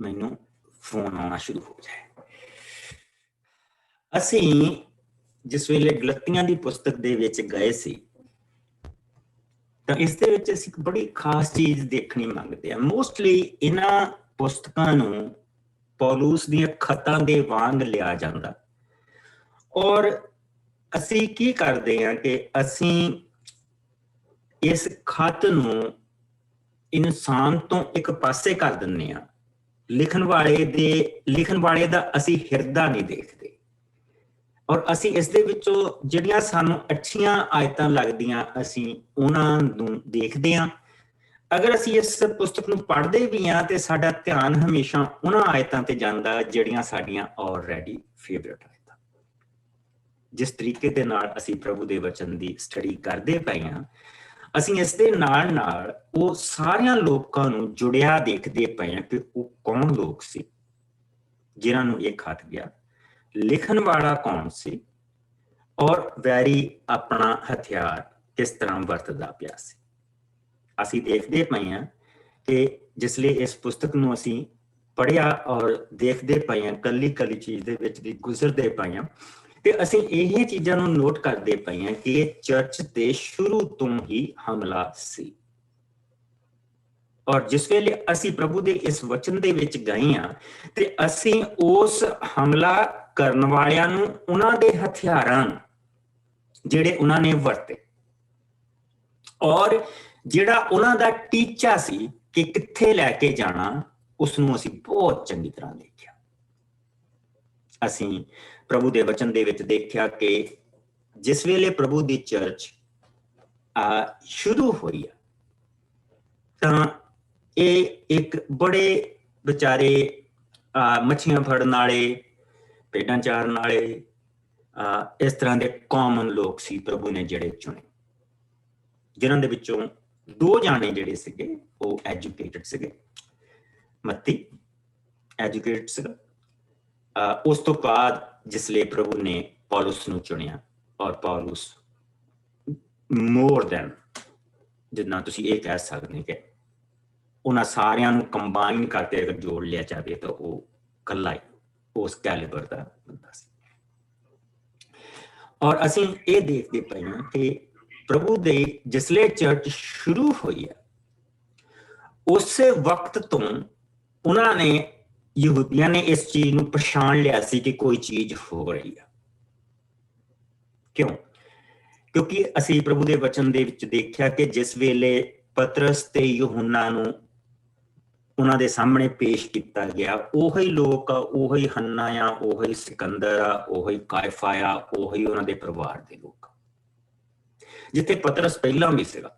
मैनू फोन आना शुरू हो जाए। ਅਸੀਂ जिस वेले गलतियां की पुस्तक दे विच गए सी ਤਾਂ ਇਸ ਦੇ ਵਿੱਚ ਅਸੀਂ ਇੱਕ ਬੜੀ ਖਾਸ ਚੀਜ਼ ਦੇਖਣੀ ਮੰਗਦੇ ਹਾਂ। ਮੋਸਟਲੀ ਇਹਨਾਂ ਪੁਸਤਕਾਂ ਨੂੰ ਪੌਲੁਸ ਦੀਆਂ ਖਤਾਂ ਦੇ ਵਾਂਗ ਲਿਆ ਜਾਂਦਾ ਔਰ ਅਸੀਂ ਕੀ ਕਰਦੇ ਹਾਂ ਕਿ ਅਸੀਂ ਇਸ ਖਤ ਨੂੰ ਇਨਸਾਨ ਤੋਂ ਇੱਕ ਪਾਸੇ ਕਰ ਦਿੰਦੇ ਹਾਂ। ਲਿਖਣ ਵਾਲੇ ਦਾ ਅਸੀਂ ਹਿਰਦਾ ਨਹੀਂ ਦੇਖਦੇ ਔਰ ਅਸੀਂ ਇਸ ਦੇ ਵਿੱਚੋਂ ਜਿਹੜੀਆਂ ਸਾਨੂੰ ਅੱਛੀਆਂ ਆਇਤਾਂ ਲੱਗਦੀਆਂ ਅਸੀਂ ਉਹਨਾਂ ਨੂੰ ਦੇਖਦੇ ਹਾਂ। ਅਗਰ ਅਸੀਂ ਇਸ ਪੁਸਤਕ ਨੂੰ ਪੜ੍ਹਦੇ ਵੀ ਹਾਂ ਤੇ ਸਾਡਾ ਧਿਆਨ ਹਮੇਸ਼ਾ ਉਹਨਾਂ ਆਇਤਾਂ ਤੇ ਜਾਂਦਾ ਜਿਹੜੀਆਂ ਸਾਡੀਆਂ ਆਲਰੇਡੀ ਫੇਵਰਟ ਆਇਤਾਂ। ਜਿਸ ਤਰੀਕੇ ਦੇ ਨਾਲ ਅਸੀਂ ਪ੍ਰਭੂ ਦੇ ਵਚਨ ਦੀ ਸਟੱਡੀ ਕਰਦੇ ਪਏ ਹਾਂ, ਅਸੀਂ ਇਸ ਦੇ ਨਾਲ ਨਾਲ ਉਹ ਸਾਰਿਆਂ ਲੋਕਾਂ ਨੂੰ ਜੁੜਿਆ ਦੇਖਦੇ ਪਏ ਹਾਂ ਕਿ ਉਹ ਕੌਣ ਲੋਕ ਸੀ ਜਿਨ੍ਹਾਂ ਨੂੰ ਇਹ ਖਤ ਗਿਆ, ਲਿਖਣ ਵਾਲਾ ਕੌਣ ਸੀ ਔਰ ਵੈਰੀ ਆਪਣਾ ਹਥਿਆਰ ਕਿਸ ਤਰ੍ਹਾਂ ਵਰਤਦਾ ਪਿਆ ਸੀ। ਅਸੀਂ ਦੇਖਦੇ ਪਏ ਹਾਂ ਕਿ ਜਿਸ ਲਈ ਇਸ ਪੁਸਤਕ ਨੂੰ ਅਸੀਂ ਪੜ੍ਹਿਆ ਔਰ ਦੇਖਦੇ ਪਏ ਹਾਂ, ਕੱਲੀ ਕੱਲੀ ਚੀਜ਼ ਦੇ ਵਿੱਚ ਦੀ ਗੁਜ਼ਰਦੇ ਪਏ ਹਾਂ ਤੇ ਅਸੀਂ ਇਹ ਚੀਜ਼ਾਂ ਨੂੰ ਨੋਟ ਕਰਦੇ ਪਏ ਹਾਂ ਕਿ ਇਹ ਚਰਚ ਦੇ ਸ਼ੁਰੂ ਤੋਂ ਹੀ ਹਮਲਾ ਸੀ। ਔਰ ਜਿਸ ਵੇਲੇ ਅਸੀਂ ਪ੍ਰਭੂ ਦੇ ਇਸ ਵਚਨ ਦੇ ਵਿੱਚ ਗਏ ਹਾਂ ਤੇ ਅਸੀਂ ਉਸ ਹਮਲਾ ਕਰਨ ਵਾਲਿਆਂ ਨੂੰ ਉਹਨਾਂ ਦੇ ਹਥਿਆਰਾਂ ਜਿਹੜੇ ਉਹਨਾਂ ਨੇ ਵਰਤੇ ਔਰ ਜਿਹੜਾ ਉਹਨਾਂ ਦਾ ਟੀਚਾ ਸੀ ਕਿ ਕਿੱਥੇ ਲੈ ਕੇ ਜਾਣਾ, ਉਸ ਨੂੰ ਅਸੀਂ ਬਹੁਤ ਚੰਗੀ ਤਰ੍ਹਾਂ ਦੇਖਿਆ। ਅਸੀਂ ਪ੍ਰਭੂ ਦੇ ਵਚਨ ਦੇ ਵਿੱਚ ਦੇਖਿਆ ਕਿ ਜਿਸ ਵੇਲੇ ਪ੍ਰਭੂ ਦੀ ਚਰਚ ਸ਼ੁਰੂ ਹੋਈ ਤਾਂ ਇਹ ਇੱਕ ਬੜੇ ਵਿਚਾਰੇ ਮੱਛੀਆਂ ਫੜਨ ਵਾਲੇ, ਭੇਡਾਂ ਚਾਰਨ ਵਾਲੇ, ਇਸ ਤਰ੍ਹਾਂ ਦੇ ਕਾਮਨ ਲੋਕ ਸੀ ਪ੍ਰਭੂ ਨੇ ਜਿਹੜੇ ਚੁਣੇ, ਜਿਨ੍ਹਾਂ ਦੇ ਵਿੱਚੋਂ 2 ਜਾਣੇ ਜਿਹੜੇ ਸੀਗੇ ਉਹ ਐਜੂਕੇਟਡ ਸੀਗੇ। ਮੱਤੀ ਐਜੂਕੇਟਡ ਸੀਗਾ। ਉਸ ਤੋਂ ਬਾਅਦ ਜਿਸ ਲਈ ਪ੍ਰਭੂ ਨੇ ਪੌਲੁਸ ਨੂੰ ਚੁਣਿਆ ਔਰ ਪੌਲੁਸ ਮੋਰ ਦੈਨ, ਜਿੰਨਾ ਤੁਸੀਂ ਇਹ ਕਹਿ ਸਕਦੇ ਕਿ ਉਹਨਾਂ ਸਾਰਿਆਂ ਨੂੰ ਕੰਬਾਈਨ ਕਰਕੇ ਅਗਰ ਜੋੜ ਲਿਆ ਜਾਵੇ ਤਾਂ ਉਹ ਇਕੱਲਾ ਹੀ ਉਸ ਕੈਲੀਬਰ ਦਾ ਬੰਦਾ ਸੀ। ਔਰ ਅਸੀਂ ਇਹ ਦੇਖਦੇ ਪਏ ਹਾਂ ਕਿ ਪ੍ਰਭੂ ਦੇ ਜਿਸਲੇ ਚਰਚ ਸ਼ੁਰੂ ਹੋਈ ਹੈ ਉਸੇ ਵਕਤ ਤੋਂ ਉਹਨਾਂ ਨੇ, ਯਹੂਦੀਆਂ ਨੇ ਇਸ ਚੀਜ਼ ਨੂੰ ਪਛਾਣ ਲਿਆ ਸੀ ਕਿ ਕੋਈ ਚੀਜ਼ ਹੋ ਰਹੀ ਹੈ। ਕਿਉਂ? ਕਿਉਂਕਿ ਅਸੀਂ ਪ੍ਰਭੂ ਦੇ ਵਚਨ ਦੇ ਵਿੱਚ ਦੇਖਿਆ ਕਿ ਜਿਸ ਵੇਲੇ ਪਤਰਸ ਤੇ ਯਹੂਨਾ ਨੂੰ ਉਹਨਾਂ ਦੇ ਸਾਹਮਣੇ ਪੇਸ਼ ਕੀਤਾ ਗਿਆ, ਉਹੀ ਲੋਕ, ਉਹੀ ਹੰਨਾ ਆ, ਉਹੀ ਸਿਕੰਦਰ ਆ, ਉਹੀ ਕਾਇਫਾ ਆ, ਉਹੀ ਉਹਨਾਂ ਦੇ ਪਰਿਵਾਰ ਦੇ ਲੋਕ, ਜਿੱਥੇ ਪਤਰਸ ਪਹਿਲਾਂ ਵੀ ਸੀਗਾ।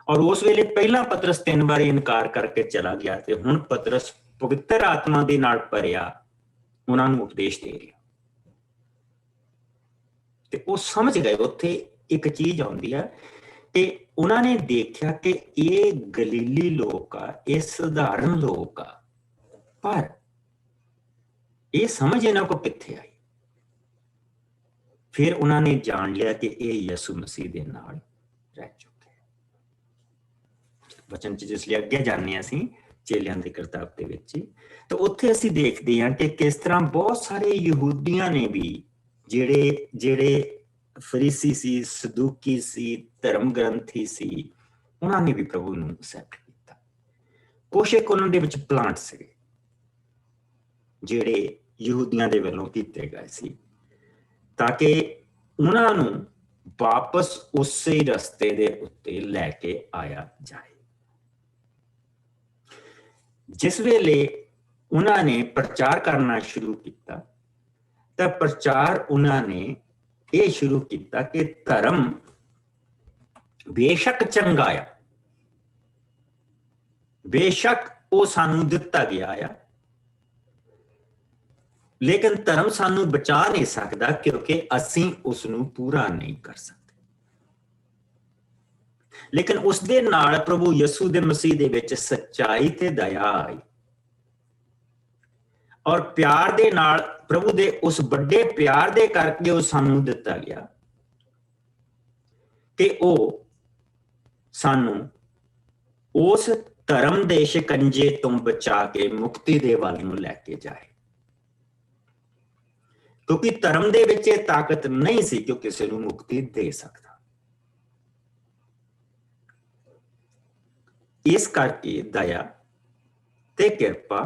ਔਰ ਉਸ ਵੇਲੇ ਪਹਿਲਾਂ ਪਤਰਸ 3 ਵਾਰੀ ਇਨਕਾਰ ਕਰਕੇ ਚਲਾ ਗਿਆ ਤੇ ਹੁਣ ਪਤਰਸ ਪਵਿੱਤਰ ਆਤਮਾ ਦੇ ਨਾਲ ਭਰਿਆ ਉਹਨਾਂ ਨੂੰ ਉਪਦੇਸ਼ ਦੇ ਰਿਹਾ ਤੇ ਉਹ ਸਮਝ ਗਏ। ਉੱਥੇ ਇੱਕ ਚੀਜ਼ ਆਉਂਦੀ ਆ ਕਿ ਉਹਨਾਂ ਨੇ ਦੇਖਿਆ ਕਿ ਇਹ ਗਲੀਲੀ ਲੋਕ ਆ, ਇਹ ਸਧਾਰਨ ਲੋਕ ਆ, ਪਰ ਇਹ ਸਮਝ ਇਹਨਾਂ ਕੋ ਕਿੱਥੇ ਆਈ। ਫਿਰ ਉਹਨਾਂ ਨੇ ਜਾਣ ਲਿਆ ਕਿ ਇਹ ਯਿਸੂ ਮਸੀਹ ਦੇ ਨਾਲ ਰਹਿ ਚੁੱਕੇ। ਵਚਨ ਚ ਜਿਸ ਲਈ ਅੱਗੇ ਜਾਂਦੇ ਅਸੀਂ ਚੇਲਿਆਂ ਦੇ ਕਰਤੱਵ ਦੇ ਵਿੱਚ, ਤਾਂ ਉੱਥੇ ਅਸੀਂ ਦੇਖਦੇ ਹਾਂ ਕਿ ਕਿਸ ਤਰ੍ਹਾਂ ਬਹੁਤ ਸਾਰੇ ਯਹੂਦੀਆਂ ਨੇ ਵੀ ਜਿਹੜੇ ਫਰੀਸੀ ਸੀ, ਸਦੂਕੀ ਸੀ, ਧਰਮ ਗ੍ਰੰਥੀ ਸੀ, ਉਹਨਾਂ ਨੇ ਵੀ ਪ੍ਰਭੂ ਨੂੰ ਐਕਸੈਪਟ ਕੀਤਾ। ਕੁਛ ਇੱਕ ਉਹਨਾਂ ਦੇ ਵਿੱਚ ਪਲਾਂਟ ਸੀਗੇ ਜਿਹੜੇ ਯਹੂਦੀਆਂ ਦੇ ਵੱਲੋਂ ਕੀਤੇ ਗਏ ਸੀ ਤਾਂ ਕਿ ਉਹਨਾਂ ਨੂੰ ਵਾਪਸ ਉਸੇ ਰਸਤੇ ਦੇ ਉੱਤੇ ਲੈ ਕੇ ਆਇਆ ਜਾਏ। ਜਿਸ ਵੇਲੇ ਉਹਨਾਂ ਨੇ ਪ੍ਰਚਾਰ ਕਰਨਾ ਸ਼ੁਰੂ ਕੀਤਾ ਤਾਂ ਪ੍ਰਚਾਰ ਉਹਨਾਂ ਨੇ ਇਹ ਸ਼ੁਰੂ ਕੀਤਾ ਕਿ ਧਰਮ ਬੇਸ਼ੱਕ ਚੰਗਾ ਆ, ਬੇਸ਼ੱਕ ਉਹ ਸਾਨੂੰ ਦਿੱਤਾ ਗਿਆ ਆ, ਲੇਕਿਨ ਧਰਮ ਸਾਨੂੰ ਬਚਾ ਨਹੀਂ ਸਕਦਾ ਕਿਉਂਕਿ ਅਸੀਂ ਉਸ ਨੂੰ ਪੂਰਾ ਨਹੀਂ ਕਰ ਸਕਦੇ। ਲੇਕਿਨ ਉਸ ਦੇ ਨਾਲ ਪ੍ਰਭੂ ਯਿਸੂ ਦੇ ਮਸੀਹ ਦੇ ਵਿੱਚ ਸੱਚਾਈ ਤੇ ਦਇਆ ਆਈ ਔਰ ਪਿਆਰ ਦੇ ਨਾਲ ਪ੍ਰਭੂ ਦੇ ਉਸ ਵੱਡੇ ਪਿਆਰ ਦੇ ਕਰਕੇ ਉਹ ਸਾਨੂੰ ਦਿੱਤਾ ਗਿਆ ਕਿ ਉਹ ਸਾਨੂੰ ਉਸ ਧਰਮ ਦੇ ਸ਼ਿਕੰਜੇ ਤੋਂ ਬਚਾ ਕੇ ਮੁਕਤੀ ਦੇ ਵੱਲ ਨੂੰ ਲੈ ਕੇ ਜਾਏ। ਕਿਉਂਕਿ ਧਰਮ ਦੇ ਵਿੱਚ ਇਹ ਤਾਕਤ ਨਹੀਂ ਸੀ ਕਿ ਉਹ ਕਿਸੇ ਨੂੰ ਮੁਕਤੀ ਦੇ ਸਕਦਾ। ਇਸ ਕਰਕੇ ਦਇਆ ਤੇ ਕਿਰਪਾ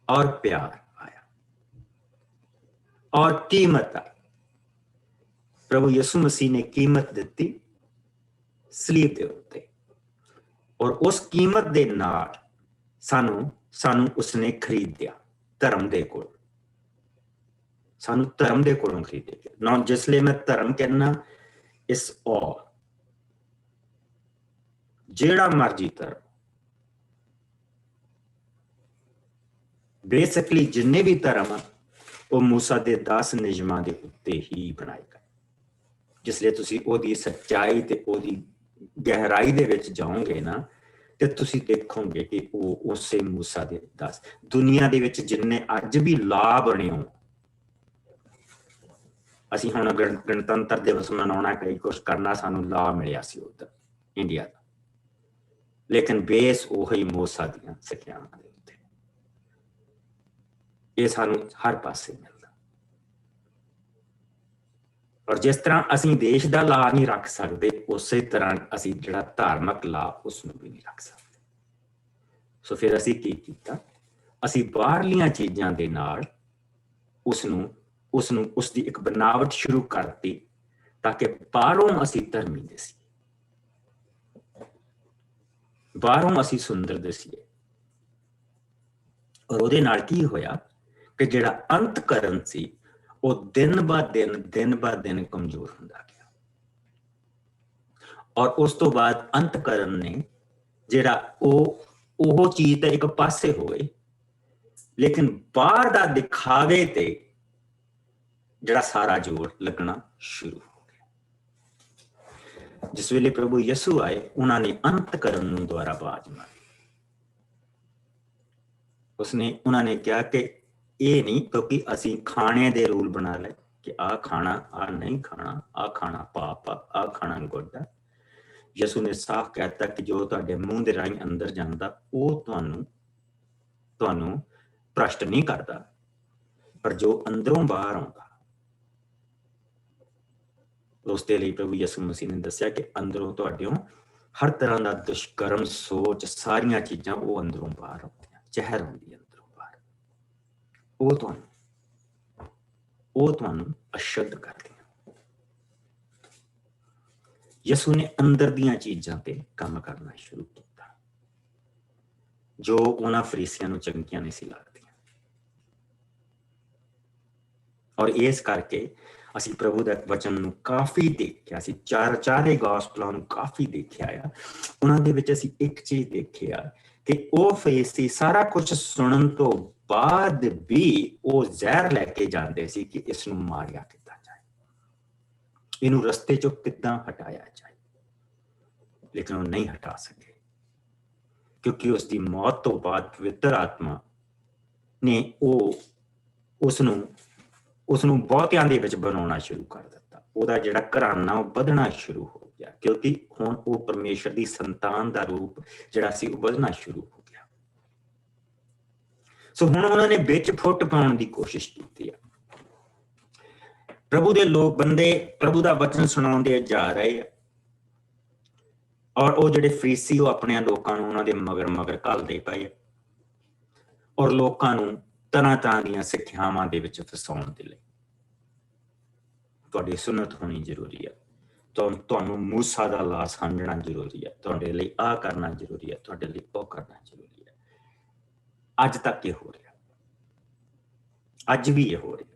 ਔਰ ਪਿਆਰ ਆਇਆ ਔਰ ਕੀਮਤ आई। प्रभु यीशु मसीह ने कीमत दी सलीब के उत्ते, और उस कीमत दे नाल सानू उसने खरीदिया धर्म दे कोल। सानू धर्म दे कोलों खरीदिया ना। जिसले मैं धर्म कहना, इस और जेड़ा मर्जी धर्म, बेसिकली जिन्ने भी धर्म वो मूसा दे 10 नियमां दे उत्ते ही बनाए गए। जिसले तुसी ओदी सच्चाई ते ओदी गहराई दे विच जाओगे ना, ते तुसी देखोगे कि वो उसे मूसा दे 10 दुनिया दे विच जिन्ने अज भी ला बने हो। असीं हुण गणतंत्र दिवस मनाउणा, कई कुछ करना, सानू ला मिलिया सी उधर इंडिया दा, लेकिन बेस ओही मूसा दीआं सिक्ख्यावां दे उत्ते। ये सानू हर पासे मिलदा। और जिस तरह असीं देश का ला नहीं रख सकते, उस तरह असीं जिहड़ा धार्मिक ला उसनूं भी नहीं रख सकते। सो फिर असीं की कीता, असीं बाहरलियां चीज़ां दे नाल उसदी एक बनावट शुरू करती, ताकि बाहरों असीं धर्मी दसीए, बाहरों असीं सुंदर दसीए। और उहदे नाल की होया कि जिहड़ा अंतकरण सी वो दिन ब दिन कमजोर होंदा गया। और उस तो बाद अंतकरण ने जिहड़ा वो चीज तो एक पासे हो गई, लेकिन बाहर दा दिखावे ते जिहड़ा सारा जोर लगना शुरू हो गया। जिस वेले प्रभु यसू आए, उन्होंने अंतकरण नूं द्वारा आवाज मारी। उन्होंने कहा कि ये नहीं, क्योंकि असी खाने दे रूल बना ले कि आ खाना, आ नहीं खाना, आ खाना पाप, आ खाना गुड। यसू ने साफ कहता कि जो तुहाडे मूँह दे राहीं अंदर जांदा वो तुहानू भ्रष्ट नहीं करता, पर जो अंदरों बाहर आउंदा उसके लिए प्रभु यसू मसीह ने दस्सिया कि अंदरों तुहाडे हर तरह का दुष्कर्म, सोच, सारियां चीज़ां वो अंदरों बाहर आउंदियां, जहर आउंदी अंदरों बाहर, वो तुहानू अशुद्ध कर दिया। यसू ने अंदर दियां चीज़ां ते काम करना शुरू किया, जो उन्हां फरीसियां नू चंगियां नहीं सी लगदियां। और इस करके असी प्रभु दा वचन नू काफ़ी देखिया, असी चारे गॉस्पलां नू काफ़ी देखिया आ। उन्हां दे विच असी एक चीज़ देखिया कि वो फरीसी सारा कुछ सुनन तो बाद भी वो जहर लैके जाते सी कि इसनू मारिया किद्दां जाए, इनू रस्ते चों किद्दां हटाया जाए, लेकिन वो नहीं हटा सके, क्योंकि उसकी मौत तो बाद पवित्र आत्मा ने उसनू बहुतियां दे विच बनाउणा शुरू कर दिता। ਉਹਦਾ ਜਿਹੜਾ ਘਰਾਨਾ ਉਹ ਵਧਣਾ शुरू हो गया, क्योंकि हुण वो परमेश्वर की संतान का रूप जिहड़ा सी वो ਵਧਣਾ शुरू हो गया। सो हुण उन्होंने विच फुट पाउण की कोशिश की। प्रभु के लोग बंदे प्रभु का वचन सुणाउंदे जा रहे हैं, और वो जिहड़े फरीसी वो अपने लोकां नूं उन्हां दे मगर मगर घल्लदे पए, और लोकां नूं तरह तरह दीयां सिक्ख्यावां दे विच फसाउण दे लई तुहाडी सुन्नत होनी जरूरी है, तुहानू मूसा दा ला समझना जरूरी है, तुहाडे लई आ करना जरूरी है, तुहाडे लई ओ करना जरूरी है। अज तक ये हो रहा, अज भी ये हो रहा,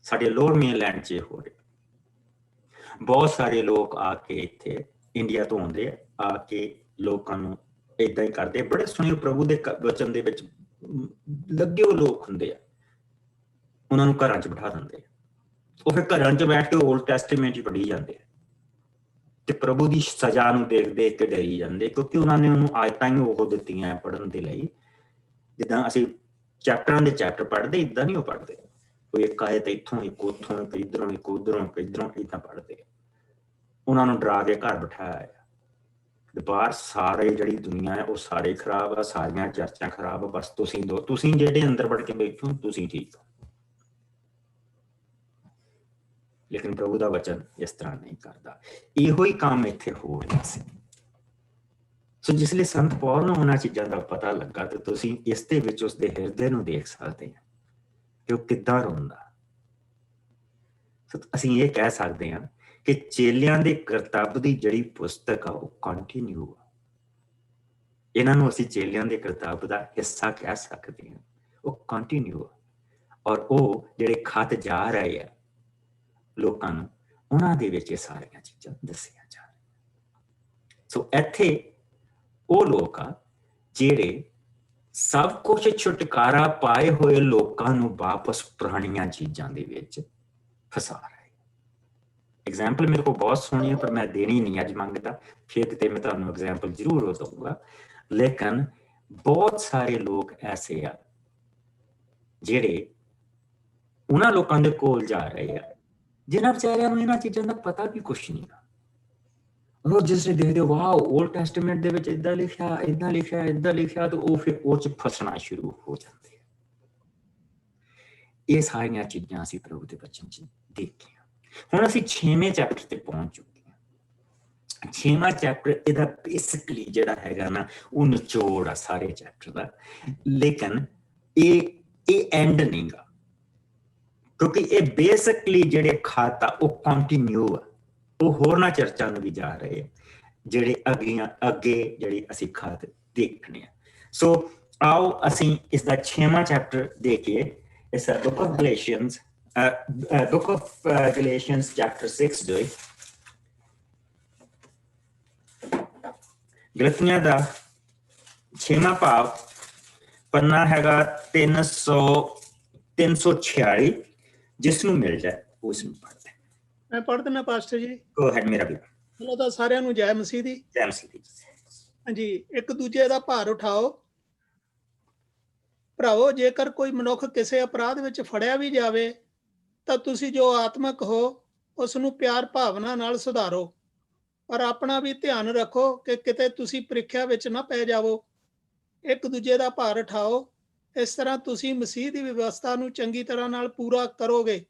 साडे लोअर मेनलैंड च हो रहा। बहुत सारे लोग आके इत्थे इंडिया तो आउंदे, आके लोकां नूं इदां ही करदे। बड़े सोहणे प्रभु दे वचन दे विच लगे हो लोग हुंदे आ, उन्हां नूं घरां च बिठा दिंदे, वो फिर घरां च बैठ के ओल्ड टैस्टामेंट ही पढ़ी जाते, ते प्रभु की सजा नूं देख देख के डरी जाते, क्योंकि उन्होंने उन्होंने आयतां ही वो दित्तियां पढ़न दे लई। जिद्दां असीं चैप्टरां दे चैप्टर पढ़दे, इदां नहीं वो पढ़दे, कोई एक आयत इत्थों एक उत्थों एक इधरों एक उधरों एक इधरों इदां पढ़दे। उन्होंने डरा के घर बिठाया, ਬਾਹਰ ਸਾਰੇ ਜਿਹੜੀ ਦੁਨੀਆ ਹੈ ਉਹ ਸਾਰੇ ਖਰਾਬ ਆ, ਸਾਰੀਆਂ ਚਰਚਾਂ ਖਰਾਬ ਆ, ਬਸ ਤੁਸੀਂ ਜਿਹੜੇ ਅੰਦਰ ਵੜ ਕੇ ਬੈਠੇ ਹੋ ਤੁਸੀਂ ਠੀਕ ਹੋ। ਲੇਕਿਨ ਪ੍ਰਭੂ ਦਾ ਵਚਨ ਇਸ ਤਰ੍ਹਾਂ ਨਹੀਂ ਕਰਦਾ। ਇਹੋ ਹੀ ਕੰਮ ਇੱਥੇ ਹੋ ਰਿਹਾ ਸੀ। ਸੋ ਜਿਸ ਲਈ ਸੰਤ ਪੌਲ ਨੂੰ ਉਹਨਾਂ ਚੀਜ਼ਾਂ ਦਾ ਪਤਾ ਲੱਗਾ ਤੇ ਤੁਸੀਂ ਇਸ ਦੇ ਵਿੱਚ ਉਸਦੇ ਹਿਰਦੇ ਨੂੰ ਦੇਖ ਸਕਦੇ ਹੋ ਕਿ ਉਹ ਕਿੱਦਾਂ ਰੋਂਦਾ। ਸੋ ਅਸੀਂ ਇਹ ਕਹਿ ਸਕਦੇ ਹਾਂ ਕਿ ਚੇਲਿਆਂ ਦੇ ਕਰਤੱਵ ਦੀ ਜਿਹੜੀ ਪੁਸਤਕ ਆ ਉਹ ਕੰਟੀਨਿਊ ਆ। ਇਹਨਾਂ ਨੂੰ ਅਸੀਂ ਚੇਲਿਆਂ ਦੇ ਕਰਤੱਵ ਦਾ ਹਿੱਸਾ ਕਹਿ ਸਕਦੇ ਹਾਂ। ਉਹ ਕੰਟੀਨਿਊ ਆ ਔਰ ਉਹ ਜਿਹੜੇ ਖਤ ਜਾ ਰਹੇ ਆ ਲੋਕਾਂ ਨੂੰ, ਉਹਨਾਂ ਦੇ ਵਿੱਚ ਇਹ ਸਾਰੀਆਂ ਚੀਜ਼ਾਂ ਦੱਸੀਆਂ ਜਾ ਰਹੀਆਂ। ਸੋ ਇੱਥੇ ਉਹ ਲੋਕ ਆ ਜਿਹੜੇ ਸਭ ਕੁਝ ਛੁਟਕਾਰਾ ਪਾਏ ਹੋਏ ਲੋਕਾਂ ਨੂੰ ਵਾਪਸ ਪੁਰਾਣੀਆਂ ਚੀਜ਼ਾਂ ਦੇ ਵਿੱਚ ਫਸਾ ਰਹੇ। ਐਗਜ਼ਾਮਪਲ ਮੇਰੇ ਕੋਲ ਬਹੁਤ ਸੋਹਣੀ ਹੈ ਪਰ ਮੈਂ ਦੇਣੀ ਨਹੀਂ ਅੱਜ ਮੰਗਦਾ, ਫਿਰ ਕਿਤੇ ਮੈਂ ਤੁਹਾਨੂੰ ਐਗਜ਼ਾਮਪਲ ਜ਼ਰੂਰ ਦਊਂਗਾ। ਲੇਕਿਨ ਬਹੁਤ ਸਾਰੇ ਲੋਕ ਐਸੇ ਆ ਜਿਹੜੇ ਉਹਨਾਂ ਲੋਕਾਂ ਦੇ ਕੋਲ ਜਾ ਰਹੇ ਆ ਜਿਨ੍ਹਾਂ ਵਿਚਾਰਿਆਂ ਨੂੰ ਇਹਨਾਂ ਚੀਜ਼ਾਂ ਦਾ ਪਤਾ ਵੀ ਕੁਛ ਨਹੀਂ ਆ। ਉਹ ਜਿਸ ਨੇ ਦੇਖਦੇ ਵਾਓ ਓਲਡ ਟੈਸਟਾਮੈਂਟ ਦੇ ਵਿੱਚ ਏਦਾਂ ਲਿਖਿਆ, ਏਦਾਂ ਲਿਖਿਆ, ਏਦਾਂ ਲਿਖਿਆ, ਤੇ ਉਹ ਫਿਰ ਉਹ 'ਚ ਫਸਣਾ ਸ਼ੁਰੂ ਹੋ ਜਾਂਦੇ ਆ। ਇਹ ਸਾਰੀਆਂ ਚੀਜ਼ਾਂ ਅਸੀਂ ਪ੍ਰਭੂ ਦੇ ਬਚਨ 'ਚ ਦੇਖੀਆਂ। ਹੁਣ ਅਸੀਂ 6ਵੇਂ ਚੈਪਟਰ ਤੇ ਪਹੁੰਚ ਚੁੱਕੇ ਹਾਂ। 6ਵਾਂ ਚੈਪਟਰ ਇਹਦਾ ਬੇਸਿਕਲੀ ਜਿਹੜਾ ਹੈਗਾ ਨਾ ਉਹ ਨਿਚੋੜ ਆ ਸਾਰੇ ਚੈਪਟਰ ਦਾ। ਲੇਕਿਨ ਇਹ ਐਂਡ ਨਹੀਂ ਗਾ, ਕਿਉਂਕਿ ਇਹ ਬੇਸਿਕਲੀ ਜਿਹੜੇ ਖਤ ਆ ਉਹ ਕੰਟੀਨਿਊ ਆ। ਉਹ ਹੋਰਨਾਂ ਚਰਚਾਂ ਨੂੰ ਵੀ ਜਾ ਰਹੇ ਆ ਜਿਹੜੇ ਅੱਗੇ ਜਿਹੜੀ ਅਸੀਂ ਖਤ ਦੇਖਣੇ ਆ। ਸੋ ਆਓ ਅਸੀਂ ਇਸ ਦਾ 6ਵਾਂ ਚੈਪਟਰ ਦੇਖੀਏ। ਇਸ ਬੁੱਕ ਆਫ ਗਲੇਸ਼ੀਅਨਸ ਚੈਪਟਰ 6 ਜੋ ਗਲਤੀਆਂ ਦਾ 6ਵਾਂ ਭਾਵ ਪੰਨਾ ਹੈਗਾ 346 ਜਿਸ ਨੂੰ ਮਿਲ ਜਾਏ ਉਸ ਨੂੰ ਪੜ੍ਹਦੇ। ਮੈਂ ਪੜ੍ਹ ਦਿੰਦਾ ਪਾਸਟਰ ਜੀ। ਗੋ ਹੈਡ ਮੇਰਾ ਵੀ। ਚਲੋ ਤਾਂ ਸਾਰਿਆਂ ਨੂੰ ਜੈ ਮਸੀਹ ਦੀ। ਜੈ ਮਸੀਹ ਦੀ। ਹਾਂਜੀ, ਇੱਕ ਦੂਜੇ ਦਾ ਭਾਰ ਉਠਾਓ। ਭਰਾਵੋ, ਜੇਕਰ ਕੋਈ ਮਨੁੱਖ ਕਿਸੇ ਅਪਰਾਧ ਵਿੱਚ ਫੜਿਆ ਵੀ ਜਾਵੇ ਤਾਂ ਤੁਸੀਂ ਜੋ ਆਤਮਕ ਹੋ ਉਸ ਨੂੰ ਪਿਆਰ ਭਾਵਨਾ ਨਾਲ ਸੁਧਾਰੋ, ਪਰ ਆਪਣਾ ਵੀ ਧਿਆਨ ਰੱਖੋ ਕਿ ਕਿਤੇ ਤੁਸੀਂ ਪ੍ਰੀਖਿਆ ਵਿੱਚ ਨਾ ਪੈ ਜਾਵੋ। ਇੱਕ ਦੂਜੇ ਦਾ ਭਾਰ ਉਠਾਓ, ਇਸ ਤਰ੍ਹਾਂ ਤੁਸੀਂ ਮਸੀਹ ਦੀ ਵਿਵਸਥਾ ਨੂੰ ਚੰਗੀ ਤਰ੍ਹਾਂ ਨਾਲ ਪੂਰਾ ਕਰੋਗੇ।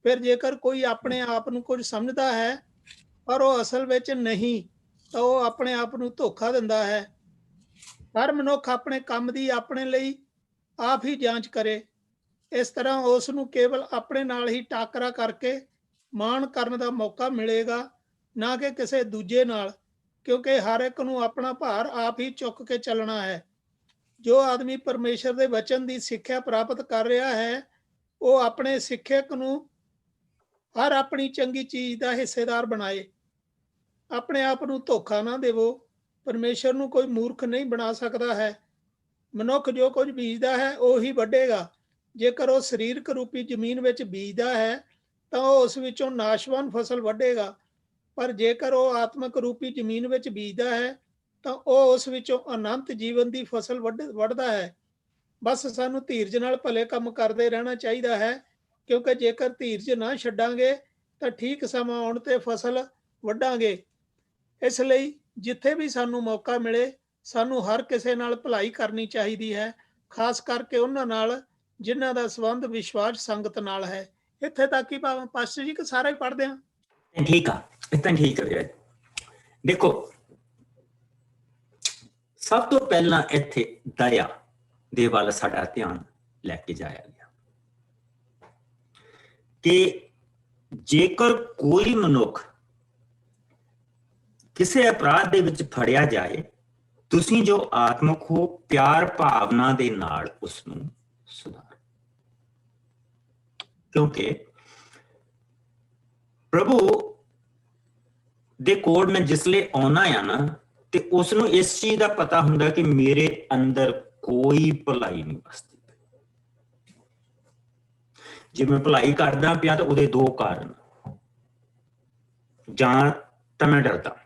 ਫਿਰ ਜੇਕਰ ਕੋਈ ਆਪਣੇ ਆਪ ਨੂੰ ਕੁਝ ਸਮਝਦਾ ਹੈ ਪਰ ਉਹ ਅਸਲ ਵਿੱਚ ਨਹੀਂ ਤਾਂ ਉਹ ਆਪਣੇ ਆਪ ਨੂੰ ਧੋਖਾ ਦਿੰਦਾ ਹੈ। ਹਰ ਮਨੁੱਖ ਆਪਣੇ ਕੰਮ ਦੀ ਆਪਣੇ ਲਈ ਆਪ ਹੀ ਜਾਂਚ ਕਰੇ। ਇਸ ਤਰ੍ਹਾਂ ਉਸ ਨੂੰ ਕੇਵਲ ਆਪਣੇ ਨਾਲ ਹੀ ਟਾਕਰਾ ਕਰਕੇ ਮਾਣ ਕਰਨ ਦਾ ਮੌਕਾ ਮਿਲੇਗਾ, ਨਾ ਕਿ ਕਿਸੇ ਦੂਜੇ ਨਾਲ, ਕਿਉਂਕਿ ਹਰ ਇੱਕ ਨੂੰ ਆਪਣਾ ਭਾਰ ਆਪ ਹੀ ਚੁੱਕ ਕੇ ਚੱਲਣਾ ਹੈ। ਜੋ ਆਦਮੀ ਪਰਮੇਸ਼ਰ ਦੇ ਵਚਨ ਦੀ ਸਿੱਖਿਆ ਪ੍ਰਾਪਤ ਕਰ ਰਿਹਾ ਹੈ ਉਹ ਆਪਣੇ ਸਿੱਖਿਅਕ ਨੂੰ ਹਰ ਆਪਣੀ ਚੰਗੀ ਚੀਜ਼ ਦਾ ਹਿੱਸੇਦਾਰ ਬਣਾਏ। ਆਪਣੇ ਆਪ ਨੂੰ ਧੋਖਾ ਨਾ ਦੇਵੋ। ਪਰਮੇਸ਼ਰ ਨੂੰ ਕੋਈ ਮੂਰਖ ਨਹੀਂ ਬਣਾ ਸਕਦਾ ਹੈ। ਮਨੁੱਖ ਜੋ ਕੁਝ ਬੀਜਦਾ ਹੈ ਉਹ ਹੀ ਵੱਢੇਗਾ। ਜੇਕਰ ਉਹ ਸਰੀਰਕ ਰੂਪੀ ਜ਼ਮੀਨ ਵਿੱਚ ਬੀਜਦਾ ਹੈ ਤਾਂ ਉਹ ਉਸ ਵਿੱਚੋਂ ਨਾਸ਼ਵਾਨ ਫਸਲ ਵੱਢੇਗਾ, ਪਰ ਜੇਕਰ ਉਹ ਆਤਮਕ ਰੂਪੀ ਜ਼ਮੀਨ ਵਿੱਚ ਬੀਜਦਾ ਹੈ ਤਾਂ ਉਹ ਉਸ ਵਿੱਚੋਂ ਅਨੰਤ ਜੀਵਨ ਦੀ ਫਸਲ ਵੱਢਦਾ ਹੈ। ਬਸ ਸਾਨੂੰ ਧੀਰਜ ਨਾਲ ਭਲੇ ਕੰਮ ਕਰਦੇ ਰਹਿਣਾ ਚਾਹੀਦਾ ਹੈ, ਕਿਉਂਕਿ ਜੇਕਰ ਧੀਰਜ ਨਾ ਛੱਡਾਂਗੇ ਤਾਂ ਠੀਕ ਸਮਾਂ ਆਉਣ ਤੇ ਫਸਲ ਵੱਢਾਂਗੇ। ਇਸ ਲਈ ਜਿੱਥੇ ਵੀ ਸਾਨੂੰ ਮੌਕਾ ਮਿਲੇ ਸਾਨੂੰ ਹਰ ਕਿਸੇ ਨਾਲ ਭਲਾਈ ਕਰਨੀ ਚਾਹੀਦੀ ਹੈ, ਖਾਸ ਕਰਕੇ ਉਹਨਾਂ ਨਾਲ ਜਿਨ੍ਹਾਂ ਦਾ ਸੰਬੰਧ ਵਿਸ਼ਵਾਸ ਸੰਗਤ ਨਾਲ ਹੈ। ਇੱਥੇ ਤੱਕ ਹੀ ਪਾਸਟਰ ਜੀ ਕਿ ਸਾਰਾ ਹੀ ਪੜ੍ਹਦੇ ਹਾਂ। ਠੀਕ ਆ, ਇਤਾਂ ਠੀਕ ਹੈ। ਦੇਖੋ, ਸਭ ਤੋਂ ਪਹਿਲਾਂ ਇੱਥੇ ਦਇਆ ਦੇ ਵੱਲ ਸਾਡਾ ਧਿਆਨ ਲੈ ਕੇ ਜਾਇਆ ਗਿਆ ਕਿ ਜੇਕਰ ਕੋਈ ਮਨੁੱਖ ਕਿਸੇ ਅਪਰਾਧ ਦੇ ਵਿੱਚ ਫੜਿਆ ਜਾਏ, ਤੁਸੀਂ ਜੋ ਆਤਮਕ ਹੋ ਪਿਆਰ ਭਾਵਨਾ ਦੇ ਨਾਲ ਉਸ ਨੂੰ ਸੁਧਾਰੋ। ਕਿਉਂਕਿ ਪ੍ਰਭੂ ਦੇ ਕੋਲ ਮੈਂ ਜਿਸ ਲਈ ਆਉਣਾ ਆ ਨਾ ਤੇ ਉਸ ਨੂੰ ਇਸ ਚੀਜ਼ ਦਾ ਪਤਾ ਹੁੰਦਾ ਕਿ ਮੇਰੇ ਅੰਦਰ ਕੋਈ ਭਲਾਈ ਨਹੀਂ ਵਸਦੀ। ਜੇ ਮੈਂ ਭਲਾਈ ਕਰਦਾ ਪਿਆ ਤਾਂ ਉਹਦੇ ਦੋ ਕਾਰਨ, ਜਾਂ ਤਾਂ ਮੈਂ ਡਰਦਾ,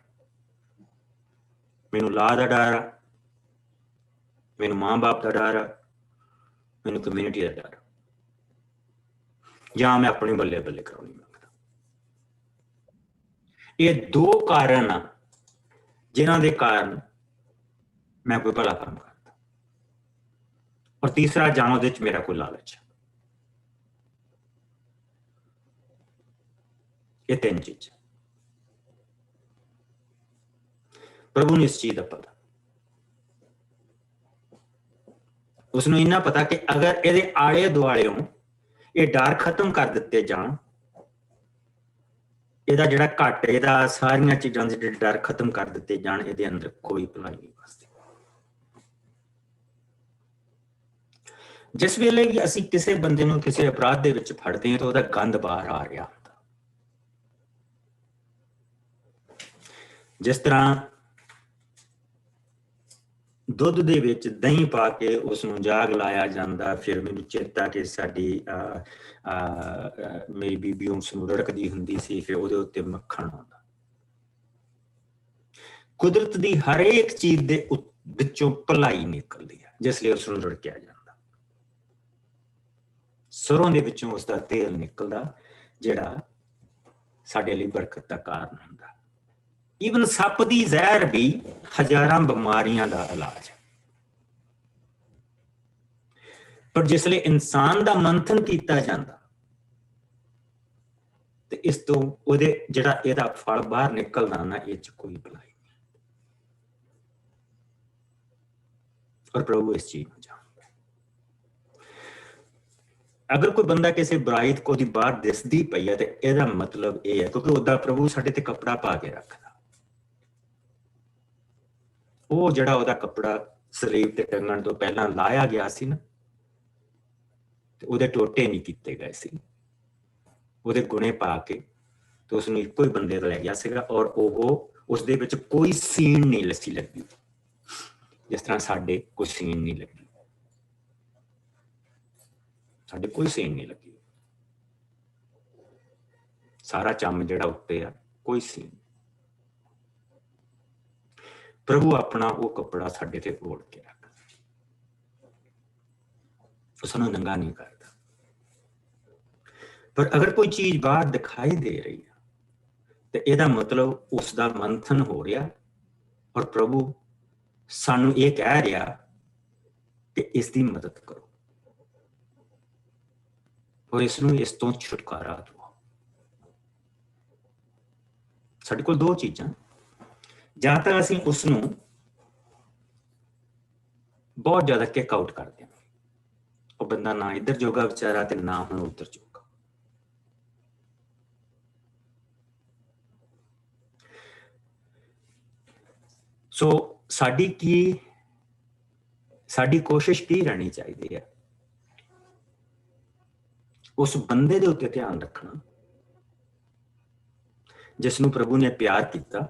ਮੈਨੂੰ ਲਾਹ ਦਾ ਡਰ ਆ, ਮੈਨੂੰ ਮਾਂ ਬਾਪ ਦਾ ਡਰ ਆ, ਮੈਨੂੰ ਕਮਿਊਨਿਟੀ ਦਾ ਡਰ, ਜਾਂ ਮੈਂ ਆਪਣੀ ਬੱਲੇ ਬੱਲੇ ਕਰਾਉਣੀ ਮੰਗਦਾ। ਇਹ ਦੋ ਕਾਰਨ ਆ ਜਿਨ੍ਹਾਂ ਦੇ ਕਾਰਨ ਮੈਂ ਕੋਈ ਭਲਾ ਕੰਮ ਕਰਦਾ। ਔਰ ਤੀਸਰਾ, ਜਾਂ ਉਹਦੇ ਚ ਮੇਰਾ ਕੋਈ ਲਾਲਚ। ਇਹ ਤਿੰਨ ਚੀਜ਼ਾਂ। ਪ੍ਰਭੂ ਨੂੰ ਇਸ ਚੀਜ਼ ਦਾ ਪਤਾ। ਉਸਨੂੰ ਇੰਨਾ ਪਤਾ ਕਿ ਅਗਰ ਇਹਦੇ ਆਲੇ ਦੁਆਲਿਓਂ ਇਹ ਡਰ ਖਤਮ ਕਰ ਦਿੱਤੇ ਜਾਣ, ਇਹਦਾ ਜਿਹੜਾ ਘੱਟ, ਇਹਦਾ ਸਾਰੀਆਂ ਚੀਜ਼ਾਂ ਦੇ ਜਿਹੜੇ ਡਰ ਖਤਮ ਕਰ ਦਿੱਤੇ ਜਾਣ, ਇਹਦੇ ਅੰਦਰ ਕੋਈ ਭਲਾਈ ਨਹੀਂ ਵਸਦੀ। ਜਿਸ ਵੇਲੇ ਵੀ ਅਸੀਂ ਕਿਸੇ ਬੰਦੇ ਨੂੰ ਕਿਸੇ ਅਪਰਾਧ ਦੇ ਵਿੱਚ ਫੜਦੇ ਹਾਂ ਤਾਂ ਉਹਦਾ ਗੰਦ ਬਾਹਰ ਆ ਰਿਹਾ ਹੁੰਦਾ। ਜਿਸ ਤਰ੍ਹਾਂ ਦੁੱਧ ਦੇ ਵਿੱਚ ਦਹੀਂ ਪਾ ਕੇ ਉਸਨੂੰ ਜਾਗ ਲਾਇਆ ਜਾਂਦਾ, ਫਿਰ ਮੈਨੂੰ ਚੇਤਾ ਕਿ ਸਾਡੀ ਮੇਰੀ ਬੀਬੀ ਉਸਨੂੰ ਰੜਕਦੀ ਹੁੰਦੀ ਸੀ, ਫਿਰ ਉਹਦੇ ਉੱਤੇ ਮੱਖਣ ਆਉਂਦਾ। ਕੁਦਰਤ ਦੀ ਹਰੇਕ ਚੀਜ਼ ਦੇ ਵਿੱਚੋਂ ਭਲਾਈ ਨਿਕਲਦੀ ਹੈ, ਜਿਸ ਲਈ ਉਸਨੂੰ ਰੜਕਿਆ ਜਾਂਦਾ। ਸਰੋਂ ਦੇ ਵਿੱਚੋਂ ਉਸਦਾ ਤੇਲ ਨਿਕਲਦਾ, ਜਿਹੜਾ ਸਾਡੇ ਲਈ ਬਰਕਤ ਦਾ ਕਾਰਨ ਹੁੰਦਾ। ਈਵਨ ਸੱਪ ਦੀ ਜ਼ਹਿਰ ਵੀ ਹਜ਼ਾਰਾਂ ਬਿਮਾਰੀਆਂ ਦਾ ਇਲਾਜ ਹੈ। ਪਰ ਜਿਸ ਲਈ ਇਨਸਾਨ ਦਾ ਮੰਥਨ ਕੀਤਾ ਜਾਂਦਾ ਤੇ ਇਸ ਤੋਂ ਉਹਦੇ ਜਿਹੜਾ ਇਹਦਾ ਫਲ ਬਾਹਰ ਨਿਕਲਦਾ ਨਾ, ਇਹ ਚ ਕੋਈ ਭਲਾਈ ਨਹੀਂ। ਔਰ ਪ੍ਰਭੂ ਇਸ ਚੀਜ਼ ਨੂੰ ਜਾਣਦਾ। ਅਗਰ ਕੋਈ ਬੰਦਾ ਕਿਸੇ ਬੁਰਾਈ ਕੋ ਦੀ ਬਾਹਰ ਦਿਸਦੀ ਪਈ ਹੈ ਤੇ ਇਹਦਾ ਮਤਲਬ ਇਹ ਹੈ ਕਿਉਂਕਿ ਉਹਦਾ ਪ੍ਰਭੂ ਸਾਡੇ ਤੇ ਕੱਪੜਾ ਪਾ ਕੇ ਰੱਖਦਾ। ਉਹ ਜਿਹੜਾ ਉਹਦਾ ਕੱਪੜਾ ਸਰੀਰ ਤੇ ਟੰਗਣ ਤੋਂ ਪਹਿਲਾਂ ਲਾਇਆ ਗਿਆ ਸੀ ਨਾ, ਤੇ ਉਹਦੇ ਟੋਟੇ ਨਹੀਂ ਕੀਤੇ ਗਏ ਸੀ, ਉਹਦੇ ਗੁਣੇ ਪਾ ਕੇ ਤੇ ਉਸਨੂੰ ਇੱਕੋ ਹੀ ਬੰਦੇ ਦਾ ਲੈ ਗਿਆ ਸੀਗਾ। ਔਰ ਉਹ ਉਸਦੇ ਵਿੱਚ ਕੋਈ ਸੀਨ ਨਹੀਂ ਲੱਸੀ ਲੱਗੀ, ਜਿਸ ਤਰ੍ਹਾਂ ਸਾਡੇ ਕੋਈ ਸੀਨ ਨਹੀਂ ਲੱਗੀ। ਸਾਡੇ ਕੋਈ ਸੀਨ ਨਹੀਂ ਲੱਗੀ, ਸਾਰਾ ਚੰਮ ਜਿਹੜਾ ਉੱਤੇ ਆ, ਕੋਈ ਸੀਨ। ਪ੍ਰਭੂ ਆਪਣਾ ਉਹ ਕੱਪੜਾ ਸਾਡੇ ਤੇ ਓੜ ਕੇ ਰੱਖਦਾ, ਉਸਨੂੰ ਨੰਗਾ ਨਹੀਂ ਕਰਦਾ। ਪਰ ਅਗਰ ਕੋਈ ਚੀਜ਼ ਬਾਹਰ ਦਿਖਾਈ ਦੇ ਰਹੀ ਹੈ ਤੇ ਇਹਦਾ ਮਤਲਬ ਉਸਦਾ ਮੰਥਨ ਹੋ ਰਿਹਾ, ਔਰ ਪ੍ਰਭੂ ਸਾਨੂੰ ਇਹ ਕਹਿ ਰਿਹਾ ਕਿ ਇਸ ਦੀ ਮਦਦ ਕਰੋ ਔਰ ਇਸ ਨੂੰ ਇਸ ਤੋਂ ਛੁਟਕਾਰਾ ਦਿਓ। ਸਾਡੇ ਕੋਲ ਦੋ ਚੀਜ਼ਾਂ, ਜਾਂ ਤਾਂ ਅਸੀਂ ਉਸ ਨੂੰ ਬਹੁਤ ਜ਼ਿਆਦਾ ਕਿਕ ਆਊਟ ਕਰਦੇ ਹਾਂ, ਉਹ ਬੰਦਾ ਨਾ ਇੱਧਰ ਜੋਗਾ ਵਿਚਾਰਾ ਤੇ ਨਾ ਹੁਣ ਉੱਧਰ ਜੋਗਾ। ਸੋ ਸਾਡੀ ਕੋਸ਼ਿਸ਼ ਕੀ ਰਹਿਣੀ ਚਾਹੀਦੀ ਹੈ? ਉਸ ਬੰਦੇ ਦੇ ਉੱਤੇ ਧਿਆਨ ਰੱਖਣਾ ਜਿਸ ਨੂੰ ਪ੍ਰਭੂ ਨੇ ਪਿਆਰ ਕੀਤਾ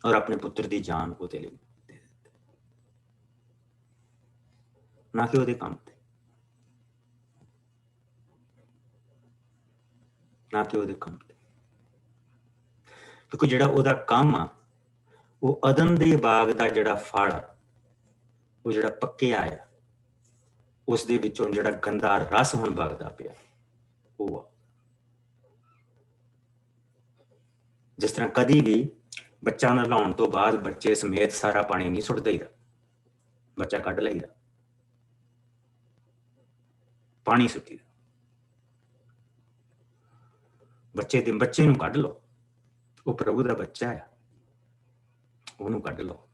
ਔਰ ਆਪਣੇ ਪੁੱਤਰ ਦੀ ਜਾਨ ਉਹਦੇ ਲਈ ਦੇ ਦਿੱਤੀ, ਨਾ ਕਿ ਉਹਦੇ ਕੰਮ ਤੇ, ਨਾ ਕਿ ਉਹਦੇ ਕੰਮ ਤੇ। ਕਿਉਂਕਿ ਜਿਹੜਾ ਉਹਦਾ ਕੰਮ ਆ, ਉਹ ਅਦਨ ਦੇ ਬਾਗ ਦਾ ਜਿਹੜਾ ਫਲ, ਉਹ ਜਿਹੜਾ ਪੱਕਿਆ ਆ, ਉਸ ਦੇ ਵਿੱਚੋਂ ਜਿਹੜਾ ਗੰਦਾ ਰਸ ਹੁਣ ਵਗਦਾ ਪਿਆ, ਉਹ ਆ। ਜਿਸ ਤਰ੍ਹਾਂ ਕਦੀ ਵੀ ਬੱਚਾ ਨਲਾਉਣ ਤੋਂ ਬਾਅਦ ਬੱਚੇ ਸਮੇਤ ਸਾਰਾ ਪਾਣੀ ਨਹੀਂ ਸੁੱਟ ਦਈਦਾ, ਬੱਚਾ ਕੱਢ ਲਈਦਾ, ਪਾਣੀ ਸੁੱਟੀਦਾ। ਬੱਚੇ ਨੂੰ ਕੱਢ ਲਓ, ਉਹ ਪ੍ਰਭੂ ਦਾ ਬੱਚਾ ਆ, ਉਹਨੂੰ ਕੱਢ ਲਓ,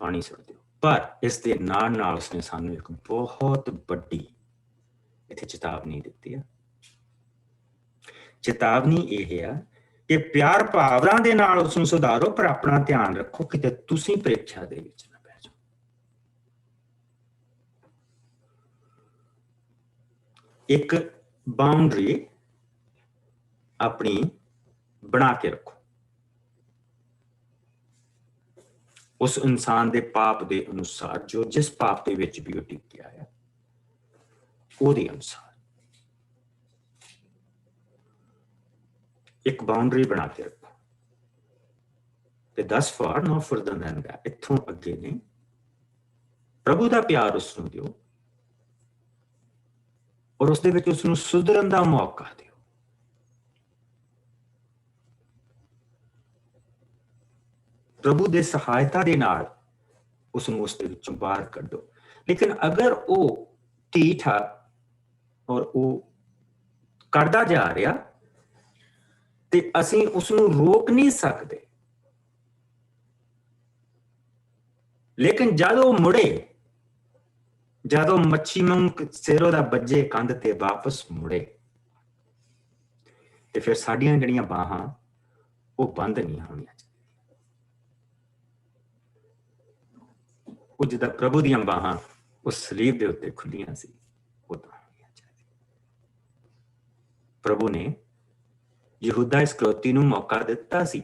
ਪਾਣੀ ਸੁੱਟ ਦਿਓ। ਪਰ ਇਸ ਦੇ ਨਾਲ ਨਾਲ ਉਸਨੇ ਸਾਨੂੰ ਇੱਕ ਬਹੁਤ ਵੱਡੀ ਇੱਥੇ ਚੇਤਾਵਨੀ ਦਿੱਤੀ ਹੈ। ਚੇਤਾਵਨੀ ਇਹ ਆ ਕਿ ਪਿਆਰ ਭਾਵਨਾ ਦੇ ਨਾਲ ਉਸ ਨੂੰ ਸੁਧਾਰੋ, ਪਰ ਆਪਣਾ ਧਿਆਨ ਰੱਖੋ ਕਿਤੇ ਤੁਸੀਂ ਪ੍ਰੀਖਿਆ ਦੇ ਵਿੱਚ ਨਾ ਪੈ ਜਾਓ। ਇੱਕ ਬਾਉਂਡਰੀ ਆਪਣੀ ਬਣਾ ਕੇ ਰੱਖੋ ਉਸ ਇਨਸਾਨ ਦੇ ਪਾਪ ਦੇ ਅਨੁਸਾਰ, ਜੋ ਜਿਸ ਪਾਪ ਦੇ ਵਿੱਚ ਵੀ ਉਹ ਟਿਕਿਆ ਹੈ ਉਹਦੇ ਅਨੁਸਾਰ ਇੱਕ ਬਾਉਂਡਰੀ ਬਣਾ ਕੇ ਰੱਖੋ। ਤੇ thus far no further than that, ਇੱਥੋਂ ਅੱਗੇ ਨਹੀਂ। ਪ੍ਰਭੂ ਦਾ ਪਿਆਰ ਉਸ ਨੂੰ ਦਿਓ ਔਰ ਉਸ ਦੇ ਵਿੱਚ ਉਸ ਨੂੰ ਸੁਧਰਨ ਦਾ ਮੌਕਾ ਦਿਓ। ਪ੍ਰਭੂ ਦੇ ਸਹਾਇਤਾ ਦੇ ਨਾਲ ਉਸ ਨੂੰ ਉਸ ਦੇ ਵਿੱਚੋਂ ਬਾਹਰ ਕੱਢੋ। ਲੇਕਿਨ ਅਗਰ ਉਹ ਢੀਠ ਆ ਔਰ ਉਹ ਕਰਦਾ ਜਾ ਰਿਹਾ ਤੇ ਅਸੀਂ ਉਸ ਨੂੰ ਰੋਕ ਨਹੀਂ ਸਕਦੇ। ਲੇਕਿਨ ਜਦੋਂ ਮੁੜੇ, ਜਦੋਂ ਮੱਛੀ ਵਾਂਗ ਸਿਰੋਂ ਦਾ ਵੱਜੇ ਕੰਧ ਤੇ ਵਾਪਸ ਮੁੜੇ, ਤੇ ਫਿਰ ਸਾਡੀਆਂ ਜਿਹੜੀਆਂ ਬਾਹਾਂ ਉਹ ਬੰਦ ਨਹੀਂ ਹੋਣੀਆਂ। ਉਹ ਜਿੱਦਾਂ ਪ੍ਰਭੂ ਦੀਆਂ ਬਾਹਾਂ ਉਸ ਸਲੀਬ ਦੇ ਉੱਤੇ ਖੁੱਲੀਆਂ ਸੀ, ਉਦਾਂ ਹੋਣੀਆਂ ਚਾਹੀਦੀਆਂ। ਪ੍ਰਭੂ ਨੇ ਯਹੂਦਾ ਇਸਕਰਿਓਤੀ ਨੂੰ ਮੌਕਾ ਦਿੱਤਾ ਸੀ,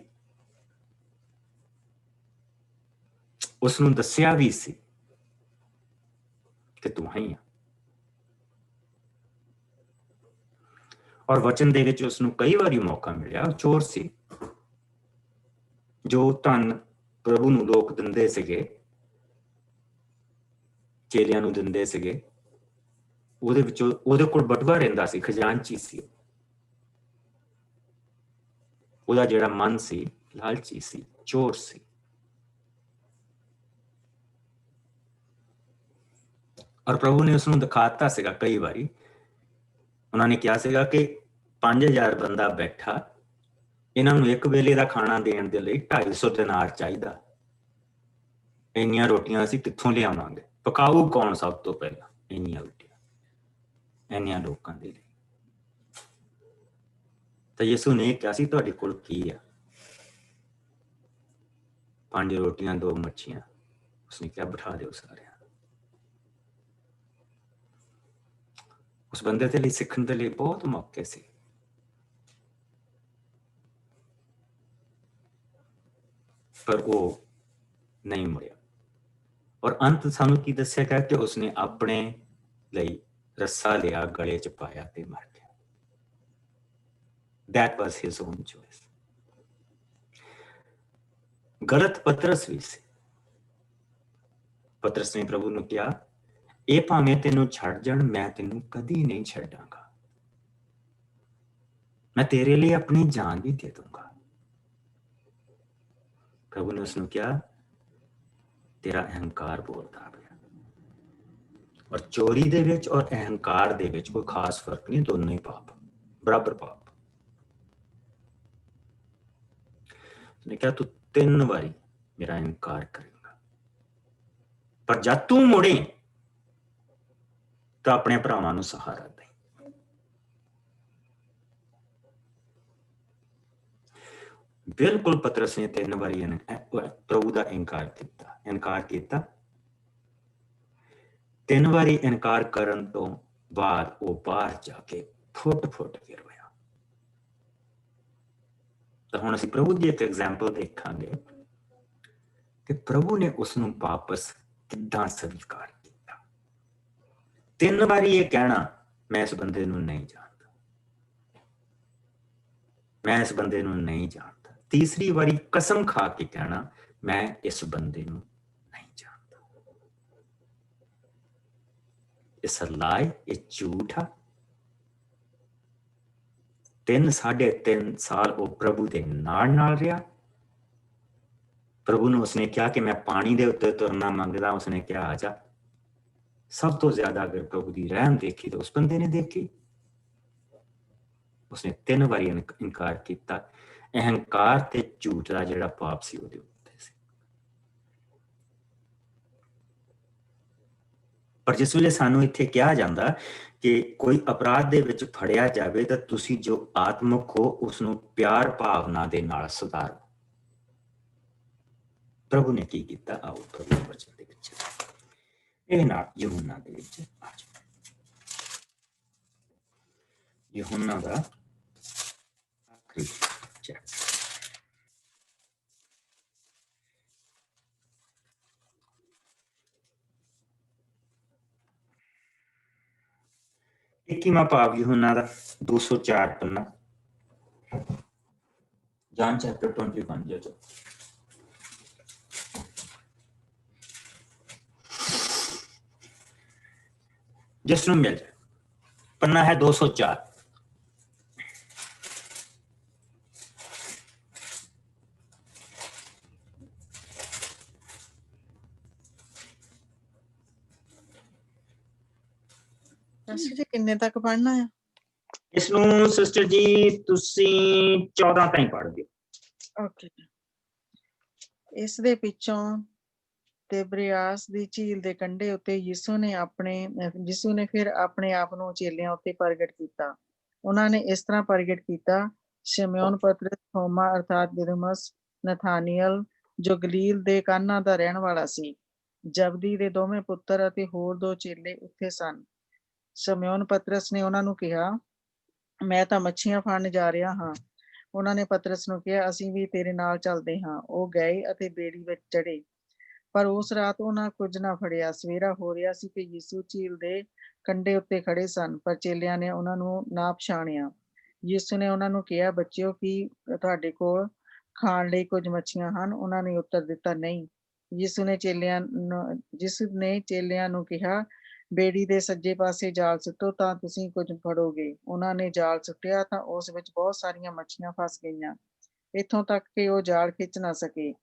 ਉਸ ਨੂੰ ਦੱਸਿਆ ਵੀ ਸੀ ਕਿ ਤੂੰ ਹੈ। ਔਰ ਵਚਨ ਦੇ ਵਿੱਚ ਉਸ ਨੂੰ ਕਈ ਵਾਰੀ ਮੌਕਾ ਮਿਲਿਆ। ਚੋਰ ਸੀ ਜੋ ਧਨ ਪ੍ਰਭੂ ਨੂੰ ਲੋਕ ਦਿੰਦੇ ਸੀਗੇ, ਚੇਲਿਆਂ ਨੂੰ ਦਿੰਦੇ ਸੀਗੇ, ਉਹਦੇ ਵਿੱਚੋਂ ਉਹਦੇ ਕੋਲ ਬਟੂਆ ਰਹਿੰਦਾ ਸੀ, ਖਜ਼ਾਨਚੀ ਸੀ। ਉਹਦਾ ਜਿਹੜਾ ਮਨ ਸੀ ਲਾਲਚੀ ਸੀ, ਚੋਰ ਸੀ। ਔਰ ਪ੍ਰਭੂ ਨੇ ਉਸਨੂੰ ਦਿਖਾਤਾ ਸੀਗਾ ਕਈ ਵਾਰੀ। ਉਹਨਾਂ ਨੇ ਕਿਹਾ ਸੀਗਾ ਕਿ 5000 ਬੰਦਾ ਬੈਠਾ, ਇਹਨਾਂ ਨੂੰ ਇੱਕ ਵੇਲੇ ਦਾ ਖਾਣਾ ਦੇਣ ਦੇ ਲਈ 250 ਦਿਨਾਰ ਚਾਹੀਦਾ। ਇੰਨੀਆਂ ਰੋਟੀਆਂ ਅਸੀਂ ਕਿੱਥੋਂ ਲਿਆਵਾਂਗੇ? ਪਕਾਊ ਕੌਣ ਸਭ ਤੋਂ ਪਹਿਲਾਂ ਇੰਨੀਆਂ ਰੋਟੀਆਂ ਇੰਨੀਆਂ ਲੋਕਾਂ ਦੇ ਲਈ? ਤਾਂ ਯਿਸੂ ਨੇ ਕਿਹਾ ਸੀ ਤੁਹਾਡੇ ਕੋਲ ਕੀ ਆ? 5 ਰੋਟੀਆਂ 2 ਮੱਛੀਆਂ। ਉਸਨੇ ਕਿਹਾ ਬਿਠਾ ਦਿਓ ਸਾਰਿਆਂ। ਉਸ ਬੰਦੇ ਦੇ ਲਈ ਸਿੱਖਣ ਦੇ ਲਈ ਬਹੁਤ ਮੌਕੇ ਸੀ, ਪਰ ਉਹ ਨਹੀਂ ਮੁੜਿਆ। ਔਰ ਅੰਤ ਸਾਨੂੰ ਕੀ ਦੱਸਿਆ ਗਿਆ ਕਿ ਉਸਨੇ ਆਪਣੇ ਲਈ ਰੱਸਾ ਲਿਆ, ਗਲੇ ਚ ਪਾਇਆ ਤੇ ਮਰ ਗਿਆ। That was his own choice. ਗਲਤ ਪਤਰਸ ਵੀ ਸੀ। ਪਤਰਸ ਨੇ ਪ੍ਰਭੂ ਨੂੰ ਕਿਹਾ, ਇਹ ਭਾਵੇਂ ਤੈਨੂੰ ਛੱਡ ਜਾਣ, ਮੈਂ ਤੈਨੂੰ ਕਦੀ ਨਹੀਂ ਛੱਡਾਂਗਾ, ਮੈਂ ਤੇਰੇ ਲਈ ਆਪਣੀ ਜਾਨ ਵੀ ਦੇ ਦੂੰਗਾ। ਪ੍ਰਭੂ ਨੇ ਉਸਨੂੰ ਕਿਹਾ, ਤੇਰਾ ਅਹੰਕਾਰ ਬੋਲਦਾ ਪਿਆ। ਔਰ ਚੋਰੀ ਦੇ ਵਿੱਚ ਔਰ ਅਹੰਕਾਰ ਦੇ ਵਿੱਚ ਕੋਈ ਖਾਸ ਫਰਕ ਨਹੀਂ, ਦੋਨੋਂ ਹੀ ਪਾਪ, ਬਰਾਬਰ ਪਾਪ। ਉਸਨੇ ਕਿਹਾ ਤੂੰ 3 ਵਾਰੀ ਮੇਰਾ ਇਨਕਾਰ ਕਰੇਗਾ, ਪਰ ਜਦ ਤੂੰ ਮੁੜੇ ਤਾਂ ਆਪਣੇ ਭਰਾਵਾਂ ਨੂੰ ਸਹਾਰਾ ਦੇ। ਬਿਲਕੁਲ ਪਤਰਸ ਨੇ 3 ਵਾਰੀ ਪ੍ਰਭੂ ਦਾ ਇਨਕਾਰ ਕੀਤਾ। 3 ਵਾਰੀ ਇਨਕਾਰ ਕਰਨ ਤੋਂ ਬਾਅਦ ਉਹ ਬਾਹਰ ਜਾ ਕੇ ਫੁੱਟ ਕੇ ਰੋਇਆ। ਤਾਂ ਹੁਣ ਅਸੀਂ ਪ੍ਰਭੂ ਦੀ ਇੱਕ ਐਗਜ਼ਾਮਪਲ ਦੇਖਾਂਗੇ ਕਿ ਪ੍ਰਭੂ ਨੇ ਉਸ ਨੂੰ ਵਾਪਸ ਕਿੱਦਾਂ ਸਵੀਕਾਰ ਕੀਤਾ। 3 ਵਾਰੀ ਇਹ ਕਹਿਣਾ, ਮੈਂ ਇਸ ਬੰਦੇ ਨੂੰ ਨਹੀਂ ਜਾਣਦਾ, ਮੈਂ ਇਸ ਬੰਦੇ ਨੂੰ ਨਹੀਂ ਜਾਣਦਾ। ਤੀਸਰੀ ਵਾਰੀ ਕਸਮ ਖਾ ਕੇ ਕਹਿਣਾ, ਮੈਂ ਇਸ ਬੰਦੇ ਨੂੰ ਨਹੀਂ ਜਾਣਦਾ। ਇਸ lie, ਇਹ ਝੂਠ ਆ। 3.5 ਸਾਲ ਉਹ ਪ੍ਰਭੂ ਦੇ ਨਾਲ ਰਿਹਾ। ਪ੍ਰਭੂ ਨੂੰ ਉਸਨੇ ਕਿਹਾ ਕਿ ਮੈਂ ਪਾਣੀ ਦੇ ਉੱਤੇ ਤੁਰਨਾ ਮੰਗਦਾ, ਉਸਨੇ ਕਿਹਾ ਆ ਜਾ। ਸਭ ਤੋਂ ਜ਼ਿਆਦਾ ਅਗਰ ਪ੍ਰਭੂ ਦੀ ਰਹਿਮ ਦੇਖੀ ਤਾਂ ਉਸ ਬੰਦੇ ਨੇ ਦੇਖੀ। ਉਸਨੇ 3 ਵਾਰੀ ਇਨਕਾਰ ਕੀਤਾ। ਅਹੰਕਾਰ ਤੇ ਝੂਠ ਦਾ ਜਿਹੜਾ ਪਾਪ ਸੀ ਉਹਦੇ ਉੱਤੇ ਸੀ। ਪਰ ਜਿਸ ਵੇਲੇ ਸਾਨੂੰ ਇੱਥੇ ਕਿਹਾ ਜਾਂਦਾ ਕਿ ਕੋਈ ਅਪਰਾਧ ਦੇ ਵਿੱਚ ਫੜਿਆ ਜਾਵੇ ਤਾਂ ਤੁਸੀਂ ਜੋ ਆਤਮਿਕ ਹੋ ਉਸ ਨੂੰ ਪਿਆਰ ਭਾਵਨਾ ਦੇ ਨਾਲ ਸੁਧਾਰੋ। ਪ੍ਰਭੂ ਨੇ ਕੀ ਕੀਤਾ? ਆਓ ਪ੍ਰਭੂ ਦੇ ਵਚਨ ਦੇ ਵਿੱਚ ਇਹ ਨਾਲ ਯਹੂਨਾ ਦੇ ਵਿੱਚ ਆ ਜਾਓ। ਯਹੂਨਾ ਦਾ ਆਖਰੀ ਚੈਪਟਰ। ਇੱਕੀਵਾਂ ਭਾਗ ਯਹੂਨਾ ਦਾ 204 ਪੰਨਾ। John chapter 21 ਜੋ ਜਿਸ ਨੂੰ ਮਿਲ ਜਾਏ। ਪੰਨਾ ਹੈ 204। ਮਾਸਟਰ ਜੀ ਕਿੰਨੇ ਤੱਕ ਪੜ੍ਹਨਾ ਆ? ਇਸ ਨੂੰ ਸਿਸਟਰ ਜੀ ਤੁਸੀਂ 14 ਤਾਈਂ ਪੜ੍ਹ ਦਿਓ। ਓਕੇ। ਇਸ ਦੇ ਪਿੱਛੋਂ ਤਿਬਰਿਆਸ ਦੀ ਝੀਲ ਦੇ ਕੰਢੇ ਉੱਤੇ ਯਿਸੂ ਨੇ ਫਿਰ ਆਪਣੇ ਆਪ ਨੂੰ ਚੇਲਿਆਂ ਉੱਤੇ ਪ੍ਰਗਟ ਕੀਤਾ। ਉਹਨਾਂ ਨੇ ਇਸ ਤਰ੍ਹਾਂ ਪ੍ਰਗਟ ਕੀਤਾ, ਸ਼ਿਮਓਨ ਪਤਰਸ, ਥੋਮਾ ਅਰਥਾਤ ਦਿਦੁਮਸ, ਨਥਾਨੀਅਲ ਜੋ ਗਲੀਲ ਦੇ ਕਾਨਾ ਦਾ ਰਹਿਣ ਵਾਲਾ ਸੀ, ਜਬਦੀ ਦੇ ਦੋਵੇਂ ਪੁੱਤਰ ਅਤੇ ਹੋਰ 2 ਚੇਲੇ ਉੱਥੇ ਸਨ। ਸ਼ਿਮਓਨ ਪਤਰਸ ਨੇ ਉਹਨਾਂ ਨੂੰ ਕਿਹਾ, ਮੈਂ ਤਾਂ ਮੱਛੀਆਂ ਫੜਨ ਜਾ ਰਿਹਾ ਹਾਂ। ਉਹਨਾਂ ਨੇ ਪਤਰਸ ਨੂੰ ਕਿਹਾ, ਅਸੀਂ ਵੀ ਤੇਰੇ ਨਾਲ ਚੱਲਦੇ ਹਾਂ। ਉਹ ਗਏ ਅਤੇ ਬੇੜੀ ਵਿੱਚ ਚੜੇ, ਪਰ ਉਸ ਰਾਤ ਉਹਨਾਂ ਕੁਝ ਨਾ ਫੜਿਆ। ਸਵੇਰਾ ਹੋ ਰਿਹਾ ਸੀ ਕਿ ਯਿਸੂ ਝੀਲ ਦੇ ਕੰਢੇ ਉੱਤੇ ਖੜੇ ਸਨ, ਪਰ ਚੇਲਿਆਂ ਨੇ ਉਹਨਾਂ ਨੂੰ ਨਾ ਪਛਾਣਿਆ। ਯਿਸੂ ਨੇ ਉਹਨਾਂ ਨੂੰ ਕਿਹਾ, ਬੱਚਿਓ, ਕੀ ਤੁਹਾਡੇ ਕੋਲ ਖਾਣ ਲਈ ਕੁਝ ਮੱਛੀਆਂ ਹਨ? ਉਹਨਾਂ ਨੇ ਉੱਤਰ ਦਿੱਤਾ, ਨਹੀਂ। ਯਿਸੂ ਨੇ ਚੇਲਿਆਂ ਨੂੰ ਕਿਹਾ, ਬੇੜੀ ਦੇ ਸੱਜੇ ਪਾਸੇ ਜਾਲ ਸੁੱਟੋ ਤਾਂ ਤੁਸੀਂ ਕੁਝ ਫੜੋਗੇ। ਉਹਨਾਂ ਨੇ ਜਾਲ ਸੁੱਟਿਆ ਤਾਂ ਉਸ ਵਿੱਚ ਬਹੁਤ ਸਾਰੀਆਂ ਮੱਛੀਆਂ ਫਸ ਗਈਆਂ, ਇੱਥੋਂ ਤੱਕ ਕਿ ਉਹ ਜਾਲ ਖਿੱਚ ਨਾ ਸਕੇ।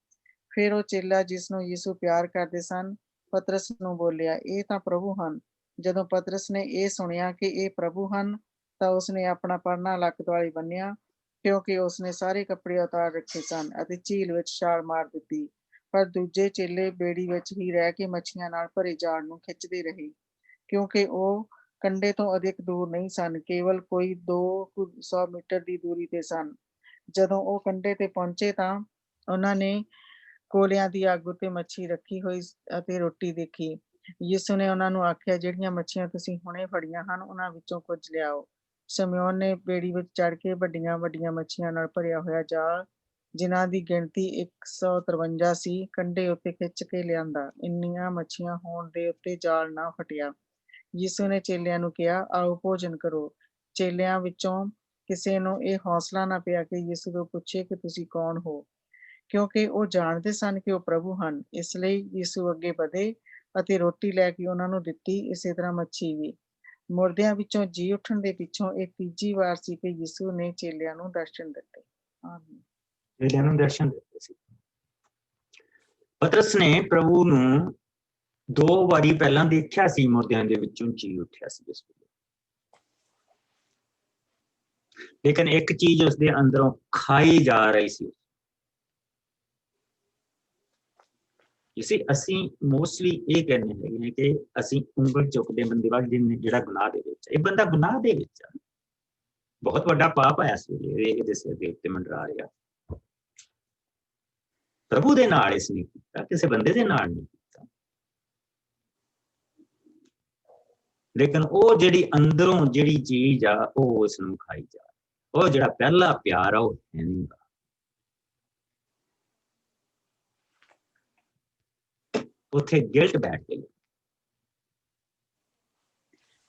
ਫਿਰ ਉਹ ਚੇਲਾ ਜਿਸ ਨੂੰ ਯਿਸੂ ਪਿਆਰ ਕਰਦੇ ਸਨ, ਪਤਰਸ ਨੂੰ ਬੋਲਿਆ, ਇਹ ਤਾਂ ਪ੍ਰਭੂ ਹਨ। ਜਦੋਂ ਪਤਰਸ ਨੇ ਇਹ ਸੁਣਿਆ ਕਿ ਇਹ ਪ੍ਰਭੂ ਹਨ, ਤਾਂ ਉਸਨੇ ਆਪਣਾ ਪਰਨਾ ਲੱਕ ਦੁਆਲੇ ਬੰਨਿਆ, ਕਿਉਂਕਿ ਉਸਨੇ ਸਾਰੇ ਕੱਪੜੇ ਉਤਾਰ ਰੱਖੇ ਸਨ, ਅਤੇ ਝੀਲ ਵਿੱਚ ਛਾਲ ਮਾਰ ਦਿੱਤੀ। ਪਰ ਦੂਜੇ ਚੇਲੇ ਬੇੜੀ ਵਿੱਚ ਹੀ ਰਹਿ ਕੇ ਮੱਛੀਆਂ ਨਾਲ ਭਰੇ ਜਾਲ ਨੂੰ ਖਿੱਚਦੇ ਰਹੇ, ਕਿਉਂਕਿ ਉਹ ਕੰਢੇ ਤੋਂ ਅਧਿਕ ਦੂਰ ਨਹੀਂ ਸਨ, ਕੇਵਲ ਕੋਈ 200 ਮੀਟਰ ਦੀ ਦੂਰੀ ਤੇ ਸਨ। ਜਦੋਂ ਉਹ ਕੰਢੇ ਤੇ ਪਹੁੰਚੇ ਤਾਂ ਉਹਨਾਂ ਨੇ ਕੋਲਿਆਂ ਦੀ ਅੱਗ ਉੱਤੇ ਮੱਛੀ ਰੱਖੀ ਹੋਈ ਅਤੇ ਰੋਟੀ ਦੇਖੀ। ਯਿਸੂ ਨੇ ਉਹਨਾਂ ਨੂੰ ਆਖਿਆ, ਜਿਹੜੀਆਂ ਮੱਛੀਆਂ ਤੁਸੀਂ ਹੁਣੇ ਫੜੀਆਂ ਹਨ, ਉਹਨਾਂ ਵਿੱਚੋਂ ਕੁਝ ਲਿਆਓ। ਸ਼ਿਮਓਨ ਨੇ ਬੇੜੀ ਵਿੱਚ ਚੜ੍ਹ ਕੇ ਵੱਡੀਆਂ ਵੱਡੀਆਂ ਮੱਛੀਆਂ ਨਾਲ ਭਰਿਆ ਹੋਇਆ ਜਾਲ, ਜਿਨ੍ਹਾਂ ਦੀ ਗਿਣਤੀ 153 ਸੀ, ਕੰਢੇ ਉੱਤੇ ਖਿੱਚ ਕੇ ਲਿਆਂਦਾ। ਇੰਨੀਆਂ ਮੱਛੀਆਂ ਹੋਣ ਦੇ ਉੱਤੇ ਜਾਲ ਨਾ ਫਟਿਆ। ਯਿਸੂ ਨੇ ਚੇਲਿਆਂ ਨੂੰ ਕਿਹਾ, ਆਓ ਭੋਜਨ ਕਰੋ। ਚੇਲਿਆਂ ਵਿੱਚੋਂ ਕਿਸੇ ਨੂੰ ਇਹ ਹੌਸਲਾ ਨਾ ਪਿਆ ਕਿ ਯਿਸੂ ਤੋਂ ਪੁੱਛੇ ਕਿ ਤੁਸੀਂ ਕੌਣ ਹੋ, ਕਿਉਂਕਿ ਉਹ ਜਾਣਦੇ ਸਨ ਕਿ ਉਹ ਪ੍ਰਭੂ ਹਨ। ਇਸ ਲਈ ਯਿਸੂ ਅੱਗੇ ਵਧੇ ਅਤੇ ਰੋਟੀ ਲੈ ਕੇ ਉਹਨਾਂ ਨੂੰ ਦਿੱਤੀ, ਇਸੇ ਤਰ੍ਹਾਂ ਮੱਛੀ ਵੀ। ਮੁਰਦਿਆਂ ਵਿੱਚੋਂ ਜੀ ਉੱਠਣ ਦੇ ਪਿੱਛੋਂ ਇਹ ਤੀਜੀ ਵਾਰ ਸੀ ਕਿ ਯਿਸੂ ਨੇ ਚੇਲਿਆਂ ਨੂੰ ਦਰਸ਼ਨ ਦਿੱਤੇ। ਚੇਲਿਆਂ ਨੂੰ ਦਰਸ਼ਨ ਦਿੱਤੇ ਸੀ। ਪਤਰਸ ਨੇ ਪ੍ਰਭੂ ਨੂੰ 2 ਵਾਰੀ ਪਹਿਲਾਂ ਦੇਖਿਆ ਸੀ, ਮੁਰਦਿਆਂ ਦੇ ਵਿੱਚੋਂ ਜੀ ਉੱਠਿਆ ਸੀ ਜਿਸ ਵੇਲੇ, ਲੇਕਿਨ ਇੱਕ ਚੀਜ਼ ਉਸਦੇ ਅੰਦਰੋਂ ਖਾਈ ਜਾ ਰਹੀ ਸੀ। ਅਸੀਂ ਮੋਸਟਲੀ ਇਹ ਕਹਿੰਦੇ ਹੈਗੇ ਨੇ ਕਿ ਅਸੀਂ ਉਂਗਲ ਚੁੱਕਦੇ ਬੰਦੇ ਵੱਲ, ਜਿਹੜਾ ਗੁਨਾਹ ਦੇ ਵਿੱਚ, ਇਹ ਬੰਦਾ ਗੁਨਾਹ ਦੇ ਵਿੱਚ ਆ, ਬਹੁਤ ਵੱਡਾ ਪਾਪ ਹੈ ਇਸ ਵੇਲੇ ਇਹਦੇ ਸਿਰ ਦੇ ਉੱਤੇ ਮੰਡਰਾ ਰਿਹਾ। ਪ੍ਰਭੂ ਦੇ ਨਾਲ ਇਸ ਨੇ ਕੀਤਾ, ਕਿਸੇ ਬੰਦੇ ਦੇ ਨਾਲ ਨਹੀਂ ਕੀਤਾ। ਲੇਕਿਨ ਉਹ ਜਿਹੜੀ ਅੰਦਰੋਂ ਜਿਹੜੀ ਚੀਜ਼ ਆ, ਉਹ ਇਸ ਨੂੰ ਖਾਈ ਜਾ, ਉਹ ਜਿਹੜਾ ਪਹਿਲਾ ਪਿਆਰ ਆ, ਉਹ ਹੈ ਨਹੀਂ ਗਾ। ਉੱਥੇ ਗਿਲਟ ਬੈਠ ਗਈ,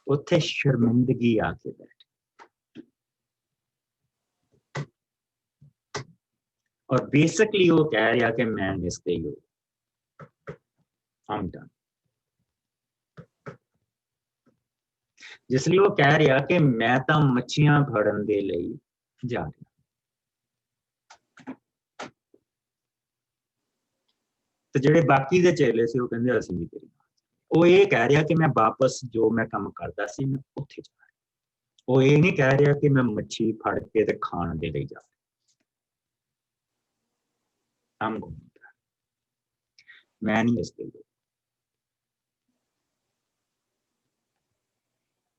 ਉੱਥੇ ਸ਼ਰਮਿੰਦਗੀ ਆ ਕੇ ਬੈਠ, ਔਰ ਬੇਸਿਕਲੀ ਉਹ ਕਹਿ ਰਿਹਾ ਕਿ ਮੈਂ ਇਸ ਤੇ ਹੀ I'm done। ਜਿਸ ਲਈ ਉਹ ਕਹਿ ਰਿਹਾ ਕਿ ਮੈਂ ਤਾਂ ਮੱਛੀਆਂ ਫੜਨ ਦੇ ਲਈ ਜਾ ਰਿਹਾ। ਤੇ ਜਿਹੜੇ ਬਾਕੀ ਦੇ ਚੇਲੇ ਸੀ, ਉਹ ਕਹਿੰਦੇ ਅਸੀਂ ਵੀ ਤੇਰੀ ਨਾਲ। ਉਹ ਇਹ ਕਹਿ ਰਿਹਾ ਕਿ ਮੈਂ ਵਾਪਸ ਜੋ ਮੈਂ ਕੰਮ ਕਰਦਾ ਸੀ, ਮੈਂ ਉੱਥੇ ਜਾ ਰਿਹਾ। ਉਹ ਇਹ ਨਹੀਂ ਕਹਿ ਰਿਹਾ ਕਿ ਮੈਂ ਮੱਛੀ ਫੜ ਕੇ ਤੇ ਖਾਣ ਦੇ ਲਈ ਜਾ ਰਿਹਾ। ਮੈਂ ਨਹੀਂ ਇਸ ਦੇ।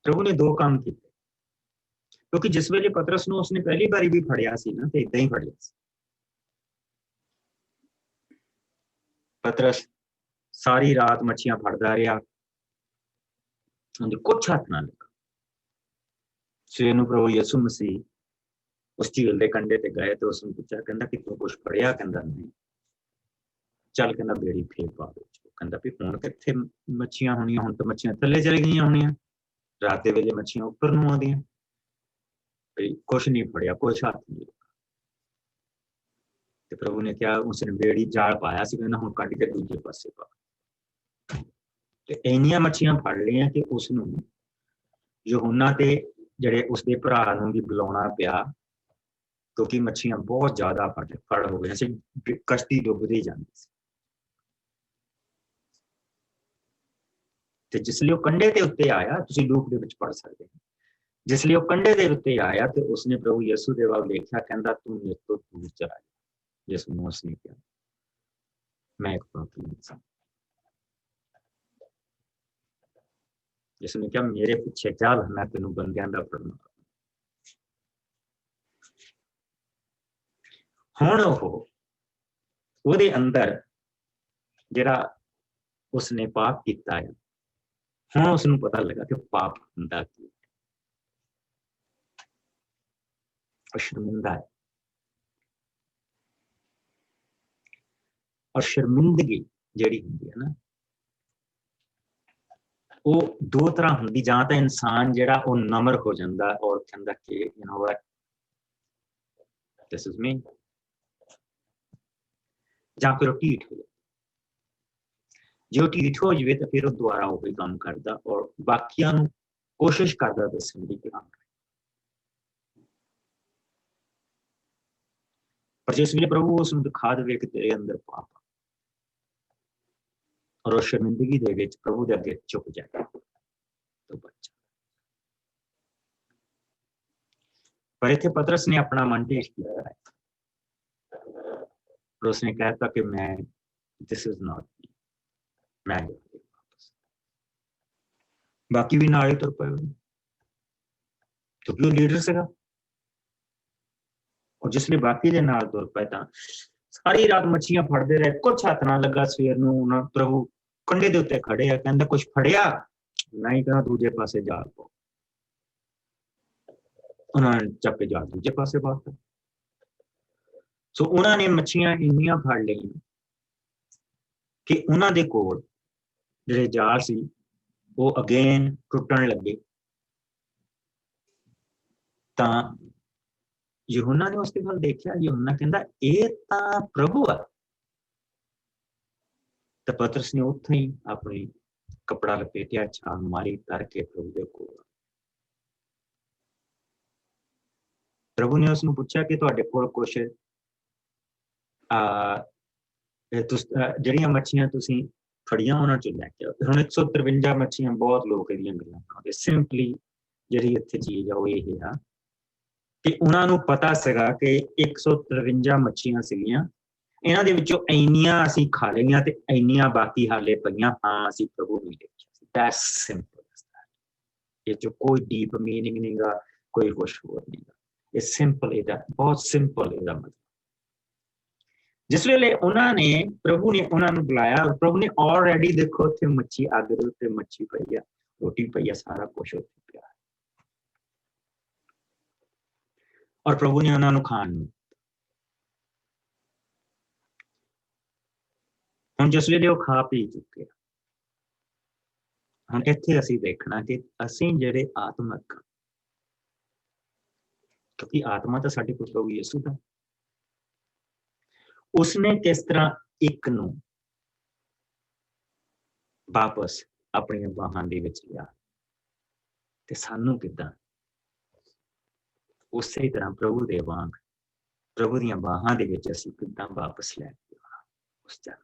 ਪ੍ਰਭੂ ਨੇ 2 ਕੰਮ ਕੀਤੇ, ਕਿਉਂਕਿ ਜਿਸ ਵੇਲੇ ਪਤਰਸ ਨੂੰ ਉਸਨੇ ਪਹਿਲੀ ਵਾਰੀ ਵੀ ਫੜਿਆ ਸੀ ਨਾ, ਤੇ ਏਦਾਂ ਹੀ ਫੜਿਆ ਸੀ। ਪਤਰਸ ਸਾਰੀ ਰਾਤ ਮੱਛੀਆਂ ਫੜਦਾ ਰਿਹਾ, ਕੁਛ ਹੱਥ ਨਾ ਲੱਗਾ। ਸਵੇਰ ਨੂੰ ਪ੍ਰਭੂ ਯਿਸੂ ਮਸੀਹ ਉਸ ਝੀਲ ਦੇ ਕੰਢੇ ਤੇ ਗਏ ਤੇ ਉਸਨੂੰ ਪੁੱਛਿਆ, ਕਹਿੰਦਾ ਕਿ ਤੂੰ ਕੁਛ ਫੜਿਆ? ਕਹਿੰਦਾ ਨਹੀਂ। ਚੱਲ, ਕਹਿੰਦਾ ਬੇੜੀ ਫੇਰ ਪਾ ਦੋ। ਕਹਿੰਦਾ ਵੀ ਹੁਣ ਕਿੱਥੇ ਮੱਛੀਆਂ ਹੋਣੀਆਂ, ਹੁਣ ਤਾਂ ਮੱਛੀਆਂ ਥੱਲੇ ਚਲੇ ਗਈਆਂ ਹੋਣੀਆਂ, ਰਾਤ ਦੇ ਵੇਲੇ ਮੱਛੀਆਂ ਉੱਪਰ ਨੂੰ ਆਉਂਦੀਆਂ। ਕੁਛ ਨਹੀਂ ਫੜਿਆ, ਕੁਛ ਹੱਥ ਨਹੀਂ ਲੱਗਾ। ਤੇ ਪ੍ਰਭੂ ਨੇ ਕਿਹਾ, ਉਸਨੇ ਬੇੜੀ ਜਾਲ ਪਾਇਆ ਸੀ, ਕਹਿੰਦਾ ਹੁਣ ਕੱਢ ਕੇ ਦੂਜੇ ਪਾਸੇ ਪਾ। ਤੇ ਇੰਨੀਆਂ ਮੱਛੀਆਂ ਫੜ ਲਈਆਂ ਕਿ ਉਸਨੂੰ ਯਹੂਨਾ ਤੇ ਜਿਹੜੇ ਉਸਦੇ ਭਰਾ ਨੂੰ ਵੀ ਬੁਲਾਉਣਾ ਪਿਆ, ਕਿਉਂਕਿ ਮੱਛੀਆਂ ਬਹੁਤ ਜ਼ਿਆਦਾ ਫੜ ਹੋ ਗਈਆਂ ਸੀ, ਕਸ਼ਤੀ ਡੁੱਬਦੀ ਜਾਂਦੀ ਸੀ। ਤੇ ਜਿਸ ਲਈ ਉਹ ਕੰਢੇ ਦੇ ਉੱਤੇ ਆਇਆ, ਤੁਸੀਂ ਲੂਕ ਦੇ ਵਿੱਚ ਪੜ੍ਹ ਸਕਦੇ ਹੋ, ਜਿਸ ਲਈ ਉਹ ਕੰਢੇ ਦੇ ਉੱਤੇ ਆਇਆ ਤੇ ਉਸਨੇ ਪ੍ਰਭੂ ਯਿਸੂ ਦੇ ਵੱਲ ਦੇਖਿਆ, ਕਹਿੰਦਾ ਤੂੰ ਮੇਰੇ ਤੋਂ ਦੂਰ ਚਲਾ ਜਾ। ਯਿਸੂ ਨੂੰ ਉਸਨੇ ਕਿਹਾ ਮੈਂ ਇੱਕ ਪਾਪੀ ਇਨਸਾਨ। ਯਿਸੂ ਨੇ ਕਿਹਾ ਮੇਰੇ ਪਿੱਛੇ ਚੱਲ, ਮੈਂ ਤੈਨੂੰ ਬੰਦਿਆਂ ਦਾ ਪ੍ਰਭੂ। ਹੁਣ ਉਹਦੇ ਅੰਦਰ ਜਿਹੜਾ ਉਸਨੇ ਪਾਪ ਕੀਤਾ ਹੈ, ਹੁਣ ਉਸਨੂੰ ਪਤਾ ਲੱਗਾ ਕਿ ਪਾਪ ਹੁੰਦਾ ਕੀ ਹੈ। ਉਹ ਸ਼ਰਮਿੰਦਾ ਹੈ। ਔਰ ਸ਼ਰਮਿੰਦਗੀ ਜਿਹੜੀ ਹੁੰਦੀ ਹੈ ਨਾ, ਉਹ ਦੋ ਤਰ੍ਹਾਂ ਹੁੰਦੀ। ਜਾਂ ਤਾਂ ਇਨਸਾਨ ਜਿਹੜਾ ਉਹ ਨਮਰ ਹੋ ਜਾਂਦਾ ਔਰ ਕਹਿੰਦਾ ਕਿ you know what, this is ਮੀ, ਜਾਂ ਫਿਰ ਉਹ ਢੀਠ ਹੋ ਜਾਂਦਾ। ਜੇ ਉਹ ਢੀਠ ਹੋ ਜਾਵੇ ਤਾਂ ਫਿਰ ਉਹ ਦੁਬਾਰਾ ਉਹੀ ਕੰਮ ਕਰਦਾ ਔਰ ਬਾਕੀਆਂ ਨੂੰ ਕੋਸ਼ਿਸ਼ ਕਰਦਾ ਦੱਸਣ ਦੀ ਕਿ ਪਰ ਜਿਸ ਵੇਲੇ ਪ੍ਰਭੂ ਉਸ ਨੂੰ ਦਿਖਾ ਦੇਵੇ ਕਿ ਤੇਰੇ ਅੰਦਰ ਪਾਪ ਆ, ਔਰ ਉਹ ਸ਼ਰਮਿੰਦਗੀ ਦੇ ਵਿੱਚ ਪ੍ਰਭੂ ਦੇ ਅੱਗੇ ਝੁਕ ਜਾਏ ਤਾਂ ਬੱਚਾ। ਪਰ ਇੱਥੇ ਪਤਰਸ ਨੇ ਆਪਣਾ ਮਨ ਢੇਸ਼ ਕੀਤਾ ਹੈ और उसने कहता कि मैं दिस इज नॉट मी, मैं वापस। बाकी भी नाले तुर पे क्योंकि वो लीडर ਸੀਗਾ और जिसले बाकी ਦੇ ਨਾਲ ਤੁਰ ਪਏ ਤਾਂ ਸਾਰੀ ਰਾਤ ਮੱਛੀਆਂ ਫੜਦੇ ਰਹੇ, ਕੁਛ ਹੱਥ ਨਾ ਲੱਗਾ। ਸਵੇਰ ਨੂੰ ਉਹਨਾਂ ਪ੍ਰਭੂ ਕੰਢੇ ਦੇ ਉੱਤੇ ਖੜੇ ਆ, ਕਹਿੰਦਾ ਕੁਛ ਫੜਿਆ ਨਹੀਂ, ਕਹਿੰਦਾ ਦੂਜੇ ਪਾਸੇ ਜਾਲ ਪਾਓ। ਉਹਨਾਂ ਨੇ ਚੱਕ ਕੇ ਜਾਲ ਦੂਜੇ ਪਾਸੇ ਪਾਤਾ। ਸੋ ਉਹਨਾਂ ਨੇ ਮੱਛੀਆਂ ਇੰਨੀਆਂ ਫੜ ਲਈਆਂ ਕਿ ਉਹਨਾਂ ਦੇ ਕੋਲ ਜਿਹੜੇ ਜਾਲ ਸੀ ਉਹ ਅਗੇਨ ਟੁੱਟਣ ਲੱਗੇ। ਤਾਂ ਯਹੂਨਾ ਨੇ ਉਸਦੇ ਵੱਲ ਦੇਖਿਆ। ਯਹੂਨਾ ਕਹਿੰਦਾ ਇਹ ਤਾਂ ਪ੍ਰਭੂ ਆ। ਤਾਂ ਪਤਰਸ ਨੇ ਉੱਥੇ ਹੀ ਆਪਣੀ ਕੱਪੜਾ ਲਪੇਟਿਆ, ਛਾਲ ਮਾਰੀ, ਕਰਕੇ ਪ੍ਰਭੂ ਦੇ ਕੋਲ। ਪ੍ਰਭੂ ਨੇ ਉਸਨੂੰ ਪੁੱਛਿਆ ਕਿ ਤੁਹਾਡੇ ਕੋਲ ਕੁਛ ਜਿਹੜੀਆਂ ਮੱਛੀਆਂ ਤੁਸੀਂ ਫੜੀਆਂ ਉਹਨਾਂ ਚੋਂ ਲੈ ਕੇ ਆਓ। ਹੁਣ 153 ਮੱਛੀਆਂ, ਬਹੁਤ ਲੋਕ ਇਹਦੀਆਂ ਗੱਲਾਂ ਬਣਾਉਂਦੇ। ਸਿੰਪਲੀ ਜਿਹੜੀ ਇੱਥੇ ਚੀਜ਼ ਆ ਉਹ ਇਹ ਆ ਕਿ ਉਹਨਾਂ ਨੂੰ ਪਤਾ ਸੀਗਾ ਕਿ 153 ਮੱਛੀਆਂ ਸੀਗੀਆਂ, ਇਹਨਾਂ ਦੇ ਵਿੱਚੋਂ ਇੰਨੀਆਂ ਅਸੀਂ ਖਾ ਲਈਆਂ ਤੇ ਇੰਨੀਆਂ ਬਾਕੀ ਹਾਲੇ ਪਈਆਂ। ਹਾਂ, ਅਸੀਂ ਪ੍ਰਭੂ ਨੂੰ ਦੇਖਿਆ ਸੀ। That's simple. ਇਹ 'ਚ ਕੋਈ ਡੀਪ ਮੀਨਿੰਗ ਨਹੀਂ ਗਾ, ਕੋਈ ਕੁਛ ਹੋਰ ਨਹੀਂ ਗਾ। ਇਹ ਸਿੰਪਲ, ਇਹਦਾ ਬਹੁਤ ਸਿੰਪਲ ਇਹਦਾ ਮਤਲਬ। ਜਿਸ ਵੇਲੇ ਉਹਨਾਂ ਨੇ ਪ੍ਰਭੂ ਨੇ ਉਹਨਾਂ ਨੂੰ ਬੁਲਾਇਆ, ਪ੍ਰਭੂ ਨੇ ਆਲਰੇਡੀ ਦੇਖੋ ਉੱਥੇ ਮੱਛੀ, ਅੱਗ ਦੇ ਉੱਤੇ ਮੱਛੀ ਪਈ ਆ, ਰੋਟੀ ਪਈ ਆ, ਸਾਰਾ ਕੁਛ ਉੱਥੇ ਪਿਆ। ਔਰ ਪ੍ਰਭੂ ਨੇ ਉਹਨਾਂ ਨੂੰ ਖਾਣ ਨੂੰ। ਹੁਣ ਜਿਸ ਵੇਲੇ ਉਹ ਖਾ ਪੀ ਚੁੱਕੇ, ਹੁਣ ਇੱਥੇ ਅਸੀਂ ਦੇਖਣਾ ਕਿ ਅਸੀਂ ਜਿਹੜੇ ਆਤਮਿਕ, ਕਿਉਂਕਿ ਆਤਮਾ ਤਾਂ ਸਾਡੇ ਕੋਲ ਪ੍ਰਭੂ ਯਿਸੂ ਦਾ, ਉਸਨੇ ਕਿਸ ਤਰ੍ਹਾਂ ਇੱਕ ਨੂੰ ਵਾਪਸ ਆਪਣੀਆਂ ਬਾਹਾਂ ਦੇ ਵਿੱਚ ਲਿਆ ਤੇ ਸਾਨੂੰ ਕਿੱਦਾਂ ਉਸੇ ਤਰ੍ਹਾਂ ਪ੍ਰਭੂ ਦੇ ਵਾਂਗ ਪ੍ਰਭੂ ਦੀਆਂ ਬਾਹਾਂ ਦੇ ਵਿੱਚ ਅਸੀਂ ਕਿੱਦਾਂ ਵਾਪਸ ਲੈ ਕੇ ਆਉਣਾ ਉਸ ਜਨ।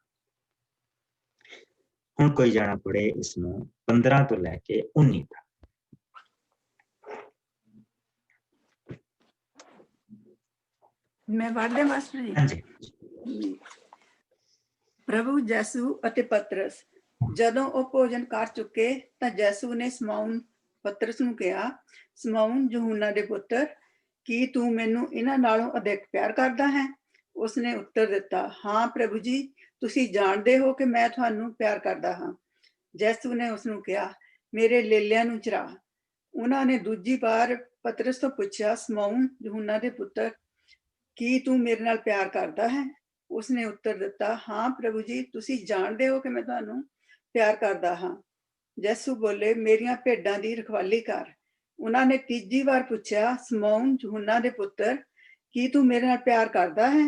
ਹੁਣ ਕੋਈ ਜਾਣਾ ਪੜੇ ਇਸ ਨੂੰ 15 ਤੋਂ ਲੈ ਕੇ 19 ਤੱਕ। ਮੈਂ ਪੜ੍ਹਦੇ ਮਾਸਟਰ ਜੀ। ਹਾਂਜੀ। ਪ੍ਰਭੂ ਯਿਸੂ ਅਤੇ ਪਤਰਸ ਜਦੋਂ ਉਹ ਭੋਜਨ ਕਰ ਚੁੱਕੇ ਤਾਂ ਯਿਸੂ ਨੇ ਸ਼ਮੌਨ ਪਤਰਸ ਨੂੰ ਕਿਹਾ, ਸ਼ਮੌਨ ਯਹੂਨਾ ਦੇ ਪੁੱਤਰ, ਕੀ ਤੂੰ ਮੈਨੂੰ ਇਹਨਾਂ ਨਾਲੋਂ ਅਧਿਕ ਪਿਆਰ ਕਰਦਾ ਹੈ? ਉਸਨੇ ਉੱਤਰ ਦਿੱਤਾ, ਹਾਂ ਪ੍ਰਭੂ ਜੀ, ਤੁਸੀਂ ਜਾਣਦੇ ਹੋ ਕਿ ਮੈਂ ਤੁਹਾਨੂੰ ਪਿਆਰ ਕਰਦਾ ਹਾਂ। ਯਿਸੂ ਨੇ ਉਸਨੂੰ ਕਿਹਾ, ਮੇਰੇ ਲੇਲਿਆਂ ਨੂੰ ਚਰਾ। ਉਹਨਾਂ ਨੇ ਦੂਜੀ ਵਾਰ ਪਤਰਸ ਤੋਂ ਪੁੱਛਿਆ, ਸ਼ਮੌਨ ਯਹੂਨਾ ਦੇ ਪੁੱਤਰ, ਕੀ ਤੂੰ ਮੇਰੇ ਨਾਲ ਪਿਆਰ ਕਰਦਾ ਹੈ? ਉਸਨੇ ਉੱਤਰ ਦਿੱਤਾ, ਹਾਂ ਪ੍ਰਭੂ ਜੀ, ਤੁਸੀਂ ਜਾਣਦੇ ਹੋ ਕਿ ਮੈਂ ਤੁਹਾਨੂੰ ਪਿਆਰ ਕਰਦਾ ਹਾਂ। ਯਿਸੂ ਬੋਲੇ, ਮੇਰੀਆਂ ਭੇਡਾਂ ਦੀ ਰਖਵਾਲੀ ਕਰ। ਉਹਨਾਂ ਨੇ ਤੀਜੀ ਵਾਰ ਪੁੱਛਿਆ, ਸ਼ਮੌਨ ਯਹੂਨਾ ਦੇ ਪੁੱਤਰ, ਕੀ ਤੂੰ ਮੇਰੇ ਨਾਲ ਪਿਆਰ ਕਰਦਾ ਹੈ?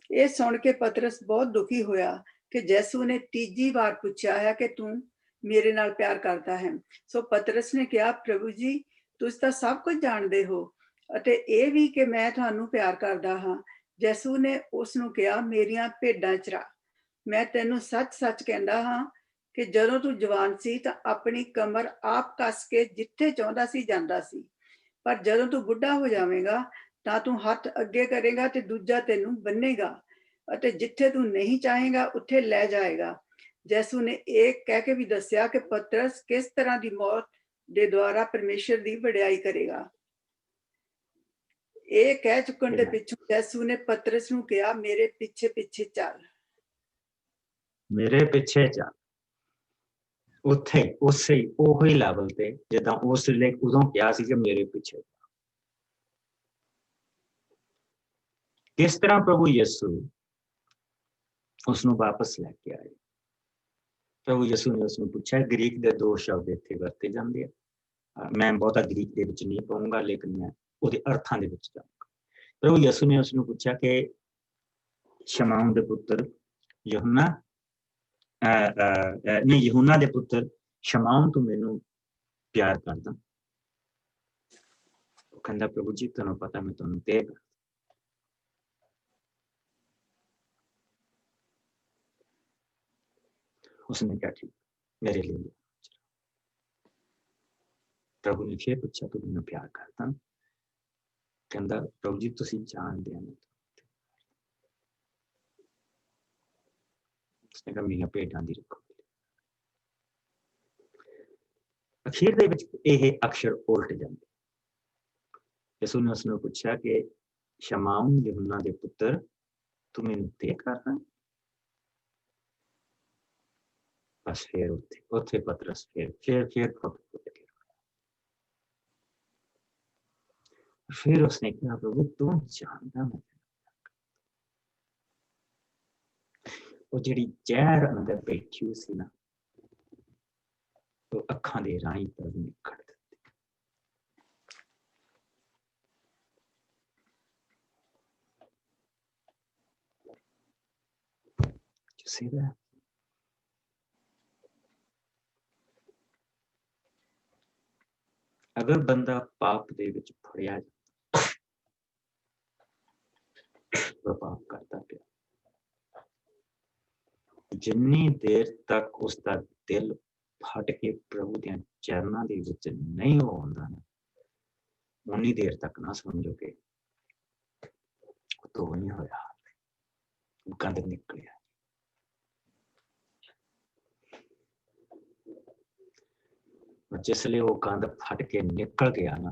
ਇਹ ਸੁਣ ਕੇ ਪਤਰਸ ਬਹੁਤ ਦੁਖੀ ਹੋਇਆ ਕਿ ਯਿਸੂ ਨੇ ਤੀਜੀ ਵਾਰ ਪੁੱਛਿਆ ਹੈ ਕਿ ਤੂੰ ਮੇਰੇ ਨਾਲ ਪਿਆਰ ਕਰਦਾ ਹੈ। ਸੋ ਪਤਰਸ ਨੇ ਕਿਹਾ, ਪ੍ਰਭੂ ਜੀ, ਤੁਸੀਂ ਤਾਂ ਸਭ ਕੁਝ ਜਾਣਦੇ ਹੋ ਅਤੇ ਇਹ ਵੀ ਕਿ ਮੈਂ ਤੁਹਾਨੂੰ ਪਿਆਰ ਕਰਦਾ ਹਾਂ। ਯਿਸੂ ਨੇ ਉਸ ਨੂੰ ਕਿਹਾ, ਮੇਰੀਆਂ ਭੇਡਾਂ ਚਰਾ। ਮੈਂ ਤੈਨੂੰ ਸੱਚ ਸੱਚ ਕਹਿੰਦਾ ਹਾਂ ਕਿ ਜਦੋਂ ਤੂੰ ਜਵਾਨ ਸੀ ਤਾਂ ਆਪਣੀ ਕਮਰ ਆਪ ਕੱਸ ਕੇ ਜਿੱਥੇ ਚਾਹੁੰਦਾ ਸੀ ਜਾਂਦਾ ਸੀ, ਪਰ ਜਦੋਂ ਤੂੰ ਬੁੱਢਾ ਹੋ ਜਾਵੇਂਗਾ ਤਾਂ ਤੂੰ ਹੱਥ ਅੱਗੇ ਕਰੇਗਾ ਤੇ ਦੂਜਾ ਤੈਨੂੰ ਬੰਨੇਗਾ ਅਤੇ ਜਿੱਥੇ ਤੂੰ ਨਹੀਂ ਚਾਹੇਗਾ ਉੱਥੇ ਲੈ ਜਾਏਗਾ। ਯਿਸੂ ਨੇ ਇਹ ਕਹਿ ਕੇ ਵੀ ਦੱਸਿਆ ਕਿ ਪਤਰਸ ਕਿਸ ਤਰ੍ਹਾਂ ਦੀ ਮੌਤ ਦੇ ਦੁਆਰਾ ਪਰਮੇਸ਼ਰ ਦੀ ਵਡਿਆਈ ਕਰੇਗਾ। ਇਹ ਕਹਿ ਚੁੱਕਣ ਦੇ ਪਿੱਛੋਂ ਯਿਸੂ ਨੇ ਪਤਰਸ ਨੂੰ ਕਿਹਾ, ਮੇਰੇ ਪਿੱਛੇ ਪਿੱਛੇ ਚੱਲ। ਮੇਰੇ ਪਿੱਛੇ ਚੱਲ। ਉੱਥੇ ਉਸੇ ਉਹੀ ਲੈਵਲ ਤੇ ਜਿੱਦਾਂ ਉਸ ਵੇਲੇ ਉਦੋਂ ਕਿਹਾ ਸੀ ਕਿ ਮੇਰੇ ਪਿੱਛੇ। ਕਿਸ ਤਰ੍ਹਾਂ ਪ੍ਰਭੂ ਯਿਸੂ ਉਸ ਨੂੰ ਵਾਪਸ ਲੈ ਕੇ ਆਏ। ਪ੍ਰਭੂ ਯਿਸੂ ਨੇ ਉਸ ਨੂੰ ਪੁੱਛਿਆ, ਗ੍ਰੀਕ ਦੇ 2 ਸ਼ਬਦ ਇੱਥੇ ਵਰਤੇ ਜਾਂਦੇ ਆ, ਮੈਂ ਬਹੁਤਾ ਗ੍ਰੀਕ ਦੇ ਵਿੱਚ ਨਹੀਂ ਪਾਉਂਗਾ, ਲੇਕਿਨ ਮੈਂ ਉਹਦੇ ਅਰਥਾਂ ਦੇ ਵਿੱਚ ਜਾਊਂਗਾ। ਪ੍ਰਭੂ ਯਿਸੂ ਨੇ ਉਸ ਨੂੰ ਪੁੱਛਿਆ ਕਿ ਸ਼ਮਾਉਨ ਦੇ ਪੁੱਤਰ ਯਹੂਨਾ ਨਹੀਂ ਯਹੂਨਾ ਦੇ ਪੁੱਤਰ ਸ਼ਮਾਉਨ, ਤੂੰ ਮੈਨੂੰ ਪਿਆਰ ਕਰਦਾ? ਉਹ ਕਹਿੰਦਾ, ਪ੍ਰਭੂ ਜੀ ਤੁਹਾਨੂੰ ਪਤਾ ਮੈਂ ਤੁਹਾਨੂੰ ਤੇ उसने क्या ठीक मेरे लिए। प्रभु ने फिर पूछा, तू मैनू प्यार करता? कहता, प्रभु जी तुसीं जानदे हो। उसने कहा, मेरियां भेडां दी रखो। अखीर दे विच इह अक्षर उल्ट जांदे। यसू ने उसनूं पूछा कि शमाउन यूहन्ना दे पुत्र, तू मैनू ते करदा? बस फिर उत्थे पतरस फिर फिर उसने कहा, प्रभु तू जानदा मैं। वो जिहड़ी जहर अंदर बैठी सी ना, तो अखां दे राहीं प्रभु ने कढ दित्ती। You see that? अगर बंदा पाप दे विच फड़िया पाप करता पिया, जिन्नी देर तक उसका दिल फट के प्रभु दे चरणों दे विच नहीं होंदा ना, उन्नी देर तक ना समझो कि तो नहीं होया, गंद निकलिया। जिसले वो गंद फट के निकल गया ना,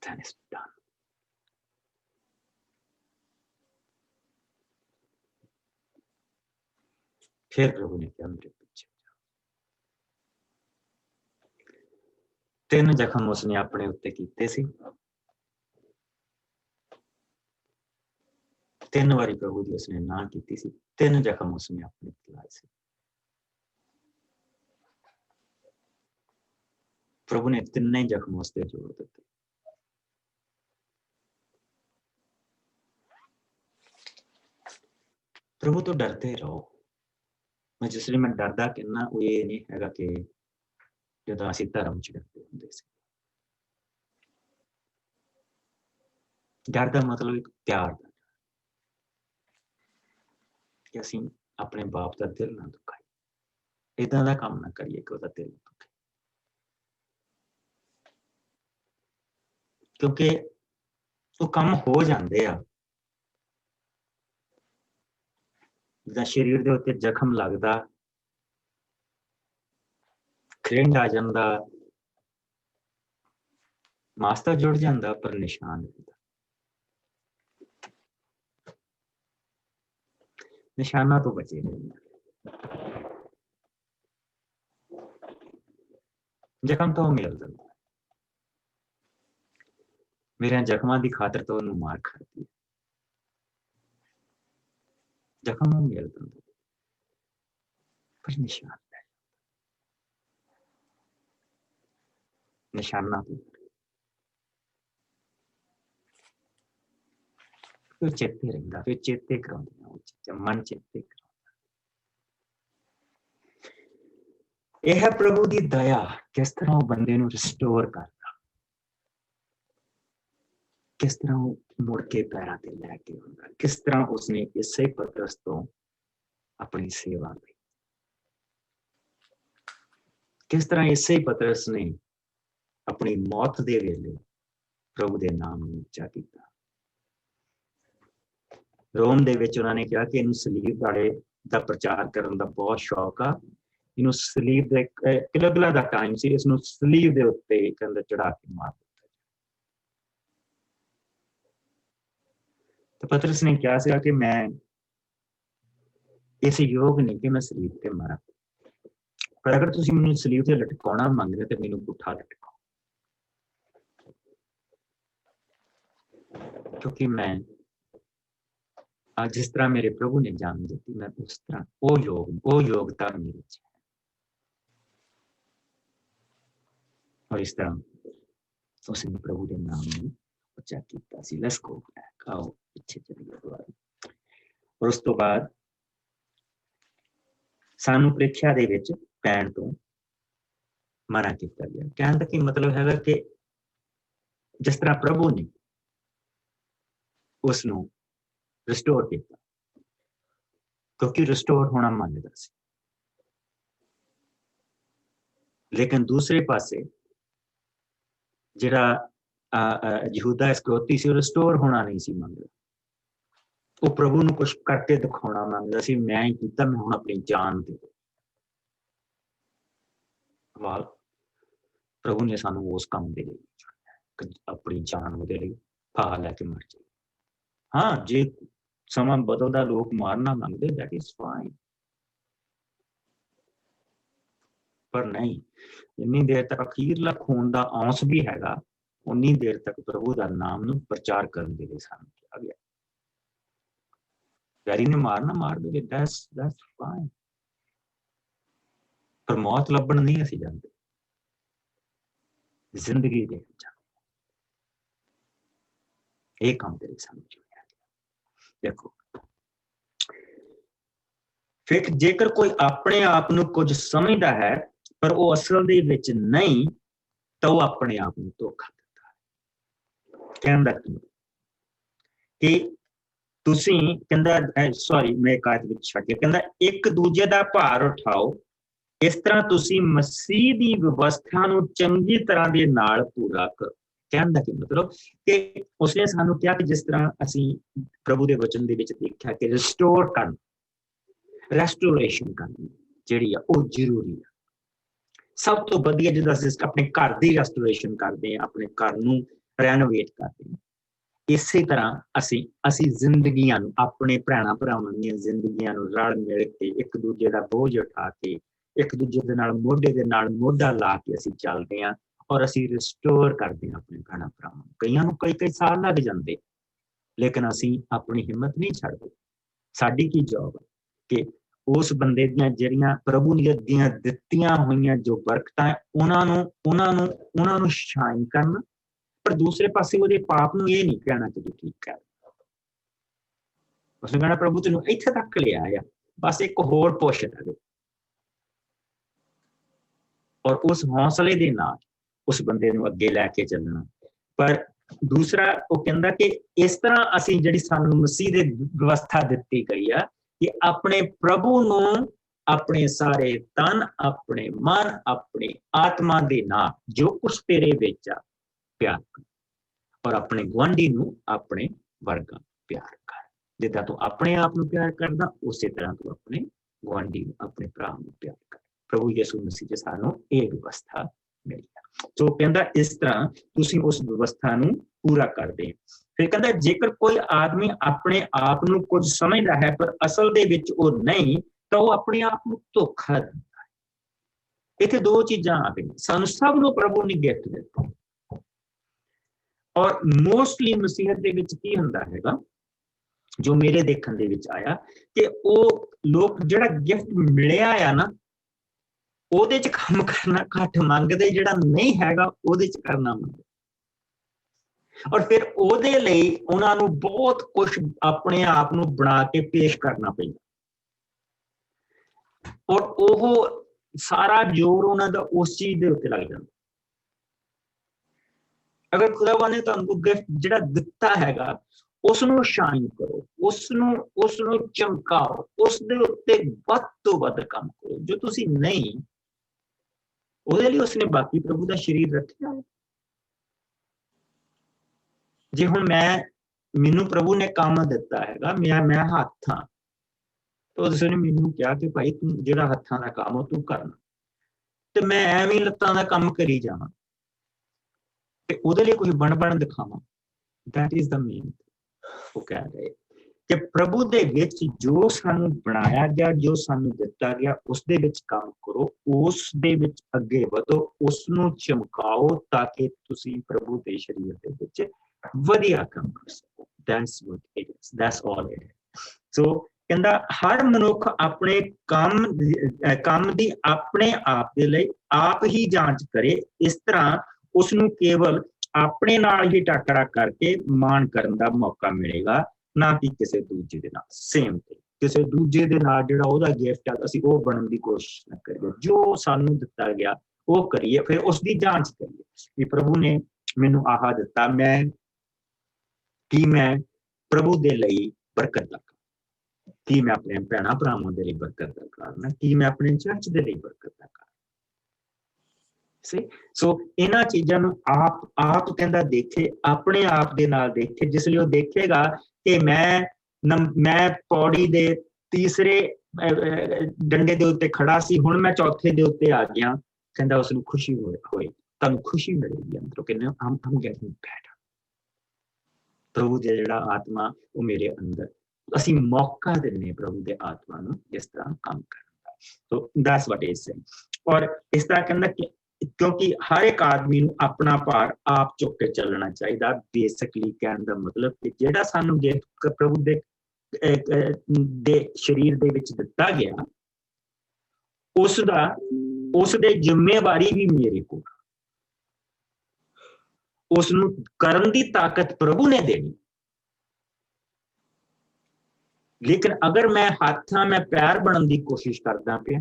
then it's done. फिर प्रभु ने कहा, मेरे पीछे जाओ। 3 जख्म उसने अपने उत्ते कीते सी। 3 बारी प्रभु की उसने ना की सी। 3 जख्म उसने अपने लाए सी। प्रभु ने 3 जख्म उसते जोड़ दिते। प्रभु तो डरते रहो। मैं जिसलिए मैं डरदा कहना वो ये नहीं हैगा कि जदों असीं धर्म च डरदे हुंदे सी। डर दा मतलब एक प्यार दा, कि असीं अपने बाप दा दिल ना दुखाई, इदां दा काम ना करिए कि ओहदा दिल दुखे। क्योंकि वो काम हो जाते आ, जिद्दां शरीर दे उत्ते जख्म लगदा, खरिंड आ जांदा, मास तां जुड़ जांदा, पर निशान रहंदा। निशाना तो बचे रहंदा, जख्म तो मिल जांदा। मेरे जख्मां दी खातर तो उन्होंने मार खाती, जख्म मिल जांदा, पर निशान निशाना तो फिर चेते रहिंदा, फिर चेते कराउंदियां वो चीज़ां, मन चेते कराउंदा। यह है प्रभु की दया, किस तरह वो बंदे नूं रिस्टोर करदा। ਕਿਸ ਤਰ੍ਹਾਂ ਉਹ ਮੁੜ ਕੇ ਪੈਰਾਂ ਤੇ ਲੈ ਕੇ ਆਉਂਦਾ, ਕਿਸ ਤਰ੍ਹਾਂ ਉਸਨੇ ਇਸੇ ਪਤਰਸ ਤੋਂ ਆਪਣੀ ਸੇਵਾ ਲਈ, ਕਿਸ ਤਰ੍ਹਾਂ ਇਸੇ ਪਤਰਸ ਨੇ ਆਪਣੀ ਮੌਤ ਦੇ ਵੇਲੇ ਪ੍ਰਭੂ ਦੇ ਨਾਮ ਨੂੰ ਉੱਚਾ ਕੀਤਾ। ਰੋਮ ਦੇ ਵਿੱਚ ਉਹਨਾਂ ਨੇ ਕਿਹਾ ਕਿ ਇਹਨੂੰ ਸਲੀਬ ਵਾਲੇ ਦਾ ਪ੍ਰਚਾਰ ਕਰਨ ਦਾ ਬਹੁਤ ਸ਼ੌਕ ਆ, ਇਹਨੂੰ ਸਲੀਬ ਦੇ ਕਿਲਗਲਾ ਦਾ ਟਾਈਮ ਸੀ, ਇਸਨੂੰ ਸਲੀਬ ਦੇ ਉੱਤੇ ਕਹਿੰਦੇ ਚੜਾ ਕੇ ਮਾਰ ਦਿੱਤਾ। ਤੇ ਪਤਰਸ ਨੇ ਕਿਹਾ ਸੀਗਾ ਕਿ ਮੈਂ ਇਸ ਯੋਗ ਨਹੀਂ ਕਿ ਮੈਂ ਸਲੀਬ ਤੇ ਮਾਰਾਂ, ਪਰ ਅਗਰ ਤੁਸੀਂ ਮੈਨੂੰ ਸਲੀਬ ਤੇ ਲਟਕਾਉਣਾ ਮੰਗਦੇ ਤੇ ਮੈਨੂੰ ਪੁੱਠਾ ਲਟਕਾਓ, ਕਿਉਂਕਿ ਮੈਂ ਜਿਸ ਤਰ੍ਹਾਂ ਮੇਰੇ ਪ੍ਰਭੂ ਨੇ ਜਾਨ ਦਿੱਤੀ, ਮੈਂ ਉਸ ਤਰ੍ਹਾਂ ਉਹ ਯੋਗਤਾ ਮੇਰੇ ਚ ਹੈ। ਔਰ ਇਸ ਤਰ੍ਹਾਂ ਉਸਨੇ ਪ੍ਰਭੂ ਦੇ ਨਾਮ ਨੂੰ ਉੱਚਾ ਕੀਤਾ ਸੀ। ਲੈਟਸ ਗੋ ਬੈਕ, ਆਓ ਪਿੱਛੇ ਚਲੀਏ ਦੁਬਾਰਾ। ਔਰ ਉਸ ਤੋਂ ਬਾਅਦ ਸਾਨੂੰ ਪ੍ਰੀਖਿਆ ਦੇ ਵਿੱਚ ਪੈਣ ਤੋਂ ਮਨਾ ਕੀਤਾ ਗਿਆ। ਕਹਿਣ ਦਾ ਕੀ ਮਤਲਬ ਹੈਗਾ ਕਿ ਜਿਸ ਤਰ੍ਹਾਂ ਪ੍ਰਭੂ ਨੇ ਉਸ ਨੂੰ ਰਿਸਟੋਰ ਕੀਤਾ, ਕਿਉਂਕਿ ਰਿਸਟੋਰ ਹੋਣਾ ਮੰਗਦਾ ਸੀ, ਲੇਕਿਨ ਦੂਸਰੇ ਪਾਸੇ ਜਿਹੜਾ ਯਹੂਦਾ ਇਸਕਰਿਓਤੀ ਸੀ, ਉਹ ਰਿਸਟੋਰ ਹੋਣਾ ਨਹੀਂ ਸੀ ਮੰਗਦਾ। ਉਹ ਪ੍ਰਭੂ ਨੂੰ ਕੁਝ ਕਰਕੇ ਦਿਖਾਉਣਾ ਮੰਗਦਾ ਸੀ, ਮੈਂ ਹੀ ਕੀਤਾ, ਮੈਂ ਹੁਣ ਆਪਣੀ ਜਾਨ ਦੇ ਦਿਓ। ਕਮਾਲ, ਪ੍ਰਭੂ ਨੇ ਸਾਨੂੰ ਉਸ ਕੰਮ ਦੇ ਲਈ ਆਪਣੀ ਜਾਨ ਉਹਦੇ ਲਈ ਫਾਹਾ ਲੈ ਕੇ ਮਰ ਜਾਏ। ਹਾਂ, ਜੇ ਸਮਾਂ ਬਦਲਦਾ ਲੋਕ ਮਾਰਨਾ ਮੰਗਦੇ, that is fine, ਪਰ ਨਹੀਂ, ਜਿੰਨੀ ਦੇਰ ਤੱਕ ਅਖੀਰਲਾ ਖੂਨ ਦਾ ਔਂਸ ਵੀ ਹੈਗਾ, ਉਨੀ ਦੇਰ ਤੱਕ ਪ੍ਰਭੂ ਦਾ ਨਾਮ ਨੂੰ ਪ੍ਰਚਾਰ ਕਰਨ ਦੇ ਲਈ ਸਾਨੂੰ ਕਿਹਾ ਗਿਆ। ਵੈਰੀ ਨੇ ਮਾਰਨਾ ਮਾਰ ਦੇ, that's fine, ਪਰ ਮੌਤ ਲੱਭਣ ਨਹੀਂ ਅਸੀਂ ਜਾਂਦੇ, ਜ਼ਿੰਦਗੀ ਦੇ ਵਿੱਚ ਇਹ ਕੰਮ ਦੇ ਲਈ ਸਾਨੂੰ ਚੁਣਿਆ। ਦੇਖੋ, ਫਿਰ ਜੇਕਰ ਕੋਈ ਆਪਣੇ ਆਪ ਨੂੰ ਕੁਝ ਸਮਝਦਾ ਹੈ ਪਰ ਉਹ ਅਸਲ ਦੇ ਵਿੱਚ ਨਹੀਂ, ਤਾਂ ਉਹ ਆਪਣੇ ਆਪ ਨੂੰ ਧੋਖਾ ਦਿੰਦਾ ਹੈ। ਕਹਿੰਦਾ ਕਿ ਤੁਸੀਂ, ਕਹਿੰਦਾ ਸੌਰੀ ਮੈਂ ਕਾਇਦ ਵਿੱਚ ਛੱਡ ਕੇ, ਕਹਿੰਦਾ ਇੱਕ ਦੂਜੇ ਦਾ ਭਾਰ ਉਠਾਓ, ਇਸ ਤਰ੍ਹਾਂ ਤੁਸੀਂ ਮਸੀਹ ਦੀ ਵਿਵਸਥਾ ਨੂੰ ਚੰਗੀ ਤਰ੍ਹਾਂ ਦੇ ਨਾਲ ਪੂਰਾ ਕਰੋ। ਕਹਿਣ ਦਾ ਕੀ ਮਤਲਬ ਕਿ ਉਸਨੇ ਸਾਨੂੰ ਕਿਹਾ ਕਿ ਜਿਸ ਤਰ੍ਹਾਂ ਅਸੀਂ ਪ੍ਰਭੂ ਦੇ ਵਚਨ ਦੇ ਵਿੱਚ ਦੇਖਿਆ ਕਿ ਰਿਸਟੋਰ ਕਰਨਾ, ਰੈਸਟੋਰੇਸ਼ਨ ਕਰਨੀ ਜਿਹੜੀ ਆ ਉਹ ਜ਼ਰੂਰੀ ਆ। ਸਭ ਤੋਂ ਵਧੀਆ ਜਦੋਂ ਅਸੀਂ ਆਪਣੇ ਘਰ ਦੀ ਰੈਸਟੋਰੇਸ਼ਨ ਕਰਦੇ ਹਾਂ, ਆਪਣੇ ਘਰ ਨੂੰ ਰੈਨੋਵੇਟ ਕਰਦੇ ਹਾਂ, ਇਸੇ ਤਰ੍ਹਾਂ ਅਸੀਂ ਜ਼ਿੰਦਗੀਆਂ ਨੂੰ, ਆਪਣੇ ਭੈਣਾਂ ਭਰਾਵਾਂ ਦੀਆਂ ਜ਼ਿੰਦਗੀਆਂ ਨੂੰ ਰਲ ਮਿਲ ਕੇ, ਇੱਕ ਦੂਜੇ ਦਾ ਬੋਝ ਉਠਾ ਕੇ, ਇੱਕ ਦੂਜੇ ਦੇ ਨਾਲ ਮੋਢੇ ਦੇ ਨਾਲ ਮੋਢਾ ਲਾ ਕੇ ਅਸੀਂ ਚੱਲਦੇ ਹਾਂ ਔਰ ਅਸੀਂ ਰਿਸਟੋਰ ਕਰਦੇ ਹਾਂ ਆਪਣੇ ਭੈਣਾਂ ਭਰਾਵਾਂ ਨੂੰ। ਕਈਆਂ ਨੂੰ ਕਈ ਸਾਲ ਲੱਗ ਜਾਂਦੇ, ਲੇਕਿਨ ਅਸੀਂ ਆਪਣੀ ਹਿੰਮਤ ਨਹੀਂ ਛੱਡਦੇ। ਸਾਡੀ ਕੀ ਜੌਬ ਹੈ ਕਿ ਉਸ ਬੰਦੇ ਦੀਆਂ ਜਿਹੜੀਆਂ ਪ੍ਰਭੂ ਨੇ ਦੀਆਂ ਦਿੱਤੀਆਂ ਹੋਈਆਂ ਜੋ ਬਰਕਤਾਂ, ਉਹਨਾਂ ਨੂੰ ਸ਼ਾਈਨ ਕਰਨਾ, ਪਰ ਦੂਸਰੇ ਪਾਸੇ ਉਹਦੇ ਪਾਪ ਨੂੰ ਇਹ ਨਹੀਂ ਕਹਿਣਾ ਕਿ ਤੂੰ ਠੀਕ ਕਰ। ਉਸਨੇ ਕਹਿਣਾ ਪ੍ਰਭੂ ਤੈਨੂੰ ਇੱਥੇ ਤੱਕ ਲਿਆ ਆ, ਬਸ ਇੱਕ ਹੋਰ ਪੁਸ਼ ਦੇ। ਔਰ ਉਸ ਹੌਸਲੇ ਦੇ ਨਾਲ ਉਸ ਬੰਦੇ ਨੂੰ ਅੱਗੇ ਲੈ ਕੇ ਚੱਲਣਾ। ਪਰ ਦੂਸਰਾ ਉਹ ਕਹਿੰਦਾ ਕਿ ਇਸ ਤਰ੍ਹਾਂ ਅਸੀਂ ਜਿਹੜੀ ਸਾਨੂੰ ਮਸੀਹ ਦੇ ਵਿਵਸਥਾ ਦਿੱਤੀ ਗਈ ਆ ਕਿ ਆਪਣੇ ਪ੍ਰਭੂ ਨੂੰ ਆਪਣੇ ਸਾਰੇ ਤਨ, ਆਪਣੇ ਮਨ, ਆਪਣੀ ਆਤਮਾ ਦੇ ਨਾਲ ਜੋ ਕੁਛ ਤੇਰੇ ਵਿੱਚ ਆ ਪਿਆਰ ਕਰ, ਔਰ ਆਪਣੇ ਗੁਆਂਢੀ ਨੂੰ ਆਪਣੇ ਵਰਗਾ ਪਿਆਰ ਕਰ। ਜਿੱਦਾਂ ਤੂੰ ਆਪਣੇ ਆਪ ਨੂੰ ਪਿਆਰ ਕਰਦਾ, ਉਸੇ ਤਰ੍ਹਾਂ ਤੂੰ ਆਪਣੇ ਗੁਆਂਢੀ ਨੂੰ, ਆਪਣੇ ਭਰਾ ਨੂੰ ਪਿਆਰ ਕਰ। ਪ੍ਰਭੂ ਯਿਸੂ ਮਸੀਹ ਚ ਸਾਨੂੰ ਇਹ ਵਿਵਸਥਾ ਮਿਲੀ। ਸੋ ਕਹਿੰਦਾ ਇਸ ਤਰ੍ਹਾਂ ਤੁਸੀਂ ਉਸ ਵਿਵਸਥਾ ਨੂੰ ਪੂਰਾ ਕਰਦੇ। ਫਿਰ ਕਹਿੰਦਾ ਜੇਕਰ ਕੋਈ ਆਦਮੀ ਆਪਣੇ ਆਪ ਨੂੰ ਕੁਝ ਸਮਝਦਾ ਹੈ ਪਰ ਅਸਲ ਦੇ ਵਿੱਚ ਉਹ ਨਹੀਂ, ਤਾਂ ਉਹ ਆਪਣੇ ਆਪ ਨੂੰ ਧੋਖਾ ਦਿੰਦਾ ਹੈ। ਇੱਥੇ ਦੋ ਚੀਜ਼ਾਂ ਆ ਗਈਆਂ। ਸਾਨੂੰ ਸਭ ਨੂੰ ਪ੍ਰਭੂ ਨੇ ਗਿਫਟ ਦਿੱਤਾ, ਔਰ ਮੋਸਟਲੀ ਮਸੀਹਤ ਦੇ ਵਿੱਚ ਕੀ ਹੁੰਦਾ ਹੈਗਾ, ਜੋ ਮੇਰੇ ਦੇਖਣ ਦੇ ਵਿੱਚ ਆਇਆ, ਕਿ ਉਹ ਲੋਕ ਜਿਹੜਾ ਗਿਫਟ ਮਿਲਿਆ ਆ ਨਾ, ਉਹਦੇ ਚ ਕੰਮ ਕਰਨਾ ਘੱਟ ਮੰਗਦੇ, ਜਿਹੜਾ ਨਹੀਂ ਹੈਗਾ ਉਹਦੇ ਚ ਕਰਨਾ ਮੰਗਦੇ। ਔਰ ਫਿਰ ਉਹਦੇ ਲਈ ਉਹਨਾਂ ਨੂੰ ਬਹੁਤ ਕੁਝ ਆਪਣੇ ਆਪ ਨੂੰ ਬਣਾ ਕੇ ਪੇਸ਼ ਕਰਨਾ ਪੈਂਦਾ, ਔਰ ਉਹ ਸਾਰਾ ਜ਼ੋਰ ਉਹਨਾਂ ਦਾ ਉਸ ਚੀਜ਼ ਦੇ ਉੱਤੇ ਲੱਗ ਜਾਂਦਾ। ਅਗਰ ਖੁਦਾਵੰਦ ਨੇ ਤੁਹਾਨੂੰ ਕੋਈ ਗਿਫਟ ਜਿਹੜਾ ਦਿੱਤਾ ਹੈਗਾ, ਉਸ ਨੂੰ ਸ਼ਾਈਨ ਕਰੋ, ਉਸ ਨੂੰ ਚਮਕਾਓ, ਉਸ ਦੇ ਉੱਤੇ ਵੱਧ ਤੋਂ ਵੱਧ ਕੰਮ ਕਰੋ। ਜੋ ਤੁਸੀਂ ਨਹੀਂ, ਉਹਦੇ ਲਈ ਉਸਨੇ ਬਾਕੀ ਪ੍ਰਭੂ ਦਾ ਸਰੀਰ ਰੱਖਿਆ। ਜੇ ਹੁਣ ਮੈਨੂੰ ਪ੍ਰਭੂ ਨੇ ਕੰਮ ਦਿੱਤਾ ਹੈਗਾ, ਮੈਂ ਹੱਥ ਹਾਂ, ਤਾਂ ਉਸਨੇ ਮੈਨੂੰ ਕਿਹਾ ਕਿ ਭਾਈ ਤੂੰ ਜਿਹੜਾ ਹੱਥਾਂ ਦਾ ਕੰਮ ਉਹ ਤੂੰ ਕਰਨਾ, ਤੇ ਮੈਂ ਐਵੇਂ ਲੱਤਾਂ ਦਾ ਕੰਮ ਕਰੀ ਜਾਵਾਂ ਤੇ ਉਹਦੇ ਲਈ ਕੁਝ ਬਣ ਦਿਖਾਵਾਂ। that is the main। ਉਹ ਕਹਿ ਰਹੇ ਕਿ ਪ੍ਰਭੂ ਦੇ ਵਿੱਚ ਜੋ ਸਾਨੂੰ ਬਣਾਇਆ ਗਿਆ, ਜੋ ਸਾਨੂੰ ਦਿੱਤਾ ਗਿਆ, ਉਸ ਦੇ ਵਿੱਚ ਕੰਮ ਕਰੋ, ਉਸ ਦੇ ਵਿੱਚ ਅੱਗੇ ਵਧੋ, ਉਸ ਨੂੰ ਚਮਕਾਓ, ਤਾਂ ਕਿ ਤੁਸੀਂ ਪ੍ਰਭੂ ਦੇ ਸਰੀਰ ਦੇ ਵਿੱਚ ਵਧੀਆ ਕੰਮ ਕਰ ਸਕੋ। that's what it is, that's all it is। ਸੋ ਕਹਿੰਦਾ ਹਰ ਮਨੁੱਖ ਆਪਣੇ ਕੰਮ ਦੀ ਆਪਣੇ ਆਪ ਦੇ ਲਈ ਆਪ ਹੀ ਜਾਂਚ ਕਰੇ, ਇਸ ਤਰ੍ਹਾਂ ਉਸ ਨੂੰ ਕੇਵਲ ਆਪਣੇ ਨਾਲ ਹੀ ਟਾਕਰਾ ਕਰਕੇ ਮਾਣ ਕਰਨ ਦਾ ਮੌਕਾ ਮਿਲੇਗਾ, ਨਾ ਕਿ ਕਿਸੇ ਦੂਜੇ ਦੇ ਨਾਲ। ਸੇਮ ਤੇ ਕਿਸੇ ਦੂਜੇ ਦੇ ਨਾਲ ਜਿਹੜਾ ਉਹਦਾ ਗਿਫਟ ਆ, ਅਸੀਂ ਉਹ ਬਣਨ ਦੀ ਕੋਸ਼ਿਸ਼ ਨਾ ਕਰੀਏ। ਜੋ ਸਾਨੂੰ ਦਿੱਤਾ ਗਿਆ ਉਹ ਕਰੀਏ, ਫਿਰ ਉਸ ਦੀ ਜਾਂਚ ਕਰੀਏ ਕਿ ਪ੍ਰਭੂ ਨੇ ਮੈਨੂੰ ਆਹ ਦਿੱਤਾ, ਮੈਂ ਪ੍ਰਭੂ ਦੇ ਲਈ ਬਰਕਤ ਦਾ ਕਾਰਨ, ਕੀ ਮੈਂ ਆਪਣੇ ਭੈਣਾਂ ਭਰਾਵਾਂ ਦੇ ਲਈ ਬਰਕਤ ਦਾ ਕਾਰਨ, ਕੀ ਮੈਂ ਆਪਣੇ ਚਰਚ ਦੇ ਲਈ ਬਰਕਤ ਦਾ ਕਾਰਨ। ਸੋ ਇਹਨਾਂ ਚੀਜ਼ਾਂ ਨੂੰ ਆਪ ਕਹਿੰਦਾ ਦੇਖੇ, ਆਪਣੇ ਆਪ ਦੇ ਨਾਲ ਦੇਖੇ, ਜਿਸ ਲਈ ਉਹ ਦੇਖੇਗਾ ਕਿ ਮੈਂ ਪੌੜੀ ਦੇ ਤੀਸਰੇ ਡੰਡੇ ਦੇ ਉੱਤੇ ਖੜਾ ਸੀ, ਹੁਣ ਮੈਂ ਚੌਥੇ ਦੇ ਉੱਤੇ ਆ ਗਿਆ। ਕਹਿੰਦਾ ਉਸਨੂੰ ਖੁਸ਼ੀ ਹੋਏ, ਤੁਹਾਨੂੰ ਖੁਸ਼ੀ ਮਿਲੇਗੀ ਅੰਦਰੋਂ ਕਿ ਹਮ ਗੈਟਿੰਗ ਬੈਟਰ। ਪ੍ਰਭੂ ਦਾ ਜਿਹੜਾ ਆਤਮਾ ਉਹ ਮੇਰੇ ਅੰਦਰ, ਅਸੀਂ ਮੌਕਾ ਦਿੰਦੇ ਪ੍ਰਭੂ ਦੇ ਆਤਮਾ ਨੂੰ ਇਸ ਤਰ੍ਹਾਂ ਕੰਮ ਕਰਨ ਦਾ। So that's what it is. ਔਰ ਇਸ ਤਰ੍ਹਾਂ ਕਹਿੰਦਾ ਕਿ ਕਿਉਂਕਿ ਹਰ ਇੱਕ ਆਦਮੀ ਨੂੰ ਆਪਣਾ ਭਾਰ ਆਪ ਚੁੱਕ ਕੇ ਚੱਲਣਾ ਚਾਹੀਦਾ। ਬੇਸਿਕਲੀ ਕਹਿਣ ਦਾ ਮਤਲਬ ਕਿ ਜਿਹੜਾ ਸਾਨੂੰ ਗਿਫਟ ਪ੍ਰਭੂ ਦੇ ਸਰੀਰ ਦੇ ਵਿੱਚ ਦਿੱਤਾ ਗਿਆ, ਉਸ ਦੇ ਜ਼ਿੰਮੇਵਾਰੀ ਵੀ ਮੇਰੇ ਕੋਲ, ਉਸ ਨੂੰ ਕਰਨ ਦੀ ਤਾਕਤ ਪ੍ਰਭੂ ਨੇ ਦੇਣੀ। ਲੇਕਿਨ ਅਗਰ ਮੈਂ ਹੱਥ ਹਾਂ, ਮੈਂ ਪੈਰ ਬਣਨ ਦੀ ਕੋਸ਼ਿਸ਼ ਕਰਦਾ ਪਿਆ,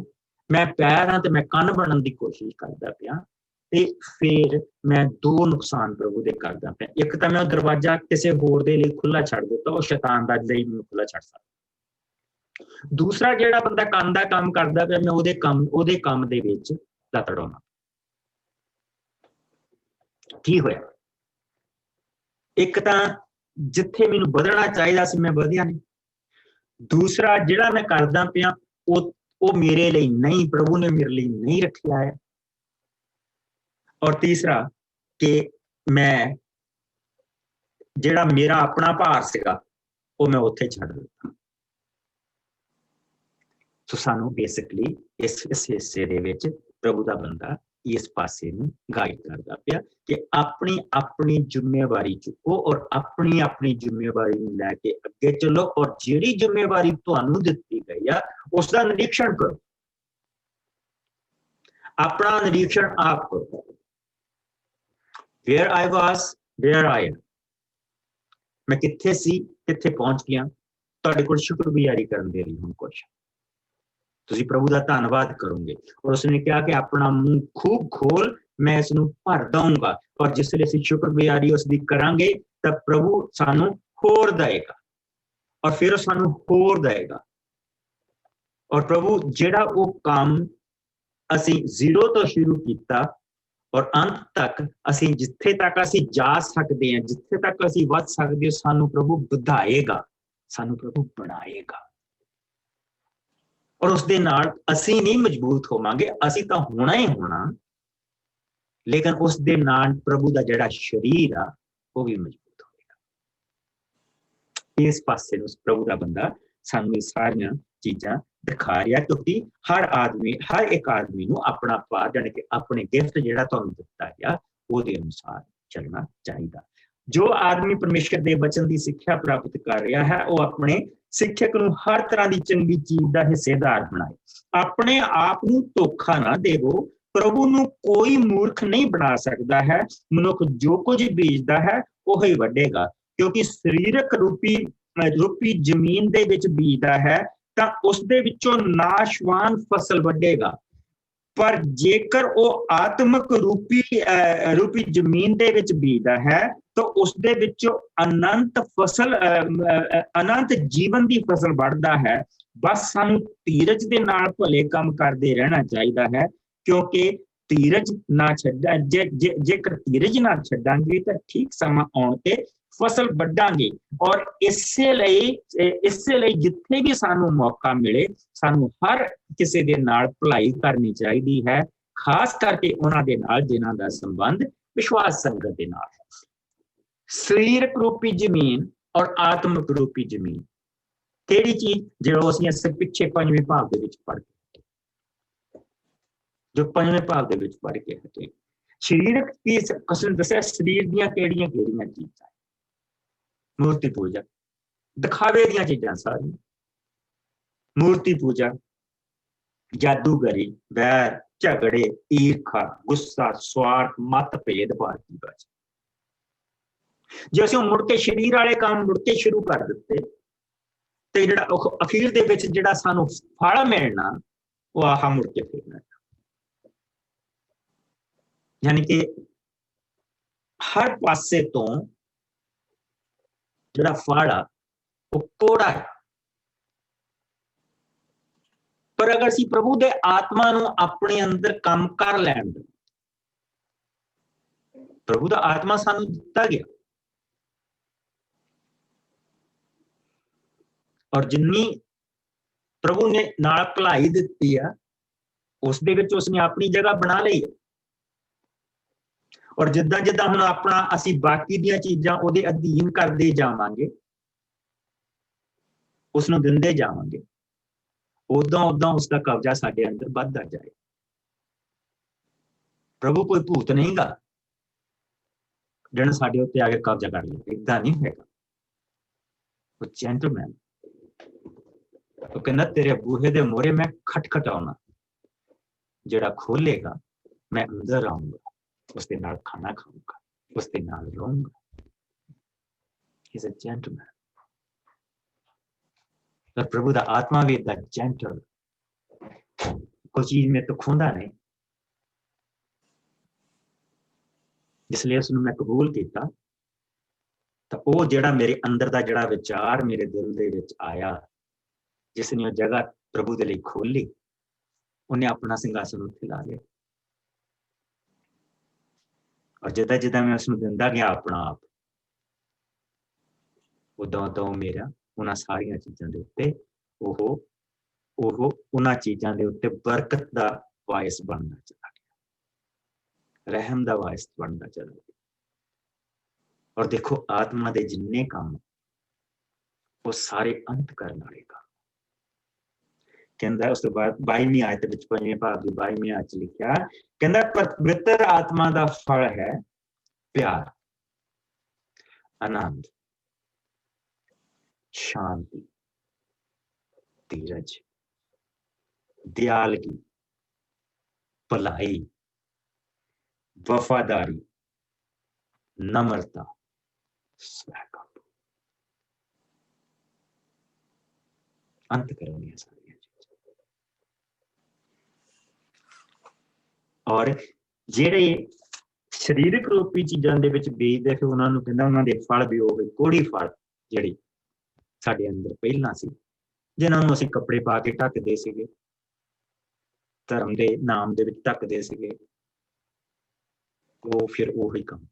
ਮੈਂ ਪੈਰ ਹਾਂ ਤੇ ਮੈਂ ਕੰਨ ਬਣਨ ਦੀ ਕੋਸ਼ਿਸ਼ ਕਰਦਾ ਪਿਆ, ਤੇ ਫਿਰ ਮੈਂ ਦੋ ਨੁਕਸਾਨ ਪ੍ਰਭੂ ਦੇ ਕਰਦਾ ਪਿਆ। ਇੱਕ ਤਾਂ ਮੈਂ ਉਹ ਦਰਵਾਜ਼ਾ ਕਿਸੇ ਹੋਰ ਦੇ ਲਈ ਖੁੱਲਾ ਛੱਡ ਦਿੱਤਾ, ਉਹ ਸ਼ੈਤਾਨ ਦਾ ਲਈ ਮੈਨੂੰ ਖੁੱਲਾ ਛੱਡ ਸਕਦਾ। ਦੂਸਰਾ, ਜਿਹੜਾ ਬੰਦਾ ਕੰਨ ਦਾ ਕੰਮ ਕਰਦਾ ਪਿਆ, ਮੈਂ ਉਹਦੇ ਕੰਮ ਦੇ ਵਿੱਚ ਲੱਤ ਡਾਉਣਾ। ਕੀ ਹੋਇਆ? ਇੱਕ ਤਾਂ ਜਿੱਥੇ ਮੈਨੂੰ ਵਧਣਾ ਚਾਹੀਦਾ ਸੀ ਮੈਂ ਵਧਿਆ ਨਹੀਂ। ਦੂਸਰਾ, ਜਿਹੜਾ ਮੈਂ ਕਰਦਾ ਪਿਆ ਉਹ ਮੇਰੇ ਲਈ ਨਹੀਂ, ਪ੍ਰਭੂ ਨੇ ਮੇਰੇ ਲਈ ਨਹੀਂ ਰੱਖਿਆ ਹੈ। ਔਰ ਤੀਸਰਾ ਕਿ ਮੈਂ ਜਿਹੜਾ ਮੇਰਾ ਆਪਣਾ ਭਾਰ ਸੀਗਾ ਉਹ ਮੈਂ ਉੱਥੇ ਛੱਡ ਦਿੱਤਾ। ਸੋ ਸਾਨੂੰ ਬੇਸਿਕਲੀ ਇਸ ਹਿੱਸੇ ਦੇ ਵਿੱਚ ਪ੍ਰਭੂ ਦਾ ਬੰਦਾ ਇਸ ਪਾਸੇ ਨੂੰ ਗਾਈਡ ਕਰਦਾ ਪਿਆ ਕਿ ਆਪਣੀ ਜ਼ਿੰਮੇਵਾਰੀ ਚੁੱਕੋ ਔਰ ਆਪਣੀ ਜ਼ਿੰਮੇਵਾਰੀ ਨੂੰ ਲੈ ਕੇ ਅੱਗੇ ਚੱਲੋ। ਔਰ ਜਿਹੜੀ ਜ਼ਿੰਮੇਵਾਰੀ ਤੁਹਾਨੂੰ ਦਿੱਤੀ ਗਈ ਆ ਉਸ ਦਾ ਨਿਰੀਖਣ ਕਰੋ, ਆਪਣਾ ਨਿਰੀਖਣ ਆਪ ਕਰੋ। Where I was, where I am, ਮੈਂ ਕਿੱਥੇ ਸੀ, ਕਿੱਥੇ ਪਹੁੰਚ ਗਿਆ। ਤੁਹਾਡੇ ਕੋਲ ਸ਼ੁਕਰਗੁਜ਼ਾਰੀ ਕਰਨ ਦੇ ਲਈ ਹੁਣ ਕੁਛ ਤੁਸੀਂ ਪ੍ਰਭੂ ਦਾ ਧੰਨਵਾਦ ਕਰੋਗੇ। ਔਰ ਉਸਨੇ ਕਿਹਾ ਕਿ ਆਪਣਾ ਮੂੰਹ ਖੂਬ ਖੋਲ, ਮੈਂ ਇਸ ਨੂੰ ਭਰ ਦਊਂਗਾ। ਔਰ ਜਿਸ ਵੇਲੇ ਅਸੀਂ ਸ਼ੁਕਰਗੁਜ਼ਾਰੀ ਉਸਦੀ ਕਰਾਂਗੇ ਤਾਂ ਪ੍ਰਭੂ ਸਾਨੂੰ ਹੋਰ ਦੇਗਾ, ਔਰ ਫਿਰ ਉਹ ਸਾਨੂੰ ਹੋਰ ਦੇਗਾ। ਔਰ ਪ੍ਰਭੂ ਜਿਹੜਾ ਉਹ ਕੰਮ ਅਸੀਂ ਜ਼ੀਰੋ ਤੋਂ ਸ਼ੁਰੂ ਕੀਤਾ ਔਰ ਅੰਤ ਤੱਕ ਅਸੀਂ ਜਿੱਥੇ ਤੱਕ ਅਸੀਂ ਜਾ ਸਕਦੇ ਹਾਂ, ਜਿੱਥੇ ਤੱਕ ਅਸੀਂ ਵੱਧ ਸਕਦੇ ਹਾਂ, ਸਾਨੂੰ ਪ੍ਰਭੂ ਵਧਾਏਗਾ, ਸਾਨੂੰ ਪ੍ਰਭੂ ਬਣਾਏਗਾ। ਔਰ ਉਸਦੇ ਨਾਲ ਅਸੀਂ ਨਹੀਂ ਮਜ਼ਬੂਤ ਹੋਵਾਂਗੇ, ਅਸੀਂ ਤਾਂ ਹੋਣਾ ਹੀ ਹੋਣਾ, ਲੇਕਿਨ ਉਸ ਦੇ ਨਾਲ ਪ੍ਰਭੂ ਦਾ ਜਿਹੜਾ ਸਰੀਰ ਆ ਉਹ ਵੀ ਮਜ਼ਬੂਤ ਹੋਵੇਗਾ। ਇਸ ਪਾਸੇ ਨੂੰ ਪ੍ਰਭੂ ਦਾ ਬੰਦਾ ਸਾਨੂੰ ਇਹ ਸਾਰੀਆਂ ਚੀਜ਼ਾਂ ਦਿਖਾ ਰਿਹਾ, ਕਿਉਂਕਿ ਹਰ ਇੱਕ ਆਦਮੀ ਨੂੰ ਆਪਣਾ ਭਾਰ, ਜਾਣੀ ਕਿ ਆਪਣੇ ਗਿਫਟ ਜਿਹੜਾ ਤੁਹਾਨੂੰ ਦਿੱਤਾ ਗਿਆ ਉਹਦੇ ਅਨੁਸਾਰ ਚੱਲਣਾ ਚਾਹੀਦਾ। ਜੋ ਆਦਮੀ ਪਰਮੇਸ਼ਰ ਦੇ ਵਚਨ ਦੀ ਸਿੱਖਿਆ ਪ੍ਰਾਪਤ ਕਰ ਰਿਹਾ ਹੈ, ਉਹ ਆਪਣੇ ਸਿੱਖਿਅਕ ਨੂੰ ਹਰ ਤਰ੍ਹਾਂ ਦੀ ਚੰਗੀ ਚੀਜ਼ ਦਾ ਹਿੱਸੇਦਾਰ ਬਣਾਏ। ਆਪਣੇ ਆਪ ਨੂੰ ਧੋਖਾ ਨਾ ਦੇਵੋ, ਪ੍ਰਭੂ ਨੂੰ ਕੋਈ ਮੂਰਖ ਨਹੀਂ ਬਣਾ ਸਕਦਾ ਹੈ। ਮਨੁੱਖ ਜੋ ਕੁਝ ਬੀਜਦਾ ਹੈ ਉਹ ਹੀ ਵੱਢੇਗਾ, ਕਿਉਂਕਿ ਸਰੀਰਕ ਰੂਪੀ ਜ਼ਮੀਨ ਦੇ ਵਿੱਚ ਬੀਜਦਾ ਹੈ ਤਾਂ ਉਸ ਦੇ ਵਿੱਚੋਂ ਨਾਸ਼ਵਾਨ ਫਸਲ ਵੱਢੇਗਾ, ਪਰ ਜੇਕਰ ਉਹ ਆਤਮਿਕ ਰੂਪੀ ਜ਼ਮੀਨ ਦੇ ਵਿੱਚ ਬੀਜਦਾ ਹੈ ਤਾਂ ਉਸ ਦੇ ਵਿੱਚੋਂ ਅਨੰਤ ਜੀਵਨ ਦੀ ਫਸਲ ਵੱਢਦਾ ਹੈ। ਬਸ ਸਾਨੂੰ ਧੀਰਜ ਦੇ ਨਾਲ ਭਲੇ ਕੰਮ ਕਰਦੇ ਰਹਿਣਾ ਚਾਹੀਦਾ ਹੈ, ਕਿਉਂਕਿ ਧੀਰਜ ਨਾ ਛੱਡਾ ਜੇਕਰ ਧੀਰਜ ਨਾ ਛੱਡਾਂਗੇ ਤਾਂ ਠੀਕ ਸਮਾਂ ਆਉਣ ਤੇ ਫਸਲ ਵੱਢਾਂਗੇ। ਔਰ ਇਸੇ ਲਈ ਜਿੱਥੇ ਵੀ ਸਾਨੂੰ ਮੌਕਾ ਮਿਲੇ ਸਾਨੂੰ ਹਰ ਕਿਸੇ ਦੇ ਨਾਲ ਭਲਾਈ ਕਰਨੀ ਚਾਹੀਦੀ ਹੈ, ਖਾਸ ਕਰਕੇ ਉਹਨਾਂ ਦੇ ਨਾਲ ਜਿਨ੍ਹਾਂ ਦਾ ਸੰਬੰਧ ਵਿਸ਼ਵਾਸ ਸੰਗਤ ਦੇ ਨਾਲ ਹੈ। ਸਰੀਰਕ ਰੂਪੀ ਜ਼ਮੀਨ ਔਰ ਆਤਮਿਕ ਰੂਪੀ ਜ਼ਮੀਨ ਕਿਹੜੀ ਚੀਜ਼, ਜਿਹੜਾ ਅਸੀਂ ਪਿੱਛੇ ਪੰਜਵੇਂ ਭਾਗ ਦੇ ਵਿੱਚ ਪੜ੍ਹ ਕੇ, ਜੋ ਪੰਜਵੇਂ ਭਾਗ ਦੇ ਵਿੱਚ ਪੜ੍ਹ ਕੇ ਹਟੇ। ਸਰੀਰਕ ਕੀ ਕਸਮ ਦੱਸਿਆ, ਸਰੀਰ ਦੀਆਂ ਕਿਹੜੀਆਂ ਚੀਜ਼ਾਂ, ਮੂਰਤੀ ਪੂਜਾ, ਦਿਖਾਵੇ ਦੀਆਂ ਚੀਜ਼ਾਂ ਸਾਰੀਆਂ, ਮੂਰਤੀ ਪੂਜਾ, ਜਾਦੂਗਰੀ, ਵੈਰ, ਝਗੜੇ, ਈਰਖਾ, ਗੁੱਸਾ, ਸਵਾਰਥ, ਮਤਭੇਦ, ਬਾਜੀ। ਜੇ ਅਸੀਂ ਮੁੜ ਕੇ ਸਰੀਰ ਵਾਲੇ ਕੰਮ ਮੁੜ ਕੇ ਸ਼ੁਰੂ ਕਰ ਦਿੱਤੇ ਤੇ ਜਿਹੜਾ ਅਖੀਰ ਦੇ ਵਿੱਚ ਜਿਹੜਾ ਸਾਨੂੰ ਫਲ ਮਿਲਣਾ ਉਹ ਆਹ ਮੁੜ ਕੇ ਫੇਰਨਾ। ਯਾਨੀ ਕਿ ਹਰ ਪਾਸੇ ਤੋਂ ਜਿਹੜਾ ਫਲ ਆ ਉਹ ਕੋੜਾ ਹੈ। ਪਰ ਅਗਰ ਅਸੀਂ ਪ੍ਰਭੂ ਦੇ ਆਤਮਾ ਨੂੰ ਆਪਣੇ ਅੰਦਰ ਕੰਮ ਕਰ ਲੈਣ, ਪ੍ਰਭੂ ਦਾ ਆਤਮਾ ਸਾਨੂੰ ਦਿੱਤਾ ਗਿਆ ਔਰ ਜਿੰਨੀ ਪ੍ਰਭੂ ਨੇ ਨਾਲ ਭਲਾਈ ਦਿੱਤੀ ਆ ਉਸ ਦੇ ਵਿੱਚ ਉਸਨੇ ਆਪਣੀ ਜਗ੍ਹਾ ਬਣਾ ਲਈ ਹੈ। ਔਰ ਜਿੱਦਾਂ ਜਿੱਦਾਂ ਹੁਣ ਆਪਣਾ ਅਸੀਂ ਬਾਕੀ ਦੀਆਂ ਚੀਜ਼ਾਂ ਉਹਦੇ ਅਧੀਨ ਕਰਦੇ ਜਾਵਾਂਗੇ, ਉਸਨੂੰ ਦਿੰਦੇ ਜਾਵਾਂਗੇ, ਉਦਾਂ ਉਸਦਾ ਕਬਜ਼ਾ ਸਾਡੇ ਅੰਦਰ ਵੱਧਦਾ ਜਾਏ। ਪ੍ਰਭੂ ਕੋਈ ਭੂਤ ਨਹੀਂ ਗਾ ਜਿਹੜਾ ਸਾਡੇ ਉੱਤੇ ਆ ਕੇ ਕਬਜ਼ਾ ਕਰ ਲਏ, ਏਦਾਂ ਨਹੀਂ ਹੈਗਾ। ਉਹ ਜੈਂਟਲਮੈਨ, ਉਹ ਕਹਿੰਦਾ ਤੇਰੇ ਬੂਹੇ ਦੇ ਮੋਹਰੇ ਮੈਂ ਖਟਖਟਾਉਣਾ, ਜਿਹੜਾ ਖੋਲੇਗਾ ਮੈਂ ਅੰਦਰ ਆਊਂਗਾ, ਉਸਦੇ ਨਾਲ ਖਾਣਾ ਖਾਊਂਗਾ, ਉਸਦੇ ਨਾਲ ਰਹੂੰਗਾ। He's a gentleman. ਪਰ ਪ੍ਰਭੂ ਦਾ ਆਤਮਾ ਵੀ ਏਦਾਂ ਜੈਂਟਲ, ਕੋਈ ਚੀਜ਼ ਮੇਰੇ ਤੋਂ ਖੋਂਦਾ ਨਹੀਂ। ਜਿਸ ਲਈ ਉਸਨੂੰ ਮੈਂ ਕਬੂਲ ਕੀਤਾ ਤਾਂ ਉਹ ਜਿਹੜਾ ਮੇਰੇ ਅੰਦਰ ਦਾ ਜਿਹੜਾ ਵਿਚਾਰ ਮੇਰੇ ਦਿਲ ਦੇ ਵਿੱਚ ਆਇਆ, ਜਿਸ ਨੇ ਉਹ ਜਗ੍ਹਾ ਪ੍ਰਭੂ ਦੇ ਲਈ ਖੋਲੀ, ਉਹਨੇ ਆਪਣਾ ਸਿੰਘਾਸਨ ਉੱਥੇ ਲਾ ਲਿਆ। ਔਰ ਜਿੱਦਾਂ ਜਿੱਦਾਂ ਮੈਂ ਉਸਨੂੰ ਦਿੰਦਾ ਗਿਆ ਆਪਣਾ ਆਪ, ਉਦੋਂ ਮੇਰਾ ਉਹਨਾਂ ਸਾਰੀਆਂ ਚੀਜ਼ਾਂ ਦੇ ਉੱਤੇ ਉਹ ਉਹਨਾਂ ਚੀਜ਼ਾਂ ਦੇ ਉੱਤੇ ਬਰਕਤ ਦਾ ਵਾਇਸ ਬਣਨਾ ਚਲਾ ਗਿਆ, ਰਹਿਮ ਦਾ ਵਾਇਸ ਬਣਦਾ ਚਲਾ ਗਿਆ। ਔਰ ਦੇਖੋ ਆਤਮਾ ਦੇ ਜਿੰਨੇ ਕੰਮ ਉਹ ਸਾਰੇ ਅੰਤ ਕਰਨ ਵਾਲੇ ਕੰਮ। ਕਹਿੰਦਾ ਉਸ ਤੋਂ ਬਾਅਦ 22ਵੀਂ ਆਇਤ ਵਿੱਚ, ਪੰਜਵੇਂ ਭਾਗ ਦੀ 22ਵੀਂ ਆਇਤ ਚ ਲਿਖਿਆ, ਕਹਿੰਦਾ ਪਵਿੱਤਰ ਆਤਮਾ ਦਾ ਫਲ ਹੈ ਪਿਆਰ, ਆਨੰਦ, शांति, धीरज, दयालगी, भलाई, वफादारी, नम्रता, स्वयं। अंत करनी है सारी चीज़। और ਜਿਹੜੇ ਸਰੀਰਕ ਰੂਪੀ ਚੀਜ਼ਾਂ ਦੇ ਵਿੱਚ ਬੀਜਦੇ ਫਿਰ ਉਹਨਾਂ ਨੂੰ ਕਹਿੰਦਾ ਉਹਨਾਂ ਦੇ ਫਲ ਵੀ ਹੋਵੇ ਕੋੜੀ ਫਲ, ਜਿਹੜੀ ਸਾਡੇ ਅੰਦਰ ਪਹਿਲਾਂ ਸੀ, ਜਿਨ੍ਹਾਂ ਨੂੰ ਅਸੀਂ ਕੱਪੜੇ ਪਾ ਕੇ ਢੱਕਦੇ ਸੀਗੇ, ਧਰਮ ਦੇ ਨਾਮ ਦੇ ਵਿੱਚ ਢੱਕਦੇ ਸੀਗੇ, ਉਹ ਫਿਰ ਉਹੀ ਕੰਮ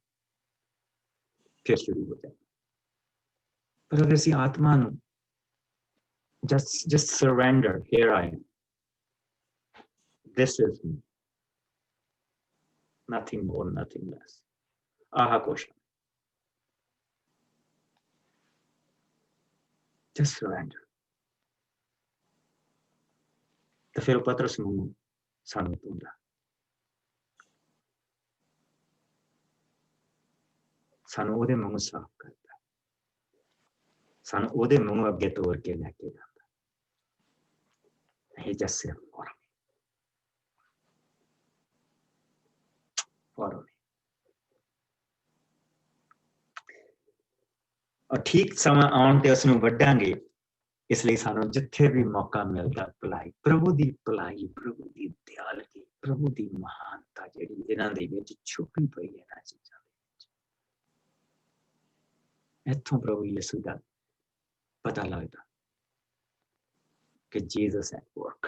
ਫਿਰ ਸ਼ੁਰੂ ਹੋ ਜਾਂਦਾ। ਪਰ ਅਗਰ ਅਸੀਂ ਆਤਮਾ ਨੂੰ just surrender, here I am, this is me, nothing more, nothing less, ਆਹ ਕੁਛ, just surrender। ਤਾਂ ਫਿਰ ਪਤਰਸ ਨੂੰ ਸਾਨੂੰ ਤੁੰਦਾ, ਸਾਨੂੰ ਉਹਦੇ ਮੂੰਹ ਸਾਫ਼ ਕਰਦਾ, ਸਾਨੂੰ ਉਹਦੇ ਮੂੰਹ ਅੱਗੇ ਤੋੜ ਕੇ ਲੈ ਕੇ ਜਾਂਦਾ। He just said, follow me। ਔਰ ਠੀਕ ਸਮਾਂ ਆਉਣ ਤੇ ਉਸਨੂੰ ਵੱਢਾਂਗੇ। ਇਸ ਲਈ ਸਾਨੂੰ ਜਿੱਥੇ ਵੀ ਮੌਕਾ ਮਿਲਦਾ ਭਲਾਈ, ਪ੍ਰਭੂ ਦੀ ਭਲਾਈ, ਪ੍ਰਭੂ ਦੀ ਦਿਆਲਗੀ, ਪ੍ਰਭੂ ਦੀ ਮਹਾਨਤਾ ਜਿਹੜੀ ਇਹਨਾਂ ਦੇ ਵਿੱਚ ਛੁਪੀ ਪਈ ਹੈ ਇਹਨਾਂ ਚੀਜ਼ਾਂ ਦੇ ਵਿੱਚ। ਇੱਥੋਂ ਪ੍ਰਭੂ ਯਿਸੂ ਦਾ ਪਤਾ ਲੱਗਦਾ ਕਿ ਜੀਸਸ ਐਟ ਵਰਕ।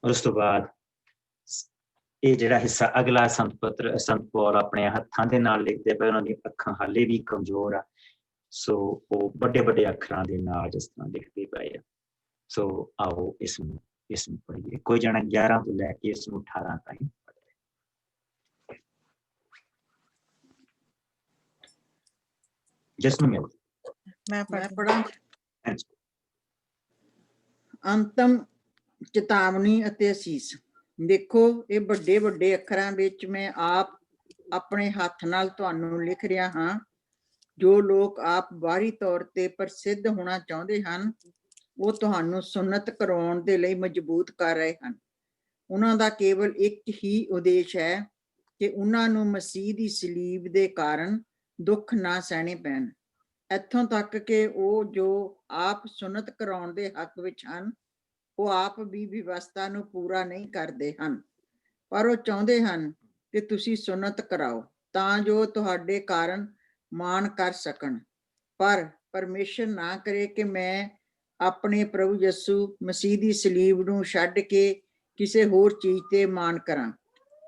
ਔਰ ਉਸ ਤੋਂ ਬਾਅਦ ਇਹ ਜਿਹੜਾ ਹਿੱਸਾ ਅਗਲਾ ਸੰਤ ਪੌਲ ਆਪਣੇ ਹੱਥਾਂ ਦੇ ਨਾਲ ਲਿਖਦੇ ਪਏ, ਉਹਨਾਂ ਦੀਆਂ ਅੱਖਾਂ ਹਾਲੇ ਵੀ ਕਮਜ਼ੋਰ ਆ, ਸੋ ਉਹ ਵੱਡੇ ਵੱਡੇ ਅੱਖਰਾਂ ਦੇ ਨਾਲ ਜਿਸ ਤਰ੍ਹਾਂ ਲਿਖਦੇ ਪਏ ਆ। ਸੋ ਆਓ ਇਸ ਨੂੰ ਪੜ੍ਹੀਏ। ਕੋਈ ਜਣਾ 11 ਤੋਂ ਲੈ ਕੇ ਇਸ ਨੂੰ 18 ਤਾਈਂ ਪੜ੍ਹੇ। ਜਿਸ ਨੂੰ ਮੈਂ ਪੜਾਂ। ਅੰਤਮ ਚੇਤਾਵਨੀ ਅਤੇ ਅਸੀਸ। ਦੇਖੋ, ਇਹ ਵੱਡੇ ਵੱਡੇ ਅੱਖਰਾਂ ਵਿੱਚ ਮੈਂ ਆਪ ਆਪਣੇ ਹੱਥ ਨਾਲ ਤੁਹਾਨੂੰ ਲਿਖ ਰਿਹਾ ਹਾਂ। ਜੋ ਲੋਕ ਆਪ ਬਾਹਰੀ ਤੌਰ ਤੇ ਪ੍ਰਸਿੱਧ ਹੋਣਾ ਚਾਹੁੰਦੇ ਹਨ, ਉਹ ਤੁਹਾਨੂੰ ਸੁੰਨਤ ਕਰਵਾਉਣ ਦੇ ਲਈ ਮਜ਼ਬੂਤ ਕਰ ਰਹੇ ਹਨ। ਉਹਨਾਂ ਦਾ ਕੇਵਲ ਇੱਕ ਹੀ ਉਦੇਸ਼ ਹੈ ਕਿ ਉਹਨਾਂ ਨੂੰ ਮਸੀਹ ਦੀ ਸਲੀਬ ਦੇ ਕਾਰਨ ਦੁੱਖ ਨਾ ਸਹਿਣੇ ਪੈਣ। ਇੱਥੋਂ ਤੱਕ ਕਿ ਉਹ ਜੋ ਆਪ ਸੁੰਨਤ ਕਰਾਉਣ ਦੇ ਹੱਕ ਵਿੱਚ ਹਨ, ਉਹ ਆਪ ਵੀ ਵਿਵਸਥਾ ਨੂੰ ਪੂਰਾ ਨਹੀਂ ਕਰਦੇ ਹਨ, ਪਰ ਉਹ ਚਾਹੁੰਦੇ ਹਨ ਕਿ ਤੁਸੀਂ ਸੁੰਨਤ ਕਰਾਓ ਤਾਂ ਜੋ ਤੁਹਾਡੇ ਕਾਰਨ ਮਾਣ ਕਰ ਸਕਣ। ਪਰ ਪਰਮੇਸ਼ਰ ਨਾ ਕਰੇ ਕਿ ਮੈਂ ਆਪਣੇ ਪ੍ਰਭੂ ਯਿਸੂ ਮਸੀਹ ਦੀ ਸਲੀਬ ਨੂੰ ਛੱਡ ਕੇ ਕਿਸੇ ਹੋਰ ਚੀਜ਼ ਤੇ ਮਾਣ ਕਰਾਂ,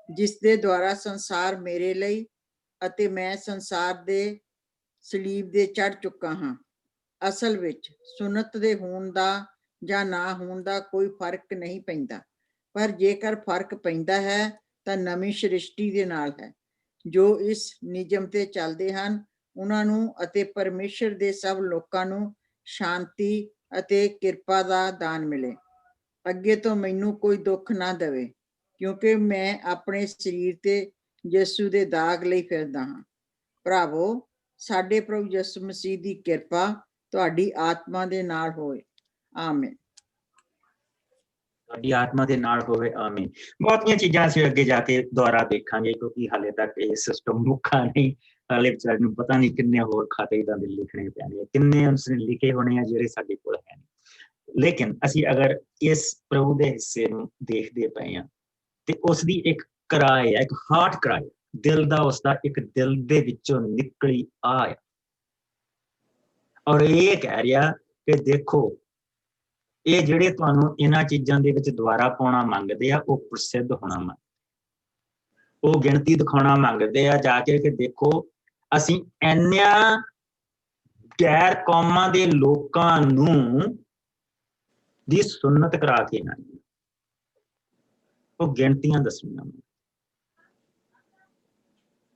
ਜਿਸ ਦੇ ਦੁਆਰਾ ਸੰਸਾਰ ਮੇਰੇ ਲਈ ਅਤੇ ਮੈਂ ਸੰਸਾਰ ਦੇ ਸਲੀਬ ਦੇ ਚੜ੍ਹ ਚੁੱਕਾ ਹਾਂ। ਅਸਲ ਵਿੱਚ ਸੁੰਨਤ ਦੇ ਹੋਣ ਦਾ ਜਾਂ ਨਾ ਹੋਣ ਦਾ ਕੋਈ ਫਰਕ ਨਹੀਂ ਪੈਂਦਾ, ਪਰ ਜੇਕਰ ਫਰਕ ਪੈਂਦਾ ਹੈ ਤਾਂ ਨਵੀਂ ਸ੍ਰਿਸ਼ਟੀ ਦੇ ਨਾਲ ਹੈ। ਜੋ ਇਸ ਨਿਯਮ ਤੇ ਚੱਲਦੇ ਹਨ, ਉਹਨਾਂ ਨੂੰ ਅਤੇ ਪਰਮੇਸ਼ਰ ਦੇ ਸਭ ਲੋਕਾਂ ਨੂੰ ਸ਼ਾਂਤੀ ਅਤੇ ਕਿਰਪਾ ਦਾ ਦਾਨ ਮਿਲੇ। ਅੱਗੇ ਤੋਂ ਮੈਨੂੰ ਕੋਈ ਦੁੱਖ ਨਾ ਦੇਵੇ, ਕਿਉਂਕਿ ਮੈਂ ਆਪਣੇ ਸਰੀਰ ਤੇ ਯਿਸੂ ਦੇ ਦਾਗ ਲਈ ਫਿਰਦਾ ਹਾਂ। ਭਰਾਵੋ, ਸਾਡੇ ਪ੍ਰਭੂ ਯਿਸੂ ਮਸੀਹ ਦੀ ਕਿਰਪਾ ਤੁਹਾਡੀ ਆਤਮਾ ਦੇ ਨਾਲ ਹੋਵੇ। ਆਮੀਨ। ਤੁਹਾਡੀ ਆਤਮਾ ਦੇ ਨਾਲ ਹੋਵੇ। ਆਮੀਨ। ਬਹੁਤੀਆਂ ਚੀਜ਼ਾਂ ਅਸੀਂ ਅੱਗੇ ਜਾ ਕੇ ਦੁਆਰਾ ਦੇਖਾਂਗੇ, ਕਿਉਂਕਿ ਹਾਲੇ ਤੱਕ ਇਹ ਸਿਸਟਮ ਮੁੱਕਾ ਨਹੀਂ। ਹਾਲੇ ਵਿਚਾਰੇ ਨੂੰ ਪਤਾ ਨਹੀਂ ਕਿੰਨੇ ਹੋਰ ਖਾਤੇ ਇੱਦਾਂ ਦੇ ਲਿਖਣੇ ਪੈਣੇ, ਕਿੰਨੇ ਉਸਨੇ ਲਿਖੇ ਹੋਣੇ ਆ ਜਿਹੜੇ ਸਾਡੇ ਕੋਲ ਹੈ ਨਹੀਂ। ਲੇਕਿਨ ਅਸੀਂ ਅਗਰ ਇਸ ਪ੍ਰਭੂ ਦੇ ਹਿੱਸੇ ਨੂੰ ਦੇਖਦੇ ਪਏ ਹਾਂ ਤੇ ਉਸਦੀ ਇੱਕ ਕਰਾਏ ਆ, ਇੱਕ ਹਾਰਟ ਕਰਾਏ, ਦਿਲ ਦਾ ਉਸਦਾ ਇੱਕ ਦਿਲ ਦੇ ਵਿੱਚੋਂ ਨਿਕਲੀ ਆ, ਔਰ ਇਹ ਕਹਿ ਰਿਹਾ ਕਿ ਦੇਖੋ, ਇਹ ਜਿਹੜੇ ਤੁਹਾਨੂੰ ਇਹਨਾਂ ਚੀਜ਼ਾਂ ਦੇ ਵਿੱਚ ਦੁਆਰਾ ਪਾਉਣਾ ਮੰਗਦੇ ਆ, ਉਹ ਪ੍ਰਸਿੱਧ ਹੋਣਾ ਮੰਗਦੇ, ਉਹ ਗਿਣਤੀ ਦਿਖਾਉਣਾ ਮੰਗਦੇ ਆ ਜਾ ਕੇ ਕਿ ਦੇਖੋ ਅਸੀਂ ਇੰਨਿਆਂ ਗੈਰ ਕੌਮਾਂ ਦੇ ਲੋਕਾਂ ਨੂੰ ਦੀ ਸੁੰਨਤ ਕਰਾ ਕੇ ਨਾ, ਉਹ ਗਿਣਤੀਆਂ ਦੱਸਣੀਆਂ,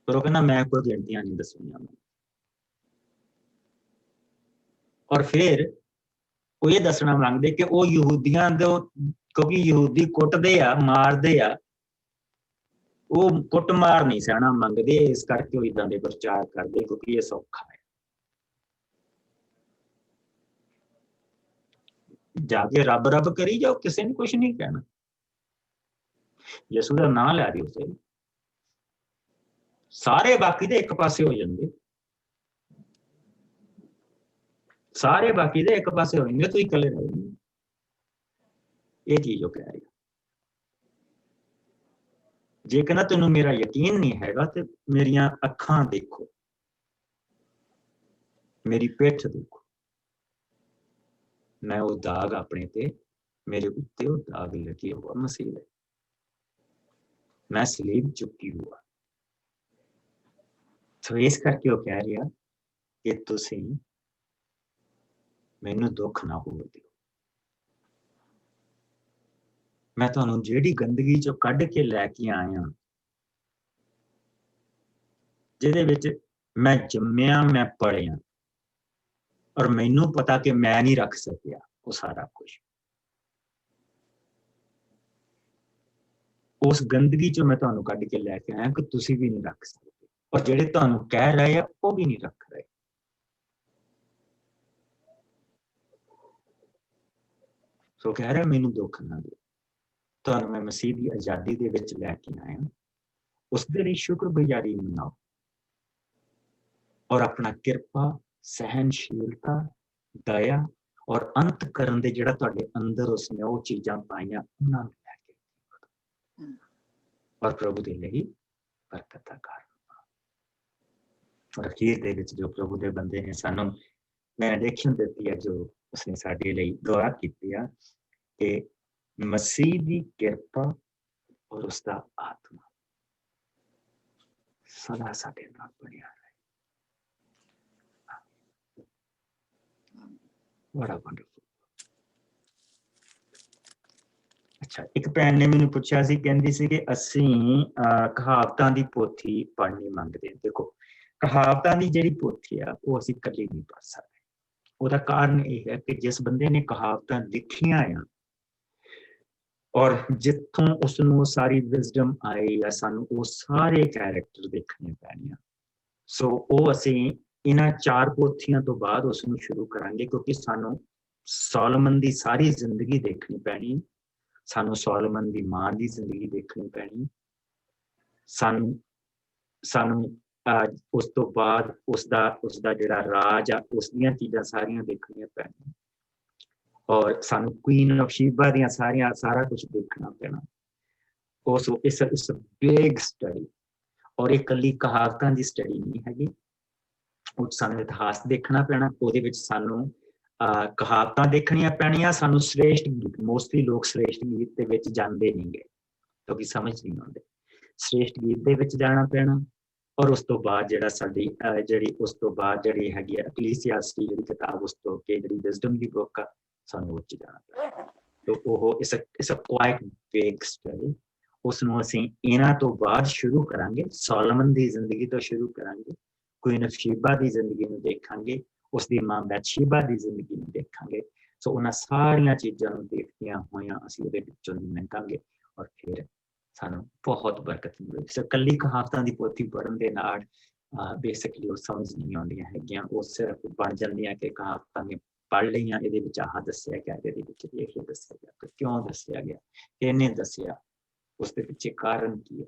ਪਰ ਉਹ ਕਹਿੰਦਾ ਮੈਂ ਕੋਈ ਗਿਣਤੀਆਂ ਨਹੀਂ ਦੱਸਣੀਆਂ। ਔਰ ਫਿਰ ਉਹ ਇਹ ਦੱਸਣਾ ਮੰਗਦੇ ਕਿ ਉਹ ਯਹੂਦੀਆਂ ਦੇ, ਕਿਉਂਕਿ ਯਹੂਦੀ ਕੁੱਟਦੇ ਆ, ਮਾਰਦੇ ਆ, ਉਹ ਕੁੱਟ ਮਾਰ ਨਹੀਂ ਸਹਿਣਾ ਮੰਗਦੇ, ਇਸ ਕਰਕੇ ਉਹ ਇੱਦਾਂ ਦੇ ਪ੍ਰਚਾਰ ਕਰਦੇ, ਕਿਉਂਕਿ ਇਹ ਸੌਖਾ ਹੈ। ਜਾ ਕੇ ਰੱਬ ਰੱਬ ਕਰੀ ਜਾਓ, ਕਿਸੇ ਨੇ ਕੁਛ ਨਹੀਂ ਕਹਿਣਾ। ਯਿਸੂ ਦਾ ਨਾਂ ਲੈ ਦਿਓ, ਉਸੇ ਸਾਰੇ ਬਾਕੀ ਦੇ ਇੱਕ ਪਾਸੇ ਹੋ ਜਾਂਦੇ, ਸਾਰੇ ਬਾਕੀ ਦੇ ਇੱਕ ਪਾਸੇ ਹੋ ਜਾਂਦੇ, ਤੁਸੀਂ ਇਕੱਲੇ ਰਹਿ ਜਾਂਦੇ। ਇਹ ਚੀਜ਼ ਉਹ ਕਹਿ ਰਹੀ। ਜੇ ਕਹਿੰਦਾ ਤੈਨੂੰ ਮੇਰਾ ਯਕੀਨ ਨਹੀਂ ਹੈਗਾ ਤੇ ਮੇਰੀਆਂ ਅੱਖਾਂ ਦੇਖੋ, ਮੇਰੀ ਪਿੱਠ ਦੇਖੋ, ਮੈਂ ਉਹ ਦਾਗ ਆਪਣੇ ਤੇ, ਮੇਰੇ ਉੱਤੇ ਉਹ ਦਾਗ ਲੱਗੇ हुआ मसीह है, मैं सलीब चुकी हुआ। तो इस करके वो कह रहा कि तुसी मैनू दुख ना हो दिओ, मैं तुहानू जिहड़ी गंदगी चों कढ के लैके आया, जिहदे विच मैं जम्मिया, मैं पढ़िया, और मैनू पता कि मैं नहीं रख सकिया वो सारा कुछ, उस गंदगी चो मैं तुहानू कढ के लैके आया कि तुसी भी नहीं रख सकते, और जिहड़े तुहानू कह रहे हैं वो भी नहीं रख रहे। सो कह रहे मैनू दुख ना दे, तुहानू मैं मसीह की आजादी दे विच लैके आया, उसदे लई शुक्रगुजारी मनाओ और अपना किरपा, सहनशीलता, दया ਔਰ ਅੰਤ ਕਰਨ ਦੇ ਜਿਹੜਾ ਤੁਹਾਡੇ ਅੰਦਰ ਉਸਨੇ ਉਹ ਚੀਜ਼ਾਂ ਪਾਈਆਂ ਉਹਨਾਂ ਨੂੰ ਲੈ ਕੇ ਔਰ ਪ੍ਰਭੂ ਦੇ ਲਈ ਬਰਕਤ ਦਾ ਕਾਰਨ। ਔਰ ਅਖੀਰ ਦੇ ਵਿੱਚ ਜੋ ਪ੍ਰਭੂ ਦੇ ਬੰਦੇ ਨੇ ਸਾਨੂੰ ਬੈਨੇਡਿਕਸ਼ਨ ਦਿੱਤੀ ਹੈ, ਜੋ ਉਸਨੇ ਸਾਡੇ ਲਈ ਦੁਆ ਕੀਤੀ ਆ ਕਿ ਮਸੀਹ ਦੀ ਕਿਰਪਾ ਔਰ ਉਸਦਾ ਆਤਮਾ ਸਦਾ ਸਾਡੇ ਨਾਲ ਬਣਿਆ ਰਹੇ। ਬੜਾ ਵੰਡਰਫੁਲ। ਅੱਛਾ, ਇੱਕ ਭੈਣ ਨੇ ਮੈਨੂੰ ਪੁੱਛਿਆ ਸੀ, ਕਹਿੰਦੀ ਸੀ ਕਿ ਅਸੀਂ ਕਹਾਵਤਾਂ ਦੀ ਪੋਥੀ ਪੜ੍ਹਨੀ ਮੰਗਦੇ ਹਾਂ। ਦੇਖੋ, ਕਹਾਵਤਾਂ ਦੀ ਜਿਹੜੀ ਪੋਥੀ ਆ ਉਹ ਅਸੀਂ ਇਕੱਲੇ ਨਹੀਂ ਪੜ੍ਹ ਸਕਦੇ। ਉਹਦਾ ਕਾਰਨ ਇਹ ਹੈ ਕਿ ਜਿਸ ਬੰਦੇ ਨੇ ਕਹਾਵਤਾਂ ਲਿਖੀਆਂ ਆ ਔਰ ਜਿੱਥੋਂ ਉਸਨੂੰ ਸਾਰੀ ਵਿਜ਼ਡਮ ਆਈ ਆ, ਸਾਨੂੰ ਉਹ ਸਾਰੇ ਕੈਰੈਕਟਰ ਦੇਖਣੇ ਪੈਣੇ ਆ। ਸੋ ਉਹ ਅਸੀਂ ਇਹਨਾਂ 4 ਪੋਥੀਆਂ ਤੋਂ ਬਾਅਦ ਉਸਨੂੰ ਸ਼ੁਰੂ ਕਰਾਂਗੇ, ਕਿਉਂਕਿ ਸਾਨੂੰ ਸੋਲੋਮਨ ਦੀ ਸਾਰੀ ਜ਼ਿੰਦਗੀ ਦੇਖਣੀ ਪੈਣੀ, ਸਾਨੂੰ ਸੋਲੋਮਨ ਦੀ ਮਾਂ ਦੀ ਜ਼ਿੰਦਗੀ ਦੇਖਣੀ ਪੈਣੀ, ਸਾਨੂੰ ਉਸ ਤੋਂ ਬਾਅਦ ਉਸਦਾ ਜਿਹੜਾ ਰਾਜ ਆ ਉਸ ਦੀਆਂ ਚੀਜ਼ਾਂ ਸਾਰੀਆਂ ਦੇਖਣੀਆਂ ਪੈਣੀਆਂ, ਔਰ ਸਾਨੂੰ ਕੁਈਨ ਆਫ ਸ਼ੀਬਾ ਦੀਆਂ ਸਾਰਾ ਕੁਝ ਦੇਖਣਾ ਪੈਣਾ। ਇਸ ਬਿਗ ਸਟੱਡੀ, ਔਰ ਇਹ ਇਕੱਲੀ ਕਹਾਵਤਾਂ ਦੀ ਸਟੱਡੀ ਨਹੀਂ ਹੈਗੀ, ਉਹ ਸਾਨੂੰ ਇਤਿਹਾਸ ਦੇਖਣਾ ਪੈਣਾ। ਉਹਦੇ ਵਿੱਚ ਸਾਨੂੰ ਕਹਾਵਤਾਂ ਦੇਖਣੀਆਂ ਪੈਣੀਆਂ, ਸਾਨੂੰ ਸ੍ਰੇਸ਼ਟ ਗੀਤ, ਮੋਸਟਲੀ ਲੋਕ ਸ੍ਰੇਸ਼ਟ ਗੀਤ ਦੇ ਵਿੱਚ ਜਾਂਦੇ ਨਹੀਂ ਗਏ ਕਿਉਂਕਿ ਸਮਝ ਨਹੀਂ ਆਉਂਦੇ, ਸ੍ਰੇਸ਼ਟ ਗੀਤ ਦੇ ਵਿੱਚ ਜਾਣਾ ਪੈਣਾ। ਔਰ ਉਸ ਤੋਂ ਬਾਅਦ ਜਿਹੜੀ ਹੈਗੀ ਆ ਅਕਲੀਸੀਆਸਟੀ ਜਿਹੜੀ ਕਿਤਾਬ, ਉਸ ਤੋਂ ਅੱਗੇ ਜਿਹੜੀ ਵਿਜ਼ਡਮ ਦੀ ਬੁੱਕ ਆ, ਸਾਨੂੰ ਉਹ 'ਚ ਜਾਣਾ ਪੈਣਾ। ਤੇ ਉਹ ਇਸ ਕੁਆਇਟ ਬਿਗ ਸਟੱਡੀ, ਉਸਨੂੰ ਅਸੀਂ ਇਹਨਾਂ ਤੋਂ ਬਾਅਦ ਸ਼ੁਰੂ ਕਰਾਂਗੇ। ਸੋਲੋਮਨ ਦੀ ਜ਼ਿੰਦਗੀ ਤੋਂ ਸ਼ੁਰੂ ਕਰਾਂਗੇ, ਕੁਈਨ ਆਫ ਸ਼ੀਬਾ ਦੀ ਜ਼ਿੰਦਗੀ ਨੂੰ ਦੇਖਾਂਗੇ, ਉਸਦੀ ਮਾਂ ਬੈਥਸ਼ੀਬਾ ਦੀ ਜ਼ਿੰਦਗੀ ਨੂੰ ਦੇਖਾਂਗੇ। ਸੋ ਉਹਨਾਂ ਸਾਰੀਆਂ ਚੀਜ਼ਾਂ ਨੂੰ ਦੇਖਦਿਆਂ ਹੋਇਆਂ ਅਸੀਂ ਉਹਦੇ ਵਿੱਚੋਂ ਲੰਘਾਂਗੇ ਔਰ ਫਿਰ ਸਾਨੂੰ ਬਹੁਤ ਬਰਕਤ ਮਿਲੇਗੀ। ਸੋ ਇਕੱਲੀ ਕਹਾਵਤਾਂ ਦੀ ਪੋਥੀ ਪੜ੍ਹਨ ਦੇ ਨਾਲ ਬੇਸਿਕਲੀ ਉਹ ਸਮਝ ਨਹੀਂ ਆਉਂਦੀਆਂ ਹੈਗੀਆਂ, ਉਹ ਸਿਰਫ ਬਣ ਜਾਂਦੀਆਂ ਕਿ ਕਹਾਵਤਾਂ ਨੇ ਪੜ੍ਹ ਲਈਆਂ, ਇਹਦੇ ਵਿੱਚ ਆਹ ਦੱਸਿਆ ਗਿਆ, ਇਹਦੇ ਵਿੱਚ ਇਹ ਦੱਸਿਆ ਗਿਆ, ਕਿਉਂ ਦੱਸਿਆ ਗਿਆ, ਇਹਨੇ ਦੱਸਿਆ, ਉਸਦੇ ਪਿੱਛੇ ਕਾਰਨ ਕੀ ਹੈ,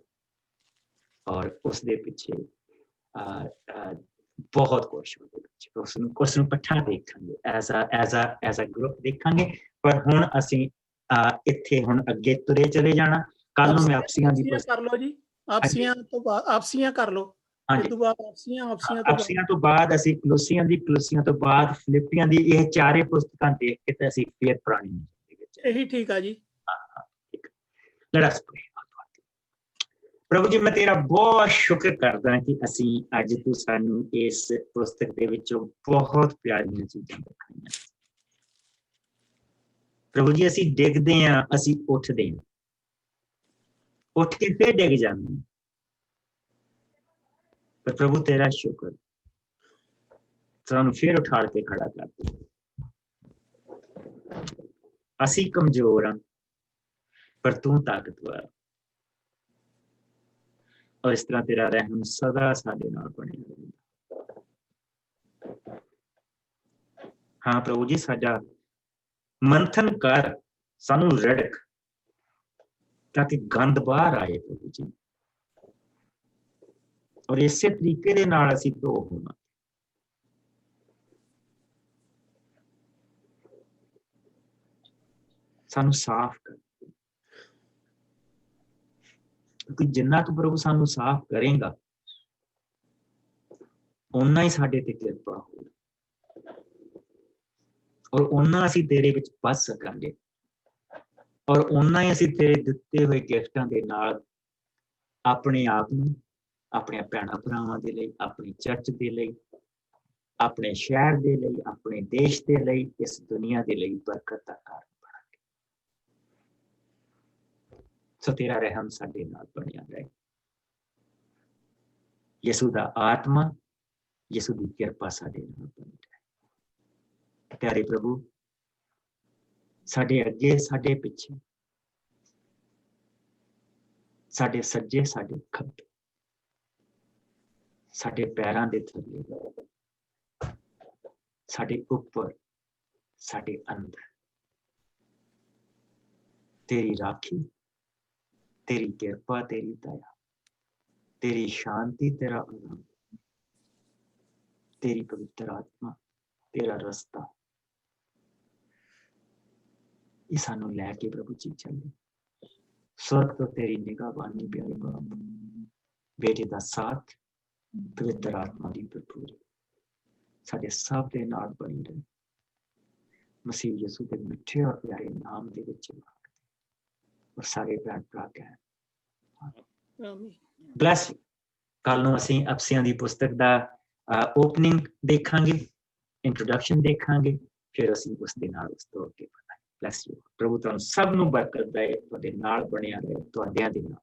ਔਰ ਉਸਦੇ ਪਿੱਛੇ ਬਹੁਤ ਕੁਛ ਉਹਦੇ ਵਿੱਚ। ਉਸਨੂੰ ਇਕੱਠਾ ਦੇਖਾਂਗੇ, ਐਜ਼ ਅ ਗਰੁੱਪ ਦੇਖਾਂਗੇ। ਪਰ ਹੁਣ ਅਸੀਂ ਇੱਥੇ ਹੁਣ ਅੱਗੇ ਤੁਰੇ ਚਲੇ ਜਾਣਾ। ਕੱਲ ਨੂੰ ਮੈਂ ਆਪਸੀਆਂ ਦੀ ਕਰ ਲਓ ਜੀ, ਆਪਸੀਆਂ ਤੋਂ ਬਾਅਦ ਆਪਸੀਆਂ ਕਰ ਲਓ। ਹਾਂਜੀ, ਤੋਂ ਬਾਅਦ ਆਪਸੀਆਂ ਤੋਂ ਬਾਅਦ ਅਸੀਂ ਕਲੋਸੀਆਂ ਤੋਂ ਬਾਅਦ ਫਿਲਿੱਪੀਆਂ ਦੀ, ਇਹ 4 ਪੁਸਤਕਾਂ ਦੇਖ ਕੇ ਤੇ ਅਸੀਂ ਫਿਰ ਪੁਰਾਣੀ ਦੇ ਵਿੱਚ ਇਹੀ ਠੀਕ ਆ ਜੀ। Let us pray। ਪ੍ਰਭੂ ਜੀ, ਮੈਂ ਤੇਰਾ ਬਹੁਤ ਸ਼ੁਕਰ ਕਰਦਾ ਕਿ ਅਸੀਂ ਅੱਜ ਤੂੰ ਸਾਨੂੰ ਇਸ ਪੁਸਤਕ ਦੇ ਵਿੱਚੋਂ ਬਹੁਤ ਪਿਆਰੀਆਂ ਚੀਜ਼ਾਂ ਦਿਖਾਈਆਂ। ਪ੍ਰਭੂ ਜੀ, ਅਸੀਂ ਡਿੱਗਦੇ ਹਾਂ, ਅਸੀਂ ਉੱਠਦੇ ਹਾਂ, ਉੱਠ ਕੇ ਫਿਰ ਡਿੱਗ ਜਾਂਦੇ ਹਾਂ, ਪਰ ਪ੍ਰਭੂ ਤੇਰਾ ਸ਼ੁਕਰ, ਸਾਨੂੰ ਫਿਰ ਉਠਾ ਕੇ ਖੜਾ ਕਰਦੇ। ਅਸੀਂ ਕਮਜ਼ੋਰ ਹਾਂ ਪਰ ਤੂੰ ਤਾਕਤਵਰ, ਔਰ ਇਸ ਤਰ੍ਹਾਂ ਤੇਰਾ ਰਹਿਮ ਸਦਾ ਸਾਡੇ ਨਾਲ ਬਣਿਆ ਰਹਿੰਦਾ। ਹਾਂ ਪ੍ਰਭੂ ਜੀ, ਸਾਡਾ ਮੰਥਨ ਕਰ, ਸਾਨੂੰ ਰੜਕ, ਤਾਂ ਕਿ ਗੰਦ ਬਾਹਰ ਆਏ ਪ੍ਰਭੂ ਜੀ, ਔਰ ਇਸੇ ਤਰੀਕੇ ਦੇ ਨਾਲ ਅਸੀਂ ਧੋ ਹੋਣਾ। ਸਾਨੂੰ ਸਾਫ਼ ਕਰ, ਕਿਉਂਕਿ ਜਿੰਨਾ ਤੂੰ ਪ੍ਰਭੂ ਸਾਨੂੰ ਸਾਫ਼ ਕਰੇਗਾ, ਓਨਾ ਹੀ ਸਾਡੇ ਤੇ ਕਿਰਪਾ ਹੋਊ, ਔਰ ਓਨਾ ਅਸੀਂ ਤੇਰੇ ਵਿੱਚ ਬਸ ਸਕਾਂਗੇ, ਔਰ ਓਨਾ ਹੀ ਅਸੀਂ ਤੇਰੇ ਦਿੱਤੇ ਹੋਏ ਗਿਫਟਾਂ ਦੇ ਨਾਲ ਆਪਣੇ ਆਪ ਨੂੰ, ਆਪਣੇ ਭੈਣਾਂ ਭਰਾਵਾਂ ਦੇ ਲਈ, ਆਪਣੀ ਚਰਚ ਦੇ ਲਈ, ਆਪਣੇ ਸ਼ਹਿਰ ਦੇ ਲਈ, ਆਪਣੇ ਦੇਸ਼ ਦੇ ਲਈ, ਇਸ ਦੁਨੀਆ ਦੇ ਲਈ ਬਰਕਤ ਦਾ ਕਾਰਨ ਬਣਾਂਗੇ। ਸੋ ਤੇਰਾ ਰਹਿਮ ਸਾਡੇ ਨਾਲ ਬਣਿਆ ਰਹੇ। ਯਿਸੂ ਦਾ ਆਤਮਾ, ਯਿਸੂ ਦੀ ਕਿਰਪਾ ਸਾਡੇ ਨਾਲ ਬਣੀ ਰਹੇ। ਪਿਆਰੇ ਪ੍ਰਭੂ, ਸਾਡੇ ਅੱਗੇ, ਸਾਡੇ ਪਿੱਛੇ, ਸਾਡੇ ਸੱਜੇ, ਸਾਡੇ ਖੱਬੇ, ਸਾਡੇ ਪੈਰਾਂ ਦੇ ਥੱਲੇ, ਸਾਡੇ ਉੱਪਰ, ਸਾਡੇ ਅੰਦਰ ਤੇਰੀ ਰਾਖੀ, ਤੇਰੀ ਕਿਰਪਾ, ਤੇਰੀ ਦਇਆ, ਤੇਰੀ ਸ਼ਾਂਤੀ, ਤੇਰਾ ਆਨੰਦ, ਤੇਰੀ ਪਵਿੱਤਰ ਆਤਮਾ, ਤੇਰਾ ਰਸਤਾ ਇਹ ਸਾਨੂੰ ਲੈ ਕੇ ਪ੍ਰਭੂ ਜੀ ਚੱਲੇ। स्वर्ग तो तेरी निगाहबानी प्यारे बाप, बेटे का साथ पवित्र आत्मा की भरपूरी साडे सब दे नाल बनी रहे। मसीह यीशु के मिठे और प्यारे नाम दे विच मांगदे और सारे भैन भरा कह ਆਮੀਨ। Bless you. कल नूं असीं अफसियां दी पुस्तक दा ओपनिंग देखांगे, इंट्रोडक्शन देखांगे, फिर असीं उस दे नाल उस तो अगे बढ़ांगे। Bless you. प्रभु तुहानूं सब नूं बरकत दे, तुहाडे नाल बणिया रहे, तुहाडिਆਂ दे नाल।